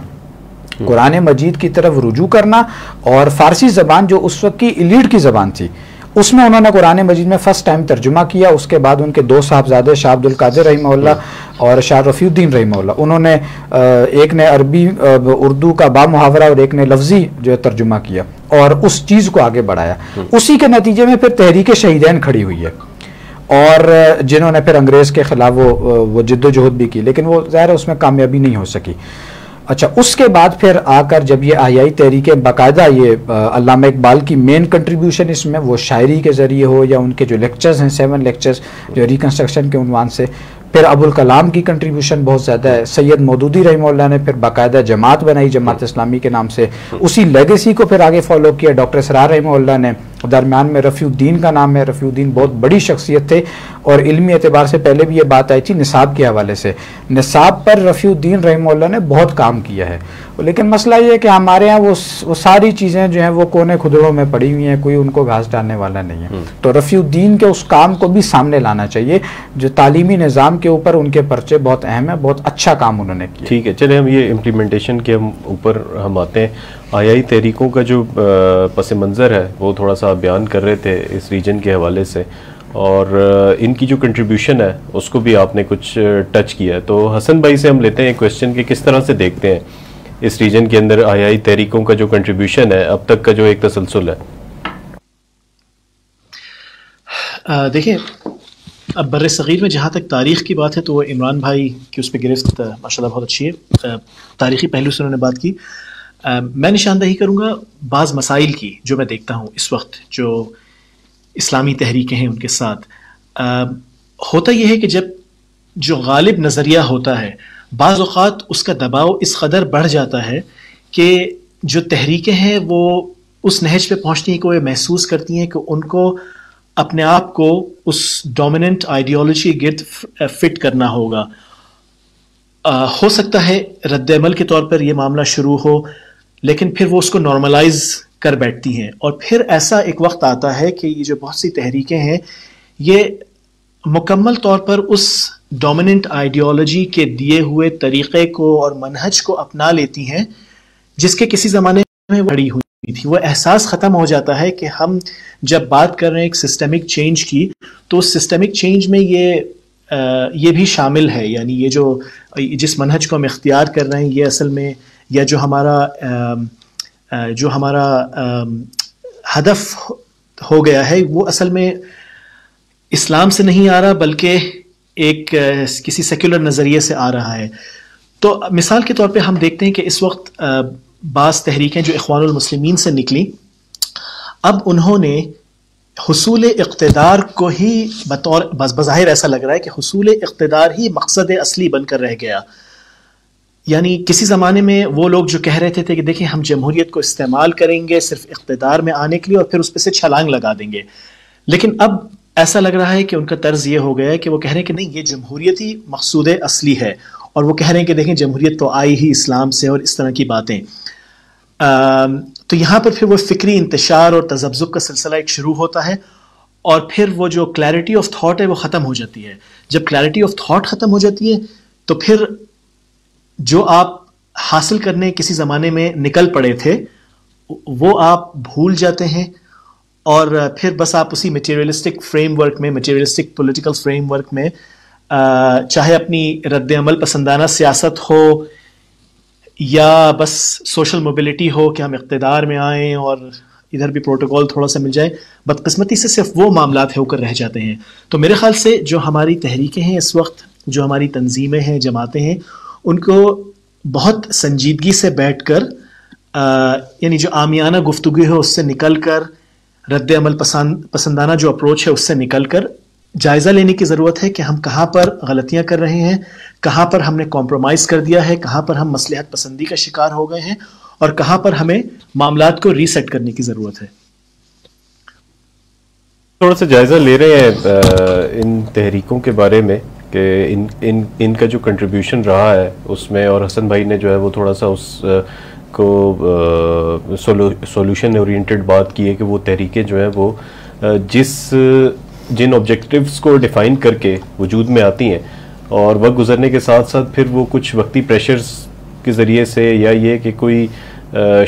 قرآن مجید کی طرف رجوع کرنا. اور فارسی زبان جو اس وقت کی ایلیٹ کی زبان تھی, اس میں انہوں نے قرآن مجید میں فرسٹ ٹائم ترجمہ کیا. اس کے بعد ان کے دو صاحبزادے شاہ عبد القادر رحمہ اللہ اور شاہ رفیع الدین رحمہ اللہ, انہوں نے ایک نے عربی اردو کا با محاورہ اور ایک نے لفظی جو ترجمہ کیا اور اس چیز کو آگے بڑھایا. اسی کے نتیجے میں پھر تحریک شہیدین کھڑی ہوئی ہے, اور جنہوں نے پھر انگریز کے خلاف وہ جد و جہد بھی کی, لیکن وہ ظاہر ہے اس میں کامیابی نہیں ہو سکی. اچھا, اس کے بعد پھر آ کر جب یہ آہیائی تحریکیں باقاعدہ یہ علامہ اقبال کی مین کنٹریبیوشن اس میں وہ شاعری کے ذریعے ہو یا ان کے جو لیکچرز ہیں 7 لیکچرز جو ریکنسٹرکشن کے عنوان سے, پھر ابوالکلام کی کنٹریبیوشن بہت زیادہ ہے. سید مودودی رحمہ اللہ نے پھر باقاعدہ جماعت بنائی, جماعت اسلامی کے نام سے, اسی لیگیسی کو پھر آگے فالو کیا. ڈاکٹر اسرار رحمہ اللہ نے, درمیان میں رفیع الدین کا نام ہے, رفیع الدین بہت بڑی شخصیت تھے, اور علمی اعتبار سے پہلے بھی یہ بات آئی تھی نصاب کے حوالے سے. نصاب پر رفیع الدین رحمہ اللہ نے بہت کام کیا ہے, لیکن مسئلہ یہ ہے کہ ہمارے ہاں وہ ساری چیزیں جو ہیں وہ کونے کھدڑوں میں پڑی ہوئی ہیں, کوئی ان کو گھاس ڈالنے والا نہیں ہے. تو رفیع الدین کے اس کام کو بھی سامنے لانا چاہیے جو تعلیمی نظام کے اوپر ان کے پرچے بہت اہم ہے, بہت اچھا کام انہوں نے کیا. ٹھیک ہے, چلے ہم یہ امپلیمنٹیشن کے اوپر ہم آتے ہیں. آیائی تحریکوں کا جو پس منظر ہے وہ تھوڑا سا بیان کر رہے تھے اس ریجن کے حوالے سے, اور ان کی جو کنٹریبیوشن ہے اس کو بھی آپ نے کچھ ٹچ کیا ہے. تو حسن بھائی سے ہم لیتے ہیں کویسچن کہ کس طرح سے دیکھتے ہیں اس ریجن کے اندر آیائی تحریکوں کا جو کنٹریبیوشن ہے اب تک کا جو ایک تسلسل ہے. دیکھیں, اب بر صغیر میں جہاں تک تاریخ کی بات ہے تو وہ عمران بھائی کی اس پہ گرفت ماشاءاللہ بہت اچھی ہے, تاریخی پہلو سے انہوں نے بات کی. میں نشاندہی کروں گا بعض مسائل کی جو میں دیکھتا ہوں اس وقت جو اسلامی تحریکیں ہیں ان کے ساتھ. ہوتا یہ ہے کہ جب جو غالب نظریہ ہوتا ہے بعض اوقات اس کا دباؤ اس قدر بڑھ جاتا ہے کہ جو تحریکیں ہیں وہ اس نہج پہ پہنچتی ہیں کہ وہ یہ محسوس کرتی ہیں کہ ان کو اپنے آپ کو اس ڈومیننٹ آئیڈیالوجی گرد فٹ کرنا ہوگا. ہو سکتا ہے رد عمل کے طور پر یہ معاملہ شروع ہو, لیکن پھر وہ اس کو نارملائز کر بیٹھتی ہیں, اور پھر ایسا ایک وقت آتا ہے کہ یہ جو بہت سی تحریکیں ہیں یہ مکمل طور پر اس ڈومیننٹ آئیڈیالوجی کے دیے ہوئے طریقے کو اور منہج کو اپنا لیتی ہیں جس کے کسی زمانے میں وہ کھڑی ہوئی تھی. وہ احساس ختم ہو جاتا ہے کہ ہم جب بات کر رہے ہیں ایک سسٹمک چینج کی تو اس سسٹمک چینج میں یہ بھی شامل ہے, یعنی یہ جو جس منہج کو ہم اختیار کر رہے ہیں یہ اصل میں یا جو ہمارا ہدف ہو گیا ہے وہ اصل میں اسلام سے نہیں آ رہا بلکہ ایک کسی سیکولر نظریے سے آ رہا ہے. تو مثال کے طور پہ ہم دیکھتے ہیں کہ اس وقت بعض تحریکیں جو اخوان المسلمین سے نکلی, اب انہوں نے حصول اقتدار کو ہی بظاہر ایسا لگ رہا ہے کہ حصول اقتدار ہی مقصد اصلی بن کر رہ گیا. یعنی کسی زمانے میں وہ لوگ جو کہہ رہے تھے کہ دیکھیں ہم جمہوریت کو استعمال کریں گے صرف اقتدار میں آنے کے لیے اور پھر اس پہ سے چھلانگ لگا دیں گے, لیکن اب ایسا لگ رہا ہے کہ ان کا طرز یہ ہو گیا ہے کہ وہ کہہ رہے ہیں کہ نہیں یہ جمہوریت ہی مقصود اصلی ہے, اور وہ کہہ رہے ہیں کہ دیکھیں جمہوریت تو آئی ہی اسلام سے, اور اس طرح کی باتیں. تو یہاں پر پھر وہ فکری انتشار اور تذبذب کا سلسلہ ایک شروع ہوتا ہے, اور پھر وہ جو کلیئرٹی آف تھاٹ ہے وہ ختم ہو جاتی ہے. جب کلیئرٹی آف تھاٹ ختم ہو جاتی ہے تو پھر جو آپ حاصل کرنے کسی زمانے میں نکل پڑے تھے وہ آپ بھول جاتے ہیں، اور پھر بس آپ اسی میٹیریلسٹک فریم ورک میں، میٹیریلسٹک پولیٹیکل فریم ورک میں، چاہے اپنی رد عمل پسندانہ سیاست ہو یا بس سوشل موبلٹی ہو کہ ہم اقتدار میں آئیں اور ادھر بھی پروٹوکول تھوڑا سا مل جائے، بدقسمتی سے صرف وہ معاملات ہو کر رہ جاتے ہیں. تو میرے خیال سے جو ہماری تحریکیں ہیں اس وقت، جو ہماری تنظیمیں ہیں، جماعتیں ہیں، ان کو بہت سنجیدگی سے بیٹھ کر یعنی جو عامیانہ گفتگو ہے اس سے نکل کر، رد عمل پسندانہ جو اپروچ ہے اس سے نکل کر جائزہ لینے کی ضرورت ہے کہ ہم کہاں پر غلطیاں کر رہے ہیں، کہاں پر ہم نے کمپرومائز کر دیا ہے، کہاں پر ہم مصلحت پسندی کا شکار ہو گئے ہیں، اور کہاں پر ہمیں معاملات کو ریسیٹ کرنے کی ضرورت ہے. تھوڑا سا جائزہ لے رہے ہیں ان تحریکوں کے بارے میں کہ ان کا جو کنٹریبیوشن رہا ہے اس میں، اور حسن بھائی نے جو ہے وہ تھوڑا سا اس کو سولوشن اورینٹڈ بات کی ہے کہ وہ تحریکیں جو ہیں وہ جن آبجیکٹیوز کو ڈیفائن کر کے وجود میں آتی ہیں، اور وقت گزرنے کے ساتھ ساتھ پھر وہ کچھ وقتی پریشرز کے ذریعے سے یا یہ کہ کوئی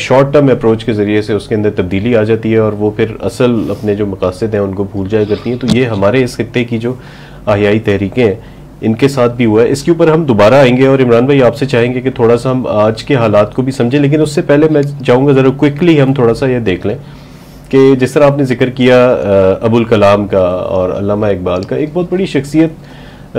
شارٹ ٹرم اپروچ کے ذریعے سے اس کے اندر تبدیلی آ جاتی ہے، اور وہ پھر اصل اپنے جو مقاصد ہیں ان کو بھول جایا کرتی ہیں. تو یہ ہمارے اس خطے کی جو احیائی تحریکیں ہیں ان کے ساتھ بھی ہوا ہے. اس کے اوپر ہم دوبارہ آئیں گے، اور عمران بھائی آپ سے چاہیں گے کہ تھوڑا سا ہم آج کے حالات کو بھی سمجھیں، لیکن اس سے پہلے میں چاہوں گا ذرا کوئکلی ہم تھوڑا سا یہ دیکھ لیں کہ جس طرح آپ نے ذکر کیا ابوالکلام کا اور علامہ اقبال کا، ایک بہت بڑی شخصیت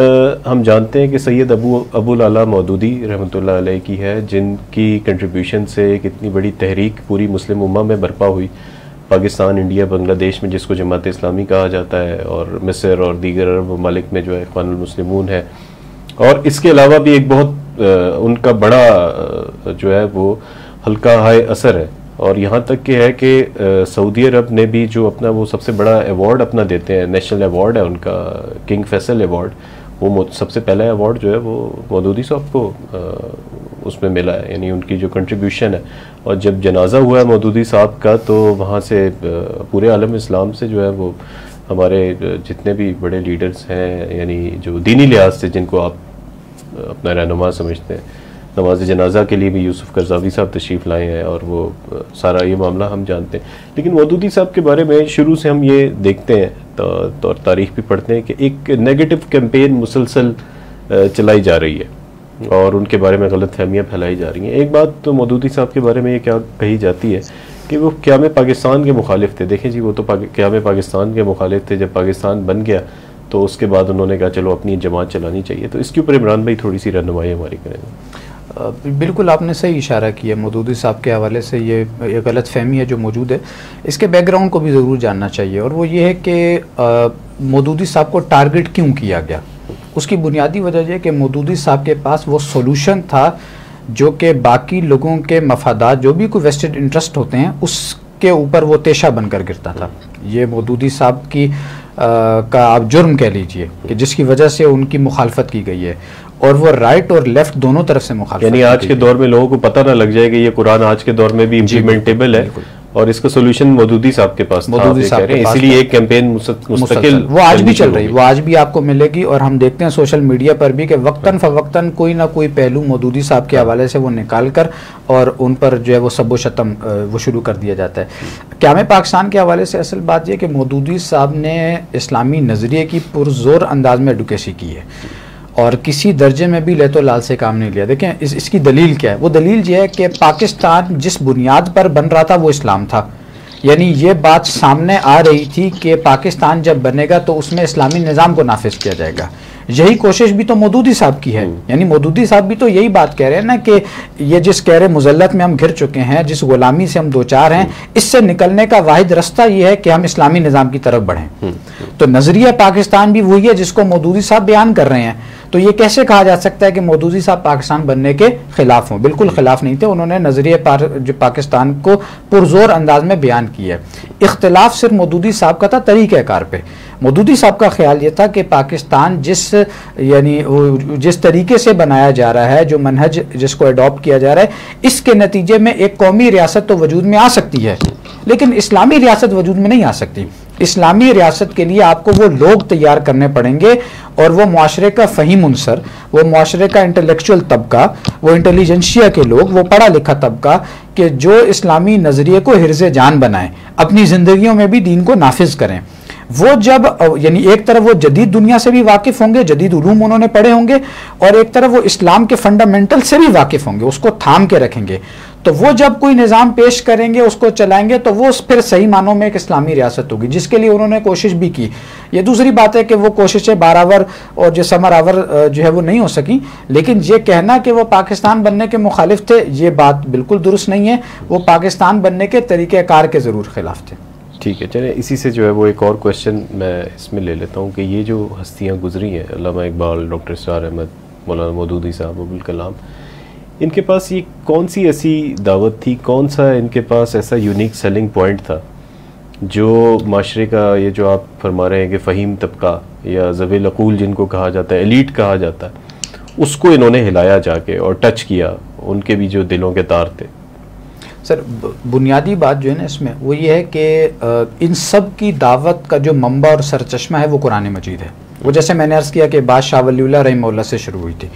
ہم جانتے ہیں کہ سید ابوالعلا مودودی رحمۃ اللہ علیہ کی ہے، جن کی کنٹریبیوشن سے ایک اتنی بڑی تحریک پوری مسلم امہ میں برپا ہوئی، پاکستان، انڈیا، بنگلہ دیش میں جس کو جماعت اسلامی کہا جاتا ہے، اور مصر اور دیگر عرب ممالک میں جو ہے اخوان المسلمون ہے. اور اس کے علاوہ بھی ایک بہت ان کا بڑا جو ہے وہ حلقہ ہائے اثر ہے، اور یہاں تک کہ ہے کہ سعودی عرب نے بھی جو اپنا وہ سب سے بڑا ایوارڈ اپنا دیتے ہیں، نیشنل ایوارڈ ہے ان کا، کنگ فیصل ایوارڈ، وہ سب سے پہلا ایوارڈ جو ہے وہ مودودی صاحب کو اس میں ملا ہے، یعنی ان کی جو کنٹریبیوشن ہے. اور جب جنازہ ہوا ہے مودودی صاحب کا تو وہاں سے پورے عالم اسلام سے جو ہے وہ ہمارے جتنے بھی بڑے لیڈرز ہیں، یعنی جو دینی لحاظ سے جن کو آپ اپنا رہنما سمجھتے ہیں، نماز جنازہ کے لیے بھی یوسف قرضاوی صاحب تشریف لائے ہیں، اور وہ سارا یہ معاملہ ہم جانتے ہیں. لیکن مودودی صاحب کے بارے میں شروع سے ہم یہ دیکھتے ہیں اور تاریخ بھی پڑھتے ہیں کہ ایک نیگیٹو کیمپین مسلسل چلائی جا رہی ہے، اور ان کے بارے میں غلط فہمیاں پھیلائی جا رہی ہیں. ایک بات تو مودودی صاحب کے بارے میں یہ کیا کہی جاتی ہے کہ وہ قیام پاکستان کے مخالف تھے. دیکھیں جی، وہ تو قیام پاکستان کے مخالف تھے. جب پاکستان بن گیا تو اس کے بعد انہوں نے کہا چلو اپنی جماعت چلانی چاہیے. تو اس کے اوپر عمران بھائی تھوڑی سی رہنمائی ہماری کریں گے. بالکل آپ نے صحیح اشارہ کیا، مودودی صاحب کے حوالے سے یہ غلط فہمی ہے جو موجود ہے، اس کے بیک گراؤنڈ کو بھی ضرور جاننا چاہیے، اور وہ یہ ہے کہ مودودی صاحب کو ٹارگٹ کیوں کیا گیا. اس کی بنیادی وجہ یہ کہ مودودی صاحب کے پاس وہ سولوشن تھا جو کہ باقی لوگوں کے مفادات، جو بھی کوئی ویسٹڈ انٹرسٹ ہوتے ہیں، اس کے اوپر وہ تیشہ بن کر گرتا تھا. یہ مودودی صاحب کی کا آپ جرم کہہ لیجئے کہ جس کی وجہ سے ان کی مخالفت کی گئی ہے، اور وہ رائٹ اور لیفٹ دونوں طرف سے مخالفت. یعنی آج کے دور میں لوگوں کو پتہ نہ لگ جائے کہ یہ قرآن آج کے دور میں بھی امپلیمنٹیبل ہے، اور اس کا سولوشن مودودی صاحب کے پاس تھا، اسی لیے ایک کیمپین مستقل وہ آج بھی چل رہی، وہ آج بھی آپ کو ملے گی. اور ہم دیکھتے ہیں سوشل میڈیا پر بھی کہ وقتاً فوقتاً کوئی نہ کوئی پہلو مودودی صاحب کے حوالے سے وہ نکال کر اور ان پر جو ہے وہ سب و شتم وہ شروع کر دیا جاتا ہے. قیام پاکستان کے حوالے سے اصل بات یہ کہ مودودی صاحب نے اسلامی نظریے کی پرزور انداز میں ایڈوکیسی کی ہے، اور کسی درجے میں بھی لیت و لال سے کام نہیں لیا. دیکھیں اس کی دلیل کیا ہے. وہ دلیل یہ ہے کہ پاکستان جس بنیاد پر بن رہا تھا وہ اسلام تھا. یعنی یہ بات سامنے آ رہی تھی کہ پاکستان جب بنے گا تو اس میں اسلامی نظام کو نافذ کیا جائے گا. یہی کوشش بھی تو مودودی صاحب کی ہے. یعنی مودودی صاحب بھی تو یہی بات کہہ رہے ہیں نا کہ یہ جس کہرے مذلت میں ہم گھر چکے ہیں، جس غلامی سے ہم دوچار ہیں، اس سے نکلنے کا واحد رستہ یہ ہے کہ ہم اسلامی نظام کی طرف بڑھیں. تو نظریہ پاکستان بھی وہی ہے جس کو مودودی صاحب بیان کر رہے ہیں. تو یہ کیسے کہا جا سکتا ہے کہ مودودی صاحب پاکستان بننے کے خلاف ہوں؟ بالکل خلاف نہیں تھے. انہوں نے نظریہ جو پاکستان کو پرزور انداز میں بیان کیا ہے. اختلاف صرف مودودی صاحب کا تھا طریقہ کار پہ. مودودی صاحب کا خیال یہ تھا کہ پاکستان جس طریقے سے بنایا جا رہا ہے، جو منہج جس کو اڈاپٹ کیا جا رہا ہے، اس کے نتیجے میں ایک قومی ریاست تو وجود میں آ سکتی ہے، لیکن اسلامی ریاست وجود میں نہیں آ سکتی. اسلامی ریاست کے لیے آپ کو وہ لوگ تیار کرنے پڑیں گے اور وہ معاشرے کا فہیم عنصر، وہ معاشرے کا انٹلیکچوئل طبقہ، وہ انٹیلیجنشیا کے لوگ، وہ پڑھا لکھا طبقہ کہ جو اسلامی نظریے کو حرز جان بنائیں، اپنی زندگیوں میں بھی دین کو نافذ کریں. وہ جب یعنی ایک طرف وہ جدید دنیا سے بھی واقف ہوں گے، جدید علوم انہوں نے پڑھے ہوں گے، اور ایک طرف وہ اسلام کے فنڈامنٹل سے بھی واقف ہوں گے، اس کو تھام کے رکھیں گے. تو وہ جب کوئی نظام پیش کریں گے، اس کو چلائیں گے، تو وہ پھر صحیح معنوں میں ایک اسلامی ریاست ہوگی، جس کے لیے انہوں نے کوشش بھی کی. یہ دوسری بات ہے کہ وہ کوششیں بارآور اور جو ثمر آور جو ہے وہ نہیں ہو سکی، لیکن یہ کہنا کہ وہ پاکستان بننے کے مخالف تھے، یہ بات بالکل درست نہیں ہے. وہ پاکستان بننے کے طریقہ کار کے ضرور خلاف تھے. ٹھیک ہے، چلیں اسی سے جو ہے وہ ایک اور کویشچن میں اس میں لے لیتا ہوں کہ یہ جو ہستیاں گزری ہیں، علامہ اقبال، ڈاکٹر اسرار احمد، مولانا مودودی صاحب، ابوالکلام، ان کے پاس یہ کون سی ایسی دعوت تھی، کون سا ان کے پاس ایسا یونیک سیلنگ پوائنٹ تھا جو معاشرے کا یہ جو آپ فرما رہے ہیں کہ فہیم طبقہ یا ذوی العقول جن کو کہا جاتا ہے، ایلیٹ کہا جاتا ہے، اس کو انہوں نے ہلایا جا کے اور ٹچ کیا، ان کے بھی جو دلوں کے تار تھے؟ سر بنیادی بات جو ہے نا اس میں وہ یہ ہے کہ ان سب کی دعوت کا جو منبع اور سرچشمہ ہے وہ قرآن مجید ہے. وہ جیسے میں نے عرض کیا کہ بادشاہ ولی اللہ رحمہ اللہ سے شروع ہوئی تھی،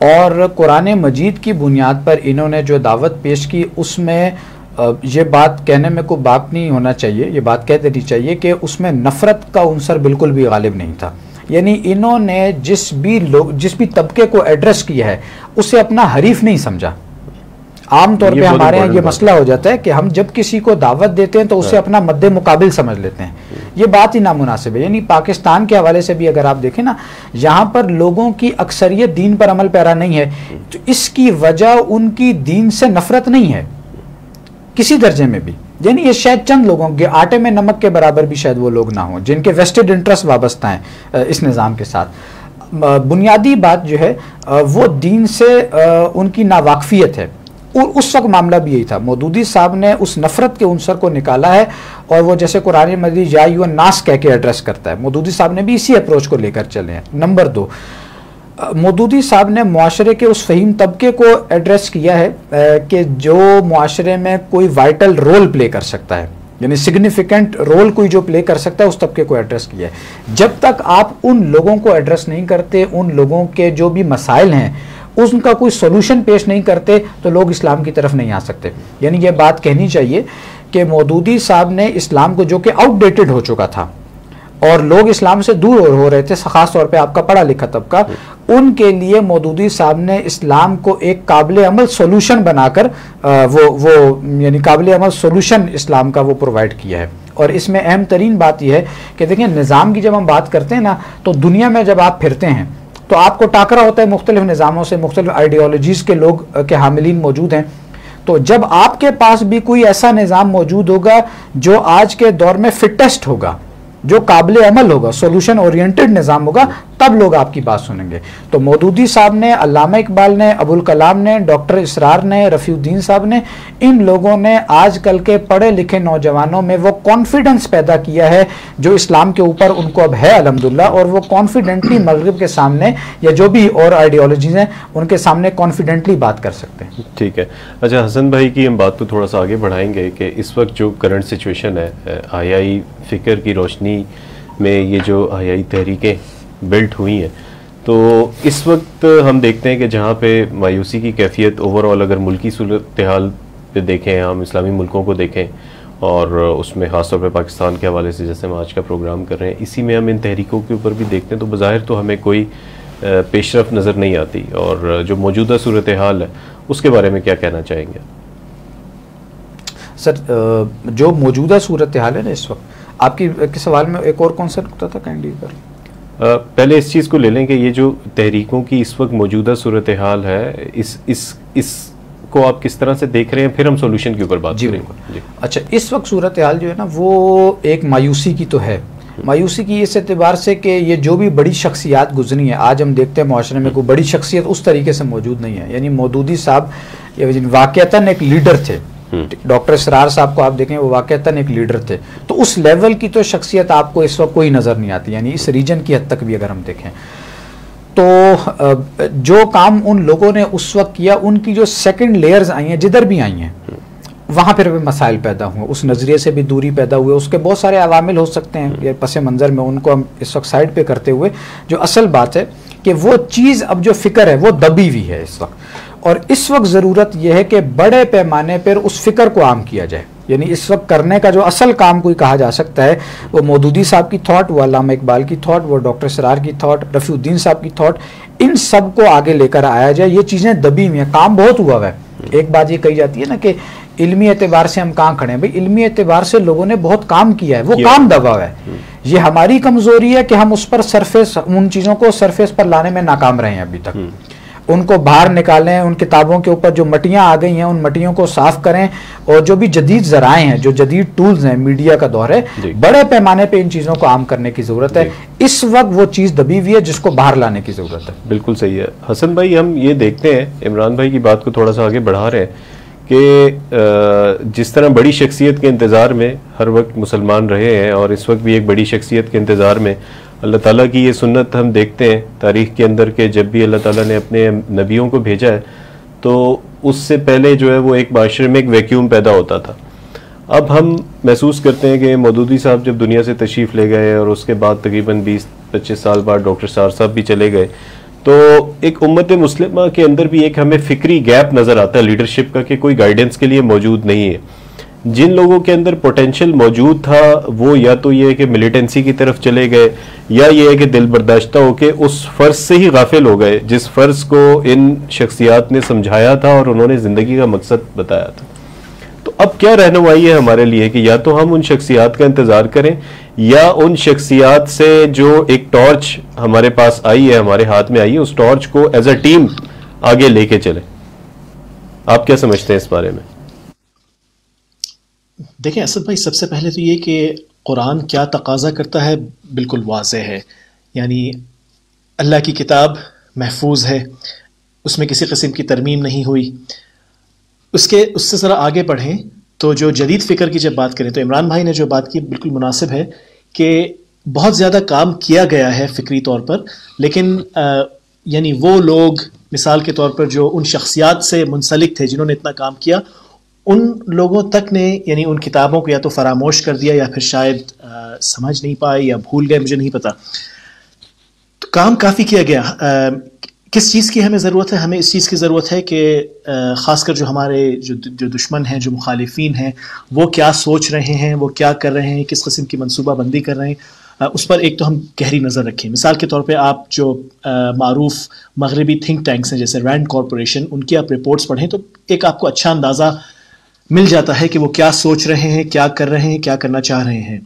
اور قرآن مجید کی بنیاد پر انہوں نے جو دعوت پیش کی، اس میں یہ بات کہنے میں کوئی باک نہیں ہونا چاہیے، یہ بات کہہ دینی چاہیے کہ اس میں نفرت کا عنصر بالکل بھی غالب نہیں تھا. یعنی انہوں نے جس بھی طبقے کو ایڈریس کیا ہے اسے اپنا حریف نہیں سمجھا. عام طور پہ ہمارے یہاں یہ مسئلہ ہو جاتا ہے کہ ہم جب کسی کو دعوت دیتے ہیں تو اسے اپنا مد مقابل سمجھ لیتے ہیں، یہ بات ہی نامناسب ہے. یعنی پاکستان کے حوالے سے بھی اگر آپ دیکھیں نا، یہاں پر لوگوں کی اکثریت دین پر عمل پیرا نہیں ہے، تو اس کی وجہ ان کی دین سے نفرت نہیں ہے کسی درجے میں بھی. یعنی یہ شاید چند لوگوں کے آٹے میں نمک کے برابر بھی شاید وہ لوگ نہ ہوں جن کے ویسٹڈ انٹرسٹ وابستہ ہیں اس نظام کے ساتھ. بنیادی بات جو ہے وہ دین سے ان کی ناواقفیت ہے. اور اس وقت معاملہ بھی یہی تھا. مودودی صاحب نے اس نفرت کے عنصر کو نکالا ہے، اور وہ جیسے قرآن مجید یا ایھا الناس کہہ کے ایڈریس کرتا ہے، مودودی صاحب نے بھی اسی اپروچ کو لے کر چلے ہیں. نمبر 2، مودودی صاحب نے معاشرے کے اس فہیم طبقے کو ایڈریس کیا ہے کہ جو معاشرے میں کوئی وائٹل رول پلے کر سکتا ہے، یعنی سگنیفیکنٹ رول کوئی جو پلے کر سکتا ہے، اس طبقے کو ایڈریس کیا ہے. جب تک آپ ان لوگوں کو ایڈریس نہیں کرتے، ان لوگوں کے جو بھی مسائل ہیں ان کا کوئی سولوشن پیش نہیں کرتے، تو لوگ اسلام کی طرف نہیں آ سکتے. یعنی یہ بات کہنی چاہیے کہ مودودی صاحب نے اسلام کو، جو کہ آؤٹ ڈیٹڈ ہو چکا تھا اور لوگ اسلام سے دور ہو رہے تھے، خاص طور پہ آپ کا پڑھا لکھا طبقہ، ان کے لیے مودودی صاحب نے اسلام کو ایک قابل عمل سولوشن بنا کر وہ یعنی قابل عمل سولوشن اسلام کا وہ پرووائڈ کیا ہے. اور اس میں اہم ترین بات یہ ہے کہ دیکھیں، نظام کی جب ہم بات کرتے ہیں نا، تو دنیا میں جب آپ پھرتے ہیں تو آپ کو ٹاکرا ہوتا ہے مختلف نظاموں سے، مختلف آئیڈیالوجیز کے لوگ کے حاملین موجود ہیں. تو جب آپ کے پاس بھی کوئی ایسا نظام موجود ہوگا جو آج کے دور میں فٹسٹ ہوگا، جو قابل عمل ہوگا، سولوشن اورینٹڈ نظام ہوگا، تب لوگ آپ کی بات سنیں گے. تو مودودی صاحب نے، علامہ اقبال نے، ابوالکلام نے، ڈاکٹر اسرار نے، رفیع الدین صاحب نے، ان لوگوں نے آج کل کے پڑھے لکھے نوجوانوں میں وہ کانفیڈنس پیدا کیا ہے جو اسلام کے اوپر ان کو اب ہے الحمدللہ، اور وہ کانفیڈنٹلی مغرب کے سامنے یا جو بھی اور آئیڈیالوجیز ہیں ان کے سامنے کانفیڈنٹلی بات کر سکتے ہیں. ٹھیک ہے. اچھا، حسن بھائی کی ہم بات کو تھوڑا سا آگے بڑھائیں گے کہ اس وقت جو کرنٹ سچویشن ہے، آحیائی فکر کی روشنی میں یہ جو آحیائی تحریکیں بلٹ ہوئی ہیں، تو اس وقت ہم دیکھتے ہیں کہ جہاں پہ مایوسی کی کیفیت اوور آل اگر ملکی صورتحال پہ دیکھیں، ہم اسلامی ملکوں کو دیکھیں، اور اس میں خاص طور پہ پاکستان کے حوالے سے جیسے ہم آج کا پروگرام کر رہے ہیں، اسی میں ہم ان تحریکوں کے اوپر بھی دیکھتے ہیں، تو بظاہر تو ہمیں کوئی پیش رفت نظر نہیں آتی. اور جو موجودہ صورتحال ہے اس کے بارے میں کیا کہنا چاہیں گے؟ سر، جو موجودہ صورتحال ہے نا اس وقت، آپ کی سوال میں ایک اور کون سا نکتہ تھا، کائنڈلی کر پہلے اس چیز کو لے لیں کہ یہ جو تحریکوں کی اس وقت موجودہ صورتحال ہے، اس کو آپ کس طرح سے دیکھ رہے ہیں، پھر ہم سولوشن کے اوپر بات کریں گے. اچھا، اس وقت صورتحال جو ہے نا وہ ایک مایوسی کی تو ہے. مایوسی کی اس اعتبار سے کہ یہ جو بھی بڑی شخصیات گزری ہیں، آج ہم دیکھتے ہیں معاشرے میں کوئی بڑی شخصیت اس طریقے سے موجود نہیں ہے. یعنی مودودی صاحب واقعتاً ایک لیڈر تھے، ڈاکٹر اسرار صاحب کو آپ دیکھیں، وہ واقعتاً ایک لیڈر تھے. تو اس لیول کی تو شخصیت آپ کو اس وقت کوئی نظر نہیں آتی. یعنی اس ریجن کی حد تک بھی اگر ہم دیکھیں تو جو کام ان لوگوں نے اس وقت کیا، ان کی جو سیکنڈ لیئرز آئی ہیں جدھر بھی آئی ہیں، وہاں پھر بھی مسائل پیدا ہوئے, اس نظریے سے بھی دوری پیدا ہوئے. اس کے بہت سارے عوامل ہو سکتے ہیں یہ پس منظر میں, ان کو ہم اس وقت سائڈ پہ کرتے ہوئے جو اصل بات ہے کہ وہ چیز اب جو فکر ہے وہ دبی ہوئی ہے اس وقت, اور اس وقت ضرورت یہ ہے کہ بڑے پیمانے پر اس فکر کو عام کیا جائے. یعنی اس وقت کرنے کا جو اصل کام کوئی کہا جا سکتا ہے وہ مودودی صاحب کی تھاٹ, وہ علامہ اقبال کی تھاٹ, وہ ڈاکٹر سرار کی تھاٹ, رفیع الدین صاحب کی تھاٹ, ان سب کو آگے لے کر آیا جائے. یہ چیزیں دبی ہوئی ہیں, کام بہت ہوا ہے. ایک بات یہ کہی جاتی ہے نا کہ علمی اعتبار سے ہم کہاں کھڑے ہیں, بھائی علمی اعتبار سے لوگوں نے بہت کام کیا ہے, وہ کام دبا ہوا ہے. یہ ہماری کمزوری ہے کہ ہم اس پر سرفیس, ان چیزوں کو سرفیس پر لانے میں ناکام رہے ہیں ابھی تک. ان کو باہر نکالیں, ان کتابوں کے اوپر جو مٹیاں آ گئی ہیں ان مٹیوں کو صاف کریں, اور جو بھی جدید ذرائع ہیں, جو جدید ٹولز ہیں, میڈیا کا دور ہے, بڑے پیمانے پہ ان چیزوں کو عام کرنے کی ضرورت ہے. اس وقت وہ چیز دبی ہوئی ہے جس کو باہر لانے کی ضرورت ہے. بالکل صحیح ہے. حسن بھائی, ہم یہ دیکھتے ہیں, عمران بھائی کی بات کو تھوڑا سا آگے بڑھا رہے ہیں کہ جس طرح بڑی شخصیت کے انتظار میں ہر وقت مسلمان رہے ہیں, اور اس وقت بھی ایک بڑی شخصیت کے انتظار میں اللہ تعالیٰ کی یہ سنت ہم دیکھتے ہیں تاریخ کے اندر کہ جب بھی اللہ تعالیٰ نے اپنے نبیوں کو بھیجا ہے تو اس سے پہلے جو ہے وہ ایک معاشرے میں ایک ویکیوم پیدا ہوتا تھا. اب ہم محسوس کرتے ہیں کہ مودودی صاحب جب دنیا سے تشریف لے گئے اور اس کے بعد تقریباً 20-25 سال بعد ڈاکٹر سار صاحب بھی چلے گئے, تو ایک امت مسلمہ کے اندر بھی ایک ہمیں فکری گیپ نظر آتا ہے لیڈرشپ کا, کہ کوئی گائیڈنس کے لیے موجود نہیں ہے. جن لوگوں کے اندر پوٹینشیل موجود تھا وہ یا تو یہ ہے کہ ملیٹنسی کی طرف چلے گئے, یا یہ ہے کہ دل برداشتہ ہو کے اس فرض سے ہی غافل ہو گئے جس فرض کو ان شخصیات نے سمجھایا تھا اور انہوں نے زندگی کا مقصد بتایا تھا. تو اب کیا رہنمائی ہے ہمارے لیے کہ یا تو ہم ان شخصیات کا انتظار کریں, یا ان شخصیات سے جو ایک ٹارچ ہمارے پاس آئی ہے, ہمارے ہاتھ میں آئی ہے, اس ٹارچ کو ایز اے ٹیم آگے لے کے چلیں. آپ کیا سمجھتے ہیں اس بارے میں؟ دیکھیں اسد بھائی, سب سے پہلے تو یہ کہ قرآن کیا تقاضا کرتا ہے بالکل واضح ہے. یعنی اللہ کی کتاب محفوظ ہے, اس میں کسی قسم کی ترمیم نہیں ہوئی. اس سے ذرا آگے بڑھیں تو جو جدید فکر کی جب بات کریں تو عمران بھائی نے جو بات کی بالکل مناسب ہے کہ بہت زیادہ کام کیا گیا ہے فکری طور پر, لیکن یعنی وہ لوگ مثال کے طور پر جو ان شخصیات سے منسلک تھے جنہوں نے اتنا کام کیا, ان لوگوں تک نے یعنی ان کتابوں کو یا تو فراموش کر دیا یا پھر شاید سمجھ نہیں پائے یا بھول گئے, مجھے نہیں پتا. تو کام کافی کیا گیا. کس چیز کی ہمیں ضرورت ہے؟ ہمیں اس چیز کی ضرورت ہے کہ خاص کر جو ہمارے جو دشمن ہیں, جو مخالفین ہیں, وہ کیا سوچ رہے ہیں, وہ کیا کر رہے ہیں, کس قسم کی منصوبہ بندی کر رہے ہیں, اس پر ایک تو ہم گہری نظر رکھیں. مثال کے طور پہ آپ جو معروف مغربی تھنک ٹینکس ہیں جیسے رینڈ کارپوریشن, ان کی آپ رپورٹس پڑھیں تو ایک آپ کو اچھا اندازہ مل جاتا ہے کہ وہ کیا سوچ رہے ہیں, کیا کر رہے ہیں, کیا کرنا چاہ رہے ہیں.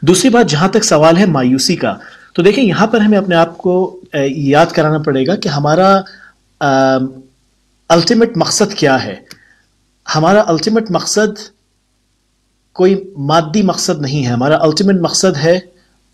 دوسری بات, جہاں تک سوال ہے مایوسی کا, تو دیکھیں یہاں پر ہمیں اپنے آپ کو یاد کرانا پڑے گا کہ ہمارا الٹیمیٹ مقصد کیا ہے. ہمارا الٹیمیٹ مقصد کوئی مادی مقصد نہیں ہے. ہمارا الٹیمیٹ مقصد ہے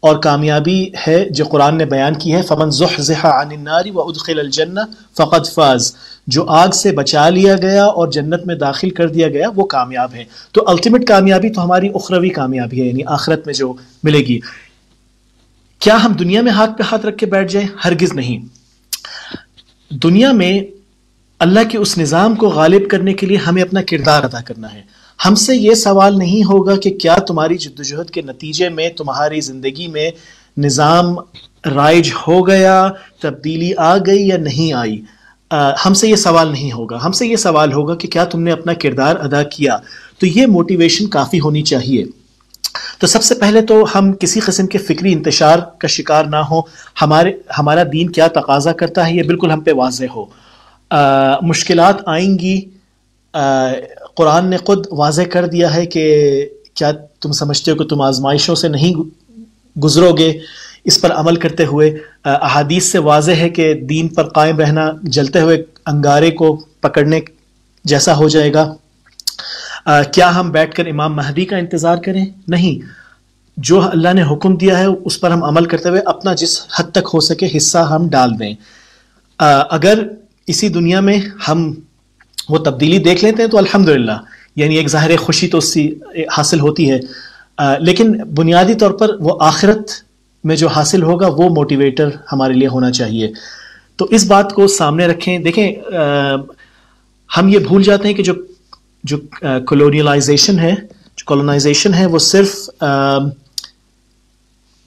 اور کامیابی ہے جو قرآن نے بیان کی ہے, فمن زحزح عن النار وادخل الجنہ فقد فاز. جو آگ سے بچا لیا گیا اور جنت میں داخل کر دیا گیا وہ کامیاب ہے. تو الٹیمیٹ کامیابی تو ہماری اخروی کامیابی ہے, یعنی آخرت میں جو ملے گی. کیا ہم دنیا میں ہاتھ پہ ہاتھ رکھ کے بیٹھ جائیں؟ ہرگز نہیں. دنیا میں اللہ کے اس نظام کو غالب کرنے کے لیے ہمیں اپنا کردار ادا کرنا ہے. ہم سے یہ سوال نہیں ہوگا کہ کیا تمہاری جدوجہد کے نتیجے میں تمہاری زندگی میں نظام رائج ہو گیا, تبدیلی آ گئی یا نہیں آئی. ہم سے یہ سوال نہیں ہوگا. ہم سے یہ سوال ہوگا کہ کیا تم نے اپنا کردار ادا کیا. تو یہ موٹیویشن کافی ہونی چاہیے. تو سب سے پہلے تو ہم کسی قسم کے فکری انتشار کا شکار نہ ہو. ہمارا دین کیا تقاضا کرتا ہے یہ بالکل ہم پہ واضح ہو. مشکلات آئیں گی, قرآن نے خود واضح کر دیا ہے کہ کیا تم سمجھتے ہو کہ تم آزمائشوں سے نہیں گزرو گے. اس پر عمل کرتے ہوئے احادیث سے واضح ہے کہ دین پر قائم رہنا جلتے ہوئے انگارے کو پکڑنے جیسا ہو جائے گا. کیا ہم بیٹھ کر امام مہدی کا انتظار کریں؟ نہیں. جو اللہ نے حکم دیا ہے اس پر ہم عمل کرتے ہوئے اپنا جس حد تک ہو سکے حصہ ہم ڈال دیں. اگر اسی دنیا میں ہم وہ تبدیلی دیکھ لیتے ہیں تو الحمدللہ, یعنی ایک ظاہر خوشی تو اس سے حاصل ہوتی ہے, لیکن بنیادی طور پر وہ آخرت میں جو حاصل ہوگا وہ موٹیویٹر ہمارے لیے ہونا چاہیے. تو اس بات کو سامنے رکھیں. دیکھیں ہم یہ بھول جاتے ہیں کہ جو جو کولونیلائزیشن ہے وہ صرف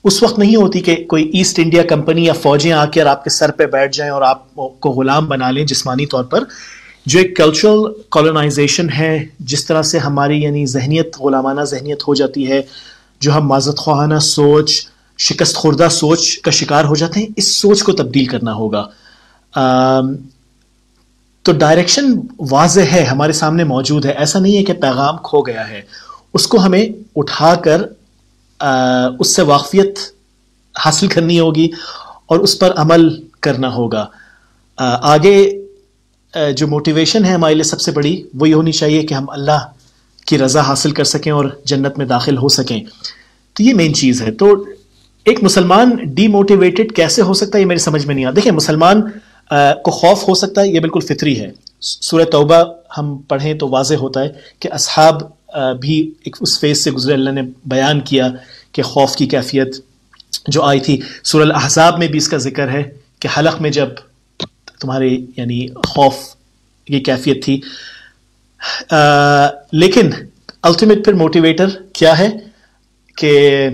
اس وقت نہیں ہوتی کہ کوئی ایسٹ انڈیا کمپنی یا فوجیں آ کے آپ کے سر پہ بیٹھ جائیں اور آپ کو غلام بنا لیں جسمانی طور پر. جو ایک کلچرل کولونائزیشن ہے، جس طرح سے ہماری یعنی ذہنیت غلامانہ ذہنیت ہو جاتی ہے، جو ہم معذرت خواہانہ سوچ، شکست خوردہ سوچ کا شکار ہو جاتے ہیں، اس سوچ کو تبدیل کرنا ہوگا. تو ڈائریکشن واضح ہے، ہمارے سامنے موجود ہے. ایسا نہیں ہے کہ پیغام کھو گیا ہے، اس کو ہمیں اٹھا کر اس سے واقفیت حاصل کرنی ہوگی اور اس پر عمل کرنا ہوگا. آگے جو موٹیویشن ہے ہمارے لیے سب سے بڑی، وہ یہ ہونی چاہیے کہ ہم اللہ کی رضا حاصل کر سکیں اور جنت میں داخل ہو سکیں. تو یہ مین چیز ہے. تو ایک مسلمان ڈی موٹیویٹڈ کیسے ہو سکتا ہے، یہ میری سمجھ میں نہیں آتا. دیکھیں، مسلمان کو خوف ہو سکتا ہے، یہ بالکل فطری ہے. سورہ توبہ ہم پڑھیں تو واضح ہوتا ہے کہ اصحاب بھی ایک اس فیز سے گزرے. اللہ نے بیان کیا کہ خوف کی کیفیت جو آئی تھی. سورہ الاحزاب میں بھی اس کا ذکر ہے کہ حلق میں جب تمہارے یعنی خوف کی کیفیت تھی. لیکن الٹیمیٹ پھر موٹیویٹر کیا ہے کہ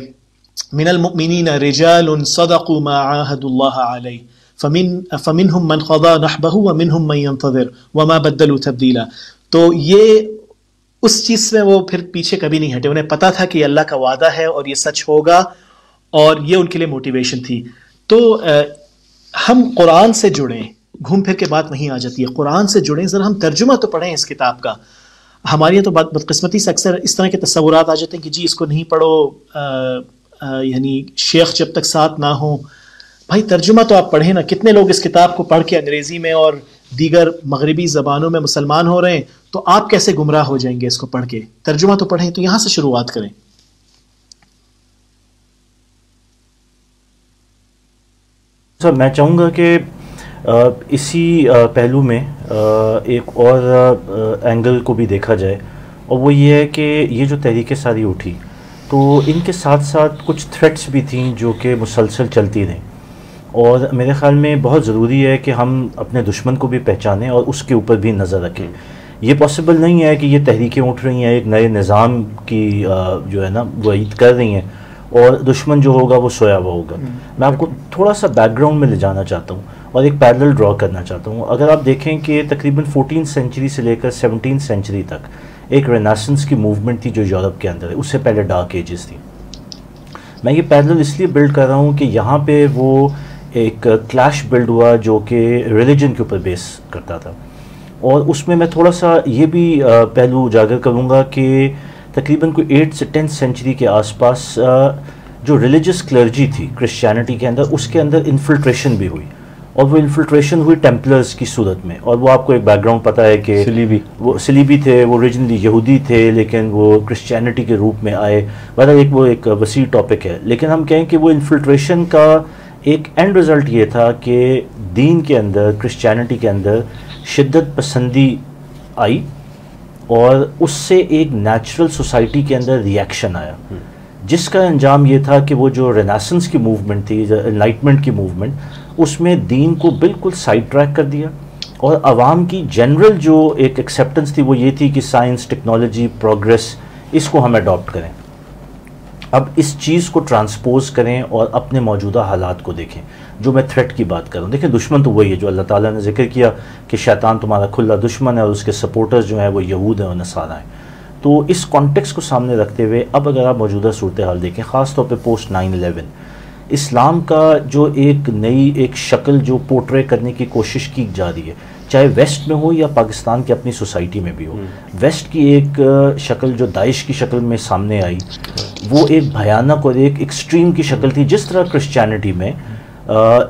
من المؤمنین رجال صدقوا ما عاهدوا الله علیہ فمنهم من قضى نحبه ومنهم من ينتظر وما بدلوا تبدیلا. تو یہ اس چیز میں وہ پھر پیچھے کبھی نہیں ہٹے. انہیں پتا تھا کہ یہ اللہ کا وعدہ ہے اور یہ سچ ہوگا، اور یہ ان کے لیے موٹیویشن تھی. تو ہم قرآن سے جڑیں، گھوم پھر کے بات نہیں آ جاتی ہے. قرآن سے جڑیں، ذرا ہم ترجمہ تو پڑھیں اس کتاب کا. ہماری یہاں تو بدقسمتی سے اکثر اس طرح کے تصورات آ جاتے ہیں کہ جی اس کو نہیں پڑھو، یعنی شیخ جب تک ساتھ نہ ہوں. بھائی ترجمہ تو آپ پڑھیں نا. کتنے لوگ اس کتاب کو پڑھ کے انگریزی میں اور دیگر مغربی زبانوں میں مسلمان ہو رہے ہیں، تو آپ کیسے گمراہ ہو جائیں گے اس کو پڑھ کے؟ ترجمہ تو پڑھیں. تو یہاں سے شروعات کریں. سر میں چاہوں گا کہ اسی پہلو میں ایک اور اینگل کو بھی دیکھا جائے، اور وہ یہ ہے کہ یہ جو تحریکیں ساری اٹھی تو ان کے ساتھ ساتھ کچھ تھریٹس بھی تھیں جو کہ مسلسل چلتی رہیں، اور میرے خیال میں بہت ضروری ہے کہ ہم اپنے دشمن کو بھی پہچانیں اور اس کے اوپر بھی نظر رکھیں. یہ پاسبل نہیں ہے کہ یہ تحریکیں اٹھ رہی ہیں، ایک نئے نظام کی جو ہے نا وعید کر رہی ہیں، اور دشمن جو ہوگا وہ سویا ہوا ہوگا. میں آپ کو تھوڑا سا بیک گراؤنڈ میں لے جانا چاہتا ہوں اور ایک پیرل ڈرا کرنا چاہتا ہوں. اگر آپ دیکھیں کہ تقریباً 14 سینچری سے لے کر 17 سینچری تک ایک رینیسنس کی موومنٹ تھی جو یورپ کے اندر ہے. اس سے پہلے ڈارک ایجز تھی. میں یہ پیرل اس لیے بلڈ کر رہا ہوں کہ یہاں پہ وہ ایک کلیش بلڈ ہوا جو کہ ریلیجن کے اوپر بیس کرتا تھا، اور اس میں تھوڑا سا یہ بھی پہلو اجاگر کروں گا کہ تقریباً کوئی 8 سے 10 سینچری کے آس پاس جو ریلیجس کلرجی تھی کرسچینٹی کے اندر، اس کے اندر انفلٹریشن بھی ہوئی، اور وہ انفلٹریشن ہوئی ٹیمپلرز کی صورت میں. اور وہ آپ کو ایک بیک گراؤنڈ پتہ ہے کہ وہ سلیبی تھے، وہ اوریجنلی یہودی تھے لیکن وہ کرسچینٹی کے روپ میں آئے. بہرحال وہ ایک وسیع ٹاپک ہے، لیکن ہم کہیں کہ وہ انفلٹریشن کا ایک اینڈ رزلٹ یہ تھا کہ دین کے اندر، کرسچینٹی کے اندر شدت پسندی آئی، اور اس سے ایک نیچرل سوسائٹی کے اندر ریئیکشن آیا، جس کا انجام یہ تھا کہ وہ جو رینیسنس کی موومنٹ تھی، انلائٹمنٹ کی موومنٹ، اس میں دین کو بالکل سائڈ ٹریک کر دیا، اور عوام کی جنرل جو ایک ایکسیپٹنس تھی وہ یہ تھی کہ سائنس، ٹیکنالوجی، پروگریس، اس کو ہم اڈاپٹ کریں. اب اس چیز کو ٹرانسپوز کریں اور اپنے موجودہ حالات کو دیکھیں. جو میں تھریٹ کی بات کروں، دیکھیں دشمن تو وہی ہے جو اللہ تعالیٰ نے ذکر کیا کہ شیطان تمہارا کھلا دشمن ہے، اور اس کے سپورٹرز جو ہیں وہ یہود ہیں اور نصارہ ہیں. تو اس کانٹیکس کو سامنے رکھتے ہوئے اب اگر آپ موجودہ صورتحال دیکھیں، خاص طور پہ پوسٹ 9/11، اسلام کا جو ایک نئی ایک شکل جو پورٹرے کرنے کی کوشش کی جا رہی ہے، چاہے ویسٹ میں ہو یا پاکستان کی اپنی سوسائٹی میں بھی ہو. ویسٹ کی ایک شکل جو داعش کی شکل میں سامنے آئی، وہ ایک بھیانک اور ایک ایکسٹریم کی شکل تھی. جس طرح کرسچینٹی میں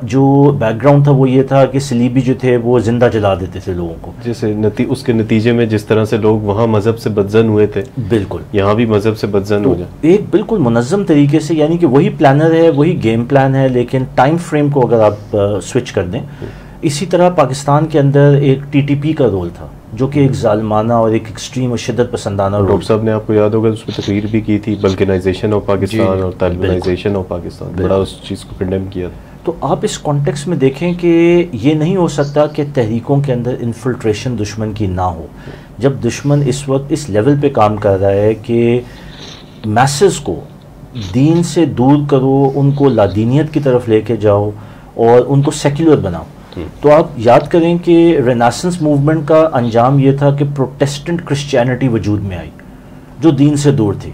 جو بیک گراؤنڈ تھا وہ یہ تھا کہ سلیبی جو تھے وہ زندہ جلا دیتے تھے لوگوں کو، جیسے اس کے نتیجے میں جس طرح سے لوگ وہاں مذہب سے بدزن ہوئے تھے، بالکل یہاں بھی مذہب سے بدزن ہو جائے ایک بالکل منظم طریقے سے. یعنی کہ وہی پلانر ہے، وہی گیم پلان ہے، لیکن ٹائم فریم کو اگر آپ سوئچ کر دیں. اسی طرح پاکستان کے اندر ایک TTP کا رول تھا جو کہ ایک ظالمانہ اور ایک ایکسٹریم اور شدت پسندانہ رول. ڈاکٹر صاحب نے آپ کو یاد ہوگا اس پہ تقریر بھی کی تھی، بلکنائزیشن آف پاکستان اور طالبانائزیشن آف پاکستان، بڑا اس چیز کو کنڈیم کیا تھا. تو آپ اس کانٹیکس میں دیکھیں کہ یہ نہیں ہو سکتا کہ تحریکوں کے اندر انفلٹریشن دشمن کی نہ ہو. جب دشمن اس وقت اس لیول پہ کام کر رہا ہے کہ میسز کو دین سے دور کرو، ان کو لادینیت کی طرف لے کے جاؤ اور ان کو سیکولر بناؤ، تو آپ یاد کریں کہ رینیسنس موومنٹ کا انجام یہ تھا کہ پروٹیسٹنٹ کرسچینٹی وجود میں آئی جو دین سے دور تھی.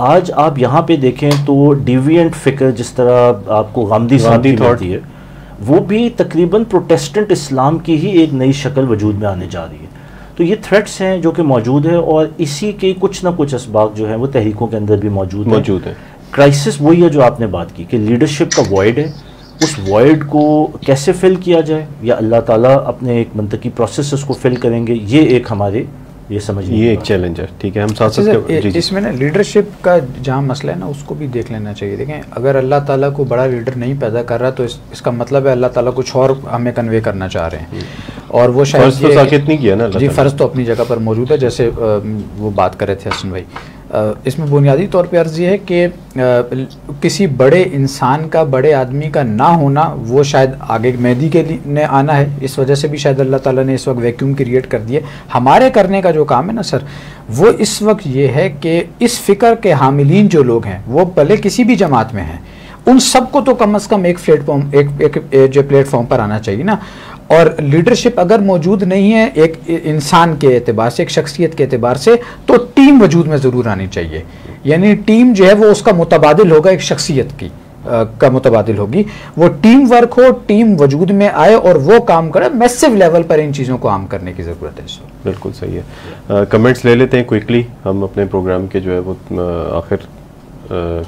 آج آپ یہاں پہ دیکھیں تو ڈیوینٹ فکر جس طرح آپ کو غامدی صاحب کی ملتی ہے، وہ بھی تقریباً پروٹیسٹنٹ اسلام کی ہی ایک نئی شکل وجود میں آنے جا رہی ہے. تو یہ تھریٹس ہیں جو کہ موجود ہے، اور اسی کے کچھ نہ کچھ اسباق جو ہیں وہ تحریکوں کے اندر بھی موجود ہیں. کرائسس وہی ہے جو آپ نے بات کی کہ لیڈرشپ کا وائڈ ہے، اس وائڈ کو کیسے فل کیا جائے، یا اللہ تعالیٰ اپنے ایک منطقی پروسیس اس کو فل کریں گے، یہ ایک ہمارے یہ سمجھ یہ ایک چیلنج ہے. ٹھیک ہے، ہم ساتھ اس میں نا لیڈرشپ کا جہاں مسئلہ ہے نا اس کو بھی دیکھ لینا چاہیے. دیکھیں اگر اللہ تعالیٰ کو بڑا لیڈر نہیں پیدا کر رہا تو اس کا مطلب ہے اللہ تعالیٰ کچھ اور ہمیں کنوے کرنا چاہ رہے ہیں، اور وہ شاید فرض تو ساکت نہیں کیا نا. جی فرض تو اپنی جگہ پر موجود ہے، جیسے وہ بات کر رہے تھے حسن بھائی. اس میں بنیادی طور پہ عرض یہ ہے کہ کسی بڑے انسان کا، بڑے آدمی کا نہ ہونا، وہ شاید آگے مہدی کے لیے آنا ہے، اس وجہ سے بھی شاید اللہ تعالیٰ نے اس وقت ویکیوم کریٹ کر دیے. ہمارے کرنے کا جو کام ہے نا سر، وہ اس وقت یہ ہے کہ اس فکر کے حاملین جو لوگ ہیں وہ بھلے کسی بھی جماعت میں ہیں، ان سب کو تو کم از کم ایک پلیٹ فارم پر آنا چاہیے نا. اور لیڈرشپ اگر موجود نہیں ہے ایک انسان کے اعتبار سے، ایک شخصیت کے اعتبار سے، تو ٹیم وجود میں ضرور آنی چاہیے. یعنی ٹیم جو ہے وہ اس کا متبادل ہوگا، ایک شخصیت کی کا متبادل ہوگی. وہ ٹیم ورک ہو، ٹیم وجود میں آئے اور وہ کام کرے. میسو لیول پر ان چیزوں کو عام کرنے کی ضرورت ہے. بالکل صحیح ہے. کمنٹس لے لیتے ہیں کوئکلی، ہم اپنے پروگرام کے جو ہے وہ آخر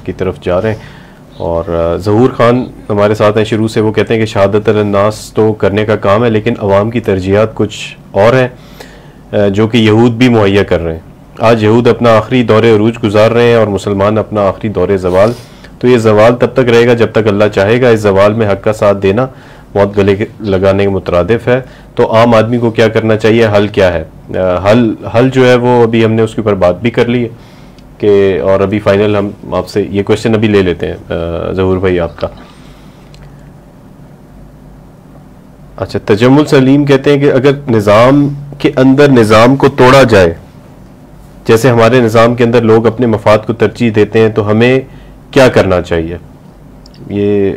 کی طرف جا رہے ہیں. اور ظہور خان ہمارے ساتھ ہیں شروع سے. وہ کہتے ہیں کہ شہادت الناس تو کرنے کا کام ہے، لیکن عوام کی ترجیحات کچھ اور ہیں جو کہ یہود بھی مہیا کر رہے ہیں. آج یہود اپنا آخری دور عروج گزار رہے ہیں اور مسلمان اپنا آخری دور زوال. تو یہ زوال تب تک رہے گا جب تک اللہ چاہے گا. اس زوال میں حق کا ساتھ دینا موت گلے لگانے کے مترادف ہے. تو عام آدمی کو کیا کرنا چاہیے؟ حل کیا ہے؟ حل جو ہے وہ ابھی ہم نے اس کے اوپر بات بھی کر لی ہے کہ، اور ابھی فائنل ہم آپ سے یہ کوشچن ابھی لے لیتے ہیں ظہور بھائی آپ کا. اچھا، تجمل سلیم کہتے ہیں کہ اگر نظام کے اندر نظام کو توڑا جائے، جیسے ہمارے نظام کے اندر لوگ اپنے مفاد کو ترجیح دیتے ہیں، تو ہمیں کیا کرنا چاہیے؟ یہ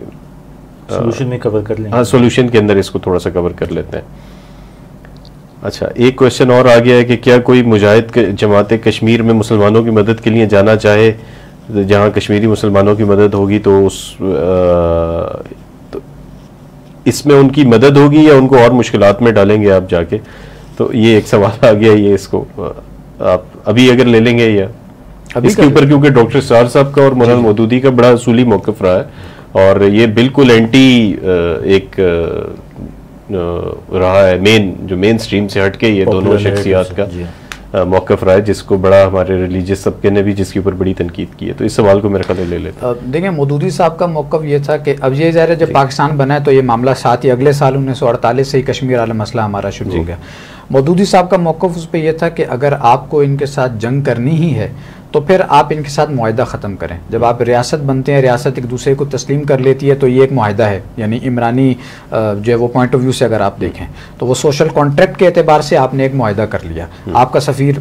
سولوشن میں کور کر لیں. ہاں، سولوشن کے اندر اس کو تھوڑا سا کور کر لیتے ہیں. اچھا، ایک کوشچن اور آ گیا ہے کہ کیا کوئی مجاہد جماعت کشمیر میں مسلمانوں کی مدد کے لیے جانا چاہے، جہاں کشمیری مسلمانوں کی مدد ہوگی تو اس میں ان کی مدد ہوگی یا ان کو اور مشکلات میں ڈالیں گے آپ جا کے؟ تو یہ ایک سوال آ گیا. یہ اس کو آپ ابھی اگر لے لیں گے یا اس کے اوپر، کیونکہ ڈاکٹر سار صاحب کا اور مولانا مودودی کا بڑا اصولی موقف رہا ہے، اور یہ بالکل اینٹی ایک رہا ہے، مین سٹریم سے ہٹ کے یہ دونوں شخصیات کا موقف رہا ہے، جس کو بڑا ہمارے ریلیجیس طبقے نے بھی جس کے اوپر بڑی تنقید کی ہے. تو اس سوال کو میرے خیال لے لیتے ہیں. دیکھیں مودودی صاحب کا موقف یہ تھا کہ اب یہ ظاہر ہے جب پاکستان بنا ہے تو یہ معاملہ ساتھ ہی اگلے سال 1948 سے ہی کشمیر والا مسئلہ ہمارا شروع ہو گیا. مودودی صاحب کا موقف اس پہ یہ تھا کہ اگر آپ کو ان کے ساتھ جنگ کرنی ہی ہے تو پھر آپ ان کے ساتھ معاہدہ ختم کریں. جب آپ ریاست بنتے ہیں، ریاست ایک دوسرے کو تسلیم کر لیتی ہے، تو یہ ایک معاہدہ ہے. یعنی عمرانی جو ہے وہ پوائنٹ آف ویو سے اگر آپ دیکھیں تو وہ سوشل کانٹریکٹ کے اعتبار سے آپ نے ایک معاہدہ کر لیا. آپ کا سفیر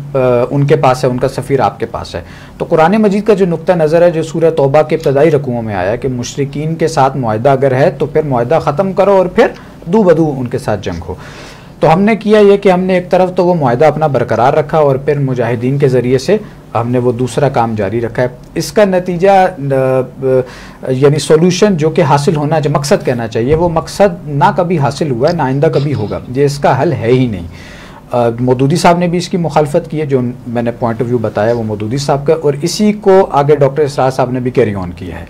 ان کے پاس ہے، ان کا سفیر آپ کے پاس ہے. تو قرآن مجید کا جو نقطہ نظر ہے جو سورہ توبہ کے ابتدائی رکوعوں میں آیا کہ مشرکین کے ساتھ معاہدہ اگر ہے تو پھر معاہدہ ختم کرو اور پھر دو بدو ان کے ساتھ جنگ ہو. تو ہم نے کیا یہ کہ ہم نے ایک طرف تو وہ معاہدہ اپنا برقرار رکھا اور پھر مجاہدین کے ذریعے سے ہم نے وہ دوسرا کام جاری رکھا ہے. اس کا نتیجہ یعنی سولوشن جو کہ حاصل ہونا جو مقصد کہنا چاہیے وہ مقصد نہ کبھی حاصل ہوا ہے نہ آئندہ کبھی ہوگا. یہ اس کا حل ہے ہی نہیں. مودودی صاحب نے بھی اس کی مخالفت کی ہے، جو میں نے پوائنٹ آف ویو بتایا وہ مودودی صاحب کا، اور اسی کو آگے ڈاکٹر اسرار صاحب نے بھی کیری آن کیا ہے.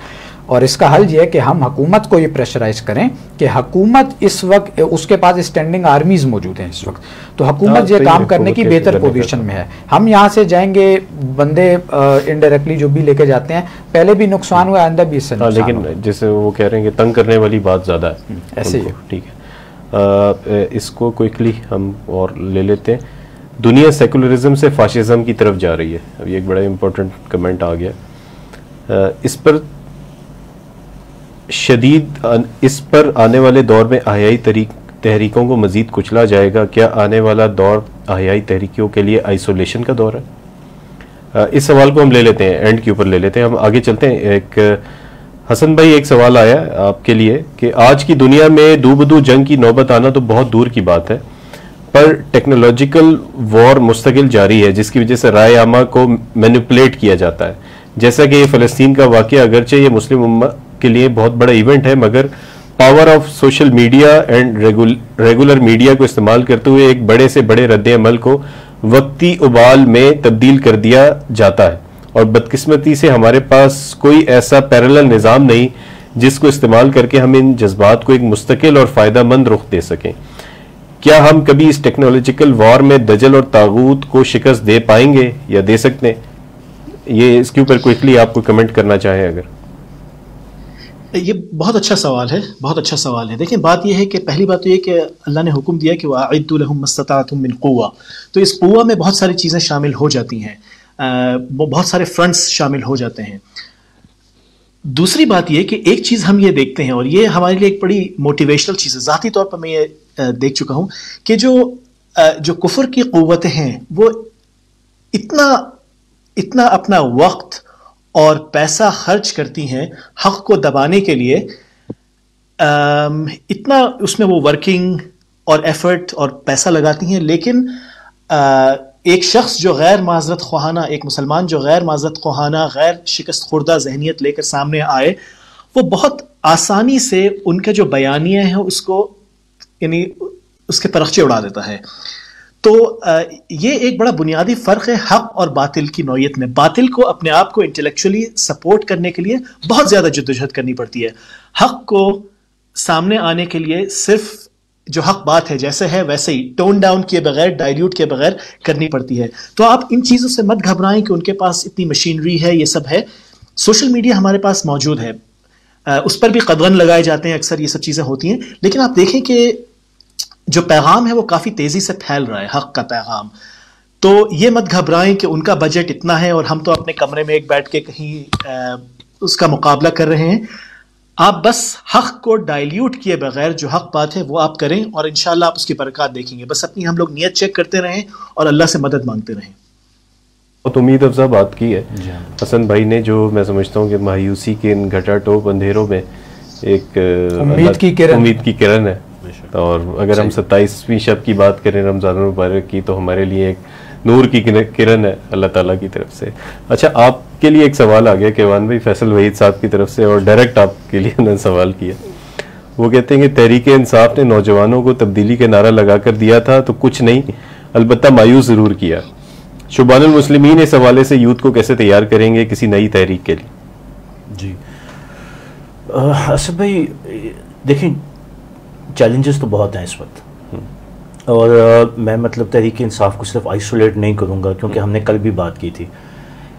اور اس کا حل یہ ہے کہ ہم حکومت کو یہ پریشرائز کریں کہ حکومت اس وقت اس کے پاس اسٹینڈنگ آرمیز موجود ہیں اس وقت، تو حکومت یہ کام کرنے کی بہتر پوزیشن میں ہے. ہم یہاں سے جائیں گے، بندے انڈائریکٹلی جو بھی لے کے جاتے ہیں، پہلے بھی نقصان ہوا، آئندہ بھی اس سے نقصان. لیکن جیسے وہ کہہ رہے ہیں کہ تنگ کرنے والی بات زیادہ ہے ایسے ہی. ٹھیک ہے، اس کو کوئکلی ہم اور لے لیتے ہیں. دنیا سیکولرزم سے فاشزم کی طرف جا رہی ہے. اب یہ ایک بڑا امپورٹنٹ کمنٹ آ گیا. اس پر شدید اس پر آنے والے دور میں احیائی تحریکوں کو مزید کچلا جائے گا؟ کیا آنے والا دور احیائی تحریکوں کے لیے آئسولیشن کا دور ہے؟ اس سوال کو ہم لے لیتے ہیں، اینڈ کے اوپر لے لیتے ہیں، ہم آگے چلتے ہیں. ایک حسن بھائی ایک سوال آیا آپ کے لیے کہ آج کی دنیا میں دو بدو جنگ کی نوبت آنا تو بہت دور کی بات ہے، پر ٹیکنالوجیکل وار مستقل جاری ہے جس کی وجہ سے رائے عامہ کو مینیپولیٹ کیا جاتا ہے. جیسا کہ یہ فلسطین کا واقعہ اگرچہ یہ مسلم امت کے لیے بہت بڑا ایونٹ ہے، مگر power of social media and regular media کو استعمال کرتے ہوئے ایک بڑے سے بڑے رد عمل کو وقتی ابال میں تبدیل کر دیا جاتا ہے، اور بدقسمتی سے ہمارے پاس کوئی ایسا پیرلل نظام نہیں جس کو استعمال کر کے ہم ان جذبات کو ایک مستقل اور فائدہ مند رخ دے سکیں. کیا ہم کبھی اس ٹیکنالوجیکل وار میں دجل اور طاغوت کو شکست دے پائیں گے یا دے سکتے ہیں؟ یہ اس کے اوپر کوئکلی آپ کو کمنٹ کرنا چاہیں اگر. یہ بہت اچھا سوال ہے، بہت اچھا سوال ہے. دیکھیں بات یہ ہے کہ پہلی بات تو یہ کہ اللہ نے حکم دیا کہ وَأَعِدُّوا لَهُم مَّا اسْتَطَعْتُم مِّن قُوَّةٍ، تو اس قوہ میں بہت ساری چیزیں شامل ہو جاتی ہیں، بہت سارے فرنٹس شامل ہو جاتے ہیں. دوسری بات یہ کہ ایک چیز ہم یہ دیکھتے ہیں، اور یہ ہمارے لیے ایک بڑی موٹیویشنل چیز ہے، ذاتی طور پر میں یہ دیکھ چکا ہوں کہ جو کفر کی قوتیں ہیں وہ اتنا اپنا وقت اور پیسہ خرچ کرتی ہیں حق کو دبانے کے لیے، اتنا اس میں وہ ورکنگ اور ایفرٹ اور پیسہ لگاتی ہیں، لیکن ایک شخص جو غیر معذرت خواہانہ، ایک مسلمان جو غیر معذرت خواہانہ، غیر شکست خوردہ ذہنیت لے کر سامنے آئے، وہ بہت آسانی سے ان کے جو بیانیہ ہیں اس کو یعنی اس کے پرخچے اڑا دیتا ہے. تو یہ ایک بڑا بنیادی فرق ہے حق اور باطل کی نوعیت میں. باطل کو اپنے آپ کو انٹلیکچولی سپورٹ کرنے کے لیے بہت زیادہ جدوجہد کرنی پڑتی ہے، حق کو سامنے آنے کے لیے صرف جو حق بات ہے جیسے ہے ویسے ہی ٹون ڈاؤن کیے بغیر، ڈائلیوٹ کیے بغیر کرنی پڑتی ہے. تو آپ ان چیزوں سے مت گھبرائیں کہ ان کے پاس اتنی مشینری ہے، یہ سب ہے. سوشل میڈیا ہمارے پاس موجود ہے، اس پر بھی قدغن لگائے جاتے ہیں، اکثر یہ سب چیزیں ہوتی ہیں، لیکن آپ دیکھیں کہ جو پیغام ہے وہ کافی تیزی سے پھیل رہا ہے، حق کا پیغام. تو یہ مت گھبرائیں کہ ان کا بجٹ اتنا ہے اور ہم تو اپنے کمرے میں ایک بیٹھ کے کہیں اس کا مقابلہ کر رہے ہیں. آپ بس حق کو ڈائلیوٹ کیے بغیر جو حق بات ہے وہ آپ کریں اور انشاءاللہ آپ اس کی برکات دیکھیں گے. بس اپنی ہم لوگ نیت چیک کرتے رہیں اور اللہ سے مدد مانگتے رہیں. بہت امید افزا بات کی ہے حسن بھائی نے، جو میں سمجھتا ہوں کہ مایوسی کے ان گھٹا ٹوپ اندھیروں میں ایک امید کی کرن ہے. اور اگر ہم 27ویں شب کی بات کریں رمضان المبارک کی، تو ہمارے لیے ایک نور کی کرن ہے اللہ تعالیٰ کی طرف سے. اچھا، آپ کے لیے ایک سوال آ گیا کیوان بھائی فیصل وحید صاحب کی طرف سے، اور ڈائریکٹ آپ کے لیے انہوں نے سوال کیا. وہ کہتے ہیں کہ تحریک انصاف نے نوجوانوں کو تبدیلی کا نعرہ لگا کر دیا تھا تو کچھ نہیں، البتہ مایوس ضرور کیا. شبان المسلمین اس حوالے سے یوتھ کو کیسے تیار کریں گے کسی نئی تحریک کے لیے؟ جی اسد بھائی، دیکھیں چیلنجز تو بہت ہیں اس وقت، اور میں مطلب تحریک انصاف کو صرف آئسولیٹ نہیں کروں گا، کیونکہ ہم نے کل بھی بات کی تھی،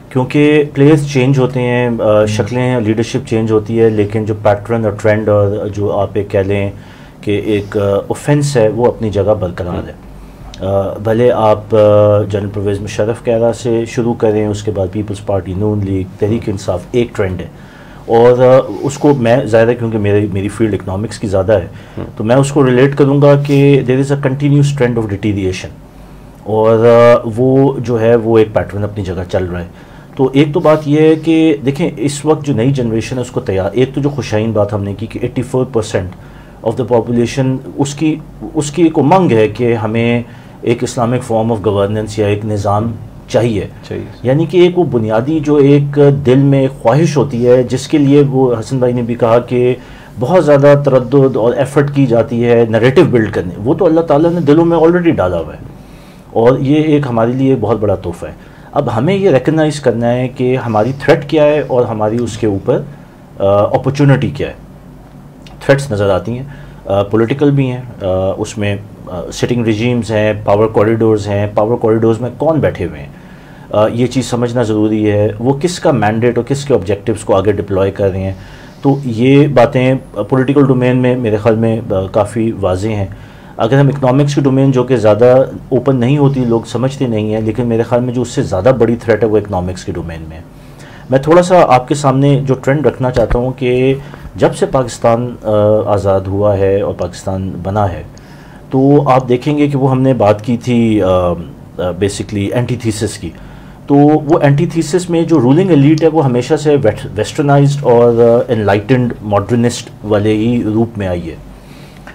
کیونکہ پلیئرز چینج ہوتے ہیں، شکلیں لیڈرشپ چینج ہوتی ہے، لیکن جو پیٹرن اور ٹرینڈ اور جو آپ ایک کہہ لیں کہ ایک اوفینس ہے وہ اپنی جگہ برقرار ہے. بھلے آپ جنرل پرویز مشرف کیرا سے شروع کریں، اس کے بعد پیپلز پارٹی، نون لیگ، تحریک انصاف ایک ٹرینڈ ہے، اور اس کو میں ظاہر ہے کیونکہ میری فیلڈ اکنامکس کی زیادہ ہے تو میں اس کو ریلیٹ کروں گا کہ there is a continuous trend of deterioration, اور وہ جو ہے وہ ایک پیٹرن اپنی جگہ چل رہا ہے. تو ایک تو بات یہ ہے کہ دیکھیں اس وقت جو نئی جنریشن ہے اس کو تیار، ایک تو جو خوشائن بات ہم نے کی کہ 84% آف دا پاپولیشن اس کی ایک امنگ ہے کہ ہمیں ایک اسلامک فارم آف گورننس یا ایک نظام چاہیے، یعنی کہ ایک وہ بنیادی جو ایک دل میں ایک خواہش ہوتی ہے جس کے لیے وہ حسن بھائی نے بھی کہا کہ بہت زیادہ تردد اور ایفرٹ کی جاتی ہے نیریٹو بلڈ کرنے، وہ تو اللہ تعالیٰ نے دلوں میں آلریڈی ڈالا ہوا ہے، اور یہ ایک ہمارے لیے بہت بڑا تحفہ ہے. اب ہمیں یہ ریکگنائز کرنا ہے کہ ہماری تھریٹ کیا ہے اور ہماری اس کے اوپر اپرچونٹی کیا ہے. تھریٹس نظر آتی ہیں، پولیٹیکل بھی ہیں، اس میں سٹنگ ریجیمز ہیں، پاور کوریڈورز ہیں، پاور کوریڈورز میں کون بیٹھے ہوئے ہیں، یہ چیز سمجھنا ضروری ہے، وہ کس کا مینڈیٹ اور کس کے آبجیکٹیوز کو آگے ڈپلوائے کر رہے ہیں. تو یہ باتیں پولیٹیکل ڈومین میں میرے خیال میں کافی واضح ہیں. اگر ہم اکنامکس کی ڈومین جو کہ زیادہ اوپن نہیں ہوتی، لوگ سمجھتے نہیں ہیں، لیکن میرے خیال میں جو اس سے زیادہ بڑی تھریٹ ہے وہ اکنامکس کی ڈومین میں ہے. میں تھوڑا سا آپ کے سامنے جو ٹرینڈ رکھنا چاہتا ہوں کہ جب سے پاکستان آزاد ہوا ہے اور پاکستان بنا ہے تو آپ دیکھیں گے کہ وہ ہم نے بات کی تھی بیسکلی اینٹی تھیسس کی. تو وہ اینٹی تھیسس میں جو رولنگ ایلیٹ ہے وہ ہمیشہ سے ویسٹرنائزڈ اور انلائٹنڈ ماڈرنسٹ والے ہی روپ میں آئی ہے.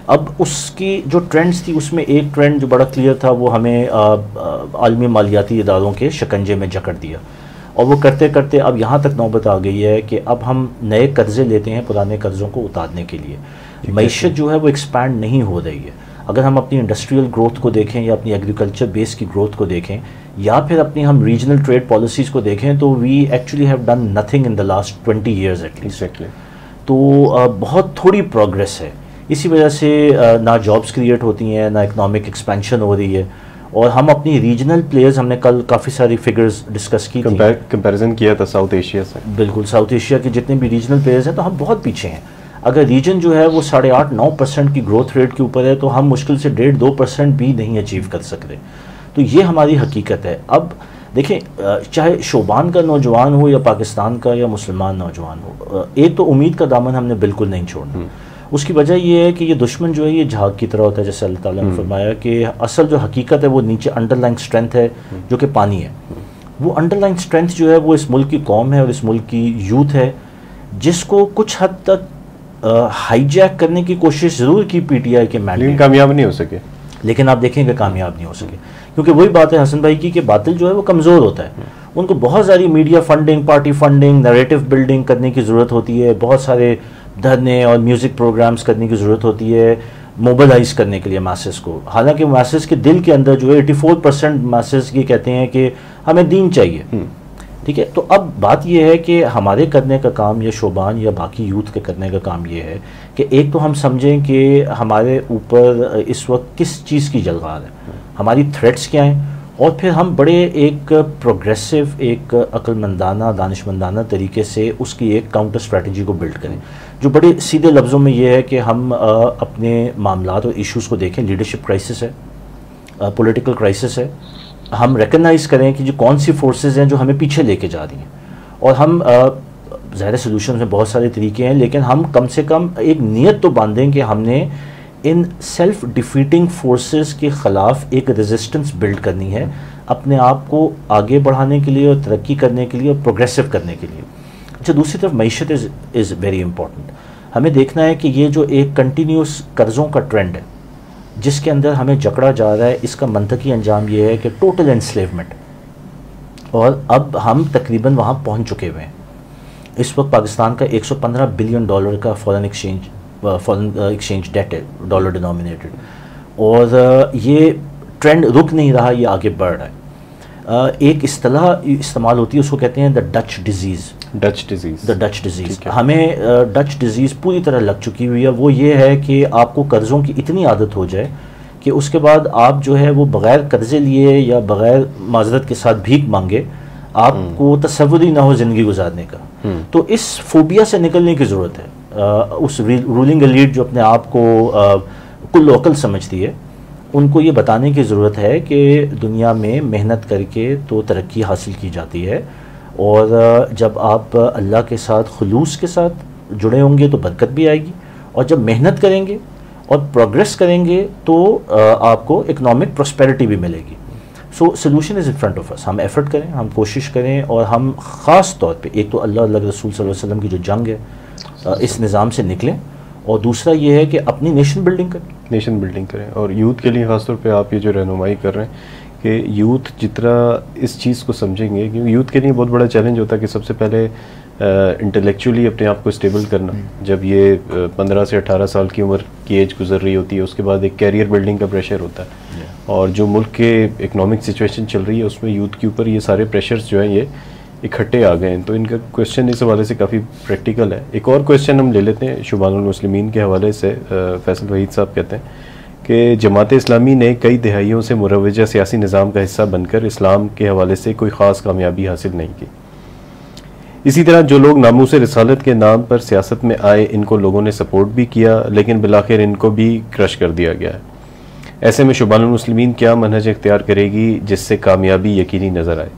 اب اس کی جو ٹرینڈز تھی اس میں ایک ٹرینڈ جو بڑا کلیئر تھا وہ ہمیں عالمی مالیاتی اداروں کے شکنجے میں جکڑ دیا, اور وہ کرتے کرتے اب یہاں تک نوبت آ گئی ہے کہ اب ہم نئے قرضے لیتے ہیں پرانے قرضوں کو اتارنے کے لیے. معیشت جو ہے وہ ایکسپینڈ نہیں ہو رہی ہے. اگر ہم اپنی انڈسٹریل گروتھ کو دیکھیں یا اپنی ایگریکلچر بیس کی گروتھ کو دیکھیں یا پھر اپنی ہم ریجنل ٹریڈ پالیسیز کو دیکھیں تو we actually have done nothing in the last 20 years at least. تو بہت تھوڑی پروگریس ہے. اسی وجہ سے نہ جابس کریٹ ہوتی ہیں, نہ اکنامک ایکسپینشن ہو رہی ہے, اور ہم اپنی ریجنل پلیئرز, ہم نے کل کافی ساری فگرز ڈسکس کی تھی, کمپیریزن کیا تھا ساؤتھ ایشیا سے. بالکل, ساؤتھ ایشیا کے جتنے بھی ریجنل پلیئرز ہیں تو ہم بہت پیچھے ہیں. اگر ریجن جو ہے وہ 8.5-9% کی گروتھ ریٹ کے اوپر ہے تو ہم مشکل سے 1.5-2% بھی نہیں اچیو کر سکتے. تو یہ ہماری حقیقت ہے. اب دیکھیں, چاہے شوبان کا نوجوان ہو یا پاکستان کا یا مسلمان نوجوان ہو, ایک تو امید کا دامن ہم نے بالکل نہیں چھوڑنا. اس کی وجہ یہ ہے کہ یہ دشمن جو ہے یہ جھاگ کی طرح ہوتا ہے, جیسے اللہ تعالیٰ نے فرمایا کہ اصل جو حقیقت ہے وہ نیچے انڈر لائنگ اسٹرینتھ ہے جو کہ پانی ہے. وہ انڈر لائنگ اسٹرینتھ جو ہے وہ اس ملک کی قوم ہے اور اس ملک کی یوتھ ہے, جس کو کچھ حد تک ہائی جیک کرنے کی کوشش ضرور کی پی ٹی آئی کے مینڈیٹ, لیکن کامیاب نہیں ہو سکے. لیکن آپ دیکھیں کہ کامیاب نہیں ہو سکے, کیونکہ وہی بات ہے حسن بھائی کی کہ باطل جو ہے وہ کمزور ہوتا ہے. ان کو بہت ساری media funding, party funding, narrative building کرنے کی ضرورت ہوتی ہے, بہت سارے دھرنے اور میوزک پروگرامز کرنے کی ضرورت ہوتی ہے موبلائز کرنے کے لیے میسز کو. حالانکہ میسز کے دل کے اندر جو ہے 84% میسز یہ کہتے ہیں کہ ہمیں دین چاہیے. ٹھیک ہے, تو اب بات یہ ہے کہ ہمارے کرنے کا کام یا شوبان یا باقی یوتھ کے کرنے کا کام یہ ہے کہ ایک تو ہم سمجھیں کہ ہمارے اوپر اس وقت کس چیز کی جلغار ہے, ہماری تھریٹس کیا ہیں, اور پھر ہم بڑے ایک پروگریسو, ایک عقل مندانہ, دانش مندانہ طریقے سے اس کی ایک کاؤنٹر اسٹریٹجی کو بلڈ کریں, جو بڑے سیدھے لفظوں میں یہ ہے کہ ہم اپنے معاملات اور ایشوز کو دیکھیں. لیڈرشپ کرائسس ہے, پولیٹیکل کرائسس ہے. ہم ریکگنائز کریں کہ جو کون سی فورسز ہیں جو ہمیں پیچھے لے کے جا رہی ہیں, اور ہم ظاہر سولوشن میں بہت سارے طریقے ہیں, لیکن ہم کم سے کم ایک نیت تو باندھیں کہ ہم نے ان سیلف ڈیفیٹنگ فورسز کے خلاف ایک ریزسٹنس بلڈ کرنی ہے اپنے آپ کو آگے بڑھانے کے لیے اور ترقی کرنے کے لیے اور پروگریسو کرنے کے لیے. اچھا, دوسری طرف معیشت از ویری امپورٹنٹ. ہمیں دیکھنا ہے کہ یہ جو ایک کنٹینیوس قرضوں کا ٹرینڈ ہے جس کے اندر ہمیں جکڑا جا رہا ہے, اس کا منطقی انجام یہ ہے کہ ٹوٹل انسلیومنٹ, اور اب ہم تقریباً وہاں پہنچ چکے ہوئے ہیں. اس وقت پاکستان کا $115 بلین کا فورن ایکسچینج ڈیٹ ہے, ڈالر ڈینومینیٹڈ, اور یہ ٹرینڈ رک نہیں رہا, یہ آگے بڑھ رہا ہے. ایک اصطلاح استعمال ہوتی ہے, اس کو کہتے ہیں دا ڈچ ڈیزیز. دا ڈچ ڈیزیز, ہمیں ڈچ ڈیزیز پوری طرح لگ چکی ہوئی ہے. وہ یہ ہے کہ آپ کو قرضوں کی اتنی عادت ہو جائے کہ اس کے بعد آپ جو ہے وہ بغیر قرضے لیے یا بغیر معذرت کے ساتھ بھیک مانگے آپ کو تصور ہی نہ ہو زندگی گزارنے کا. تو اس فوبیا سے نکلنے کی ضرورت ہے. اس رولنگ ایلیٹ جو اپنے آپ کو کل عقل سمجھتی ہے, ان کو یہ بتانے کی ضرورت ہے کہ دنیا میں محنت کر کے تو ترقی حاصل کی جاتی ہے, اور جب آپ اللہ کے ساتھ خلوص کے ساتھ جڑے ہوں گے تو برکت بھی آئے گی, اور جب محنت کریں گے اور پروگریس کریں گے تو آپ کو اکنامک پراسپیرٹی بھی ملے گی. So solution is in front of us. ہم ایفرٹ کریں, ہم کوشش کریں, اور ہم خاص طور پہ ایک تو اللہ کے رسول صلی اللہ علیہ وسلم کی جو جنگ ہے اس نظام سے نکلیں, اور دوسرا یہ ہے کہ اپنی نیشن بلڈنگ کریں. اور یوتھ کے لیے خاص طور پہ آپ یہ جو رہنمائی کر رہے ہیں کہ یوتھ جتنا اس چیز کو سمجھیں گے, کیونکہ یوتھ کے لیے بہت بڑا چیلنج ہوتا ہے کہ سب سے پہلے انٹلیکچولی اپنے آپ کو اسٹیبل کرنا. جب یہ 15 سے 18 سال کی عمر کی ایج گزر رہی ہوتی ہے, اس کے بعد ایک کیریئر بلڈنگ کا پریشر ہوتا ہے, اور جو ملک کے اکنامک سچویشن چل رہی ہے اس میں یوتھ کے اوپر یہ سارے پریشرز جو ہیں یہ اکٹھے آ گئے ہیں. تو ان کا کویشچن اس حوالے سے کافی پریکٹیکل ہے. ایک اور کویشچن ہم لے لیتے ہیں شبان المسلمین کے حوالے سے. فیصل وحید صاحب کہتے ہیں کہ جماعت اسلامی نے کئی دہائیوں سے مروجہ سیاسی نظام کا حصہ بن کر اسلام کے حوالے سے کوئی خاص کامیابی حاصل نہیں کی. اسی طرح جو لوگ ناموس رسالت کے نام پر سیاست میں آئے ان کو لوگوں نے سپورٹ بھی کیا, لیکن بالآخر ان کو بھی کرش کر دیا گیا ہے. ایسے میں شبان المسلمین کیا منہج اختیار کرے گی جس سے کامیابی یقینی نظر آئے؟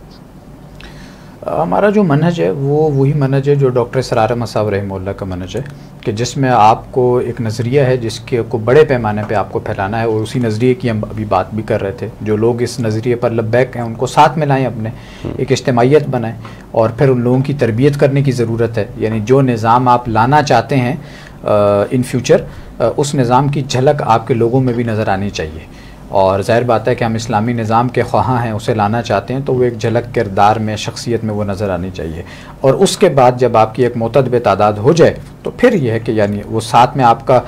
ہمارا جو منہج ہے وہ وہی منہج ہے جو ڈاکٹر اسرار احمد صاحب رحمہ اللہ کا منہج ہے. کہ جس میں آپ کو ایک نظریہ ہے جس کے کو بڑے پیمانے پہ آپ کو پھیلانا ہے، اور اسی نظریے کی ہم ابھی بات بھی کر رہے تھے. جو لوگ اس نظریے پر لبیک ہیں ان کو ساتھ میں لائیں، اپنے ایک اجتماعیت بنائیں، اور پھر ان لوگوں کی تربیت کرنے کی ضرورت ہے. یعنی جو نظام آپ لانا چاہتے ہیں ان فیوچر، اس نظام کی جھلک آپ کے لوگوں میں بھی نظر آنی چاہیے. اور ظاہر بات ہے کہ ہم اسلامی نظام کے خواہاں ہیں، اسے لانا چاہتے ہیں تو وہ ایک جھلک کردار میں، شخصیت میں وہ نظر آنی چاہیے. اور اس کے بعد جب آپ کی ایک معتدب تعداد ہو جائے تو پھر یہ ہے کہ یعنی وہ ساتھ میں آپ کا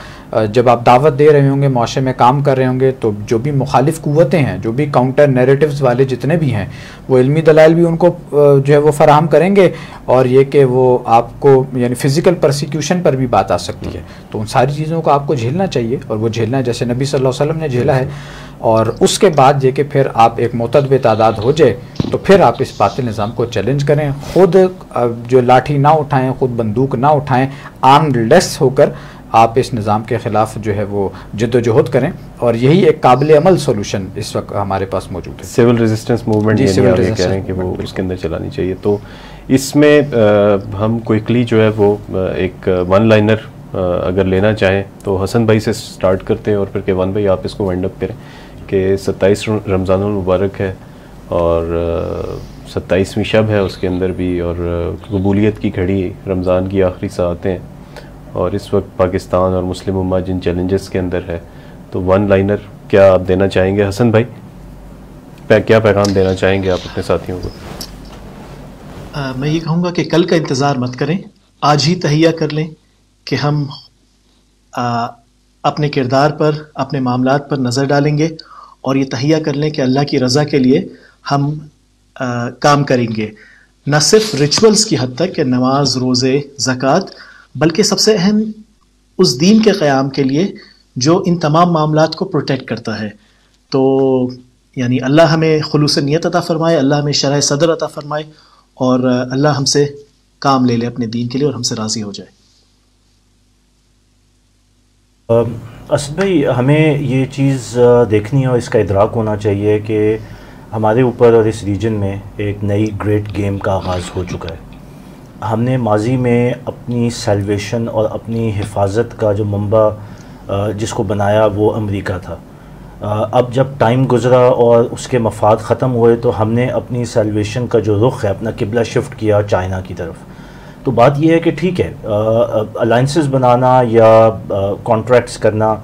جب آپ دعوت دے رہے ہوں گے، معاشرے میں کام کر رہے ہوں گے، تو جو بھی مخالف قوتیں ہیں، جو بھی کاؤنٹر نیریٹیوز والے جتنے بھی ہیں، وہ علمی دلائل بھی ان کو جو ہے وہ فراہم کریں گے، اور یہ کہ وہ آپ کو یعنی فزیکل پرسیکیوشن پر بھی بات آ سکتی ہے. تو ان ساری چیزوں کو آپ کو جھیلنا چاہیے، اور وہ جھیلنا جیسے نبی صلی اللہ علیہ وسلم نے جھیلا ہے. اور اس کے بعد یہ کہ پھر آپ ایک معتدب تعداد ہو جائے تو پھر آپ اس باطل نظام کو چیلنج کریں، خود جو لاٹھی نہ اٹھائیں، خود بندوق نہ اٹھائیں، آرمڈ لیس ہو کر آپ اس نظام کے خلاف جو ہے وہ جد و جہد کریں. اور یہی ایک قابل عمل سولوشن اس وقت ہمارے پاس موجود ہے. سول ریزسٹنس موومنٹ یعنی آپ یہ کہہ رہے ہیں کہ وہ اس کے اندر چلانی چاہیے. تو اس میں ہم کوئکلی جو ہے وہ ایک ون لائنر اگر لینا چاہیں تو حسن بھائی سے سٹارٹ کرتے ہیں، اور پھر کہ ون بھائی آپ اس کو وائنڈ اپ کریں کہ 27 رمضان المبارک ہے، اور 27ویں شب ہے اس کے اندر بھی، اور قبولیت کی گھڑی رمضان کی آخری ساعتیں ہیں، اور اس وقت پاکستان اور مسلم امہ جن چیلنجز کے اندر ہے. تو ون لائنر کیا آپ دینا چاہیں گے حسن بھائی؟ کیا پیغام دینا چاہیں گے آپ اپنے ساتھیوں کو؟ میں یہ کہوں گا کہ کل کا انتظار مت کریں، آج ہی تہیہ کر لیں کہ ہم اپنے کردار پر، اپنے معاملات پر نظر ڈالیں گے، اور یہ تہیہ کر لیں کہ اللہ کی رضا کے لیے ہم کام کریں گے، نہ صرف ریچولز کی حد تک کہ نماز، روزے، زکوٰۃ، بلکہ سب سے اہم اس دین کے قیام کے لیے جو ان تمام معاملات کو پروٹیکٹ کرتا ہے. تو یعنی اللہ ہمیں خلوص نیت عطا فرمائے، اللہ ہمیں شرح صدر عطا فرمائے، اور اللہ ہم سے کام لے لے اپنے دین کے لیے اور ہم سے راضی ہو جائے. اسد بھائی، ہمیں یہ چیز دیکھنی ہے اور اس کا ادراک ہونا چاہیے کہ ہمارے اوپر اور اس ریجن میں ایک نئی گریٹ گیم کا آغاز ہو چکا ہے. ہم نے ماضی میں اپنی سیلویشن اور اپنی حفاظت کا جو منبع جس کو بنایا وہ امریکہ تھا. اب جب ٹائم گزرا اور اس کے مفاد ختم ہوئے تو ہم نے اپنی سیلویشن کا جو رخ ہے، اپنا قبلہ شفٹ کیا چائنا کی طرف. تو بات یہ ہے کہ ٹھیک ہے، الائنسز بنانا یا کانٹریکٹس کرنا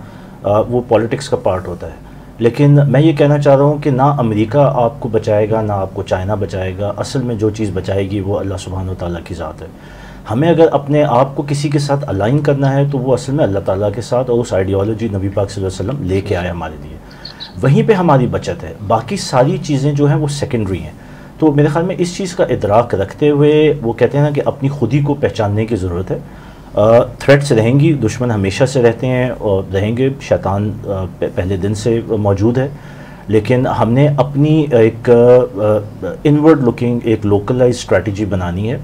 وہ پولیٹکس کا پارٹ ہوتا ہے، لیکن میں یہ کہنا چاہ رہا ہوں کہ نہ امریکہ آپ کو بچائے گا، نہ آپ کو چائنا بچائے گا. اصل میں جو چیز بچائے گی وہ اللہ سبحانہ و تعالیٰ کی ذات ہے. ہمیں اگر اپنے آپ کو کسی کے ساتھ الائن کرنا ہے تو وہ اصل میں اللہ تعالیٰ کے ساتھ، اور اس آئیڈیالوجی نبی پاک صلی اللہ علیہ وسلم لے کے آئے ہمارے لیے، وہیں پہ ہماری بچت ہے. باقی ساری چیزیں جو ہیں وہ سیکنڈری ہیں. تو میرے خیال میں اس چیز کا ادراک رکھتے ہوئے وہ کہتے ہیں نا کہ اپنی خودی کو پہچاننے کی ضرورت ہے. تھریٹس رہیں گی، دشمن ہمیشہ سے رہتے ہیں اور رہیں گے، شیطان پہلے دن سے موجود ہے، لیکن ہم نے اپنی ایک انورڈ لوکنگ ایک لوکلائز اسٹریٹجی بنانی ہے،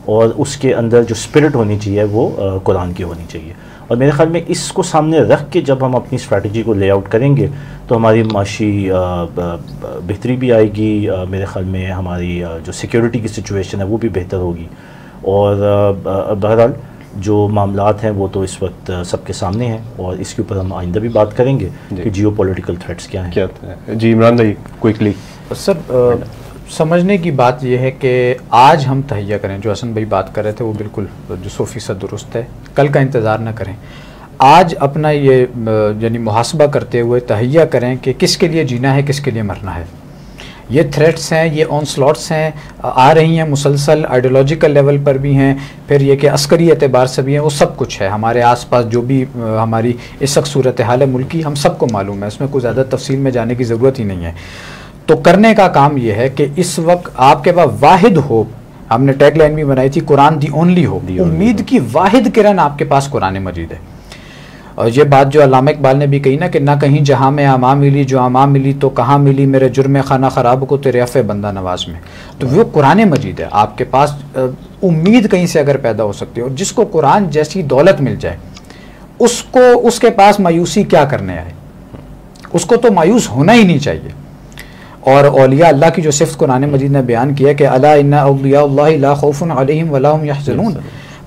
اور اس کے اندر جو اسپرٹ ہونی چاہیے وہ قرآن کی ہونی چاہیے. اور میرے خیال میں اس کو سامنے رکھ کے جب ہم اپنی اسٹریٹجی کو لے آؤٹ کریں گے تو ہماری معاشی بہتری بھی آئے گی. میرے خیال میں ہماری جو سیکیورٹی کی سچویشن ہے وہ بھی بہتر ہوگی. اور بہرحال جو معاملات ہیں وہ تو اس وقت سب کے سامنے ہیں، اور اس کے اوپر ہم آئندہ بھی بات کریں گے کہ جیو پولیٹیکل تھریٹس کیا ہیں. جی عمران بھائی کوئکلی. سر، سمجھنے کی بات یہ ہے کہ آج ہم تہیہ کریں، جو حسن بھائی بات کر رہے تھے وہ بالکل جو 100% درست ہے. کل کا انتظار نہ کریں، آج اپنا یہ یعنی محاسبہ کرتے ہوئے تہیہ کریں کہ کس کے لیے جینا ہے، کس کے لیے مرنا ہے. یہ تھریٹس ہیں، یہ آن سلاٹس ہیں، آ رہی ہیں مسلسل، آئیڈیالوجیکل لیول پر بھی ہیں، پھر یہ کہ عسکری اعتبار سے بھی ہیں. وہ سب کچھ ہے ہمارے آس پاس، جو بھی ہماری اس وقت صورتحال ملکی ہم سب کو معلوم ہے، اس میں کوئی زیادہ تفصیل میں جانے کی ضرورت ہی نہیں ہے. تو کرنے کا کام یہ ہے کہ اس وقت آپ کے پاس واحد ہوپ، ہم نے ٹیگ لائن بھی بنائی تھی، قرآن دی اونلی ہوپ، امید کی واحد کرن آپ کے پاس قرآن مجید ہے. اور یہ بات جو علامہ اقبال نے بھی کہی نا کہ نہ کہیں جہاں میں اما ملی، جو اما ملی تو کہاں ملی، میرے جرم خانہ خراب کو تیرے عفو بندہ نواز میں. تو وہ قرآن مجید ہے، آپ کے پاس امید کہیں سے اگر پیدا ہو سکتی ہے. اور جس کو قرآن جیسی دولت مل جائے اس کے پاس مایوسی کیا کرنے آئے، اس کو تو مایوس ہونا ہی نہیں چاہیے. اور اولیاء اللہ کی جو صفت قرآن مجید نے بیان کیا کہ الا ان اولیاء اللہ لا خوف علیہم ولا هم یحزنون،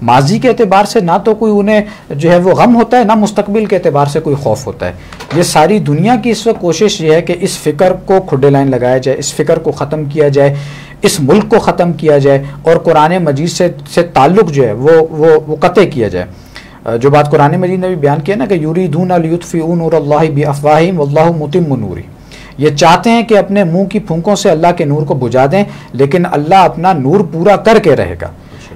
ماضی کے اعتبار سے نہ تو کوئی انہیں جو ہے وہ غم ہوتا ہے، نہ مستقبل کے اعتبار سے کوئی خوف ہوتا ہے. یہ ساری دنیا کی اس وقت کوشش یہ ہے کہ اس فکر کو کھڈے لائن لگایا جائے، اس فکر کو ختم کیا جائے، اس ملک کو ختم کیا جائے اور قرآن مجید سے تعلق جو ہے وہ قطع کیا جائے. جو بات قرآن مجید نے بھی بیان کیا نا کہ یریدون لیطفئوا نور اللہ بافواہہم واللہ متم نورہ، یہ چاہتے ہیں کہ اپنے منہ کی پھونکوں سے اللہ کے نور کو بجھا دیں، لیکن اللہ اپنا نور پورا کر کے رہے گا.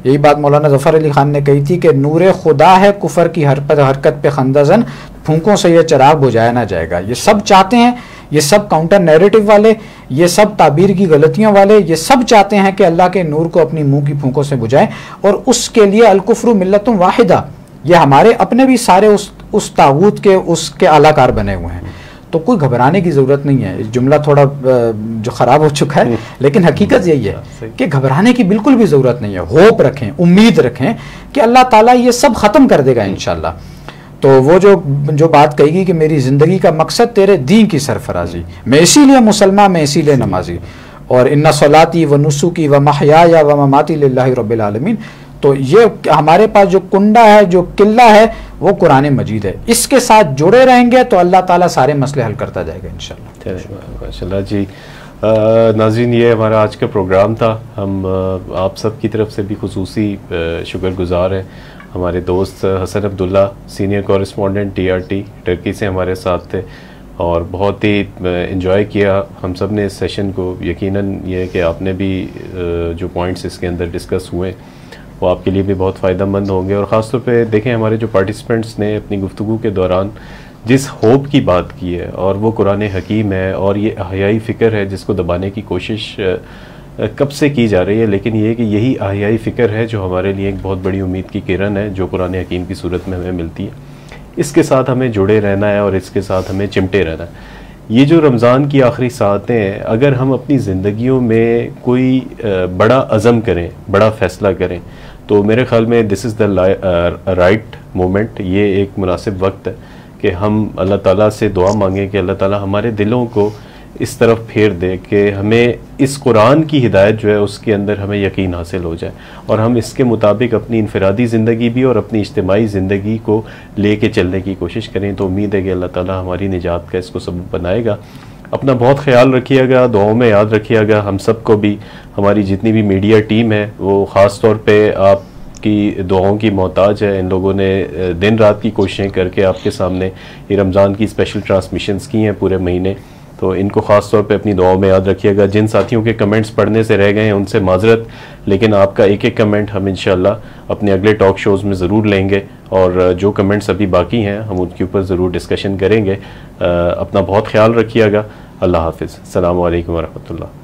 یہی بات مولانا ظفر علی خان نے کہی تھی کہ نور خدا ہے کفر کی حرکت پہ خندہ زن، پھونکوں سے یہ چراغ بجھایا نہ جائے گا. یہ سب چاہتے ہیں، یہ سب کاؤنٹر نیریٹو والے، یہ سب تعبیر کی غلطیوں والے، یہ سب چاہتے ہیں کہ اللہ کے نور کو اپنی منہ کی پھونکوں سے بجھائیں، اور اس کے لیے الکفر ملت واحدہ، یہ ہمارے اپنے بھی سارے اس طاغوت کے اس کے اعلی کار بنے ہوئے ہیں. تو کوئی گھبرانے کی ضرورت نہیں ہے. جملہ تھوڑا جو خراب ہو چکا ہے، لیکن حقیقت یہی ہے کہ گھبرانے کی بالکل بھی ضرورت نہیں ہے. ہوپ رکھیں، امید رکھیں کہ اللہ تعالیٰ یہ سب ختم کر دے گا انشاءاللہ. تو وہ جو بات کہی گی کہ میری زندگی کا مقصد تیرے دین کی سرفرازی، میں اسی لیے مسلمان، میں اسی لیے نمازی، اور ان صلاتی و نسکی و محیایا و مماتی للہ رب العالمین. تو یہ ہمارے پاس جو کنڈا ہے، جو قلعہ ہے، وہ قرآن مجید ہے. اس کے ساتھ جڑے رہیں گے تو اللہ تعالیٰ سارے مسئلے حل کرتا جائے گا انشاءاللہ. ماشاءاللہ جی. ناظرین، یہ ہمارا آج کا پروگرام تھا. ہم آپ سب کی طرف سے بھی خصوصی شکر گزار ہیں. ہمارے دوست حسن Abdullah, senior correspondent TRT Turkey سے ہمارے ساتھ تھے، اور بہت ہی انجوائے کیا ہم سب نے اس سیشن کو. یقیناً یہ کہ آپ نے بھی جو پوائنٹس اس کے اندر ڈسکس ہوئے وہ آپ کے لیے بھی بہت فائدہ مند ہوں گے. اور خاص طور پہ دیکھیں، ہمارے جو پارٹیسپینٹس نے اپنی گفتگو کے دوران جس ہوپ کی بات کی ہے، اور وہ قرآن حکیم ہے، اور یہ احیائی فکر ہے جس کو دبانے کی کوشش کب سے کی جا رہی ہے، لیکن یہ کہ یہی احیائی فکر ہے جو ہمارے لیے ایک بہت بڑی امید کی کرن ہے جو قرآن حکیم کی صورت میں ہمیں ملتی ہے. اس کے ساتھ ہمیں جڑے رہنا ہے اور اس کے ساتھ ہمیں چمٹے رہنا ہے. یہ جو رمضان کی آخری ساعتیں ہیں، اگر ہم اپنی زندگیوں میں کوئی بڑا عزم کریں، بڑا فیصلہ کریں، تو میرے خیال میں دس از دا رائٹ مومنٹ. یہ ایک مناسب وقت ہے کہ ہم اللہ تعالیٰ سے دعا مانگیں کہ اللہ تعالیٰ ہمارے دلوں کو اس طرف پھیر دے کہ ہمیں اس قرآن کی ہدایت جو ہے اس کے اندر ہمیں یقین حاصل ہو جائے، اور ہم اس کے مطابق اپنی انفرادی زندگی بھی اور اپنی اجتماعی زندگی کو لے کے چلنے کی کوشش کریں. تو امید ہے کہ اللہ تعالیٰ ہماری نجات کا اس کو سبب بنائے گا. اپنا بہت خیال رکھیے گا، دعاؤں میں یاد رکھیے گا. ہم سب کو بھی، ہماری جتنی بھی میڈیا ٹیم ہے وہ خاص طور پہ آپ کی دعاؤں کی محتاج ہے. ان لوگوں نے دن رات کی کوششیں کر کے آپ کے سامنے یہ رمضان کی اسپیشل ٹرانسمیشنز کی ہیں پورے مہینے. تو ان کو خاص طور پہ اپنی دعاؤں میں یاد رکھیے گا. جن ساتھیوں کے کمنٹس پڑھنے سے رہ گئے ہیں ان سے معذرت، لیکن آپ کا ایک ایک کمنٹ ہم انشاءاللہ اپنے اگلے ٹاک شوز میں ضرور لیں گے، اور جو کمنٹس ابھی باقی ہیں ہم ان کے اوپر ضرور ڈسکشن کریں گے. اپنا بہت خیال رکھیے گا. اللہ حافظ. السلام علیکم ورحمۃ اللہ.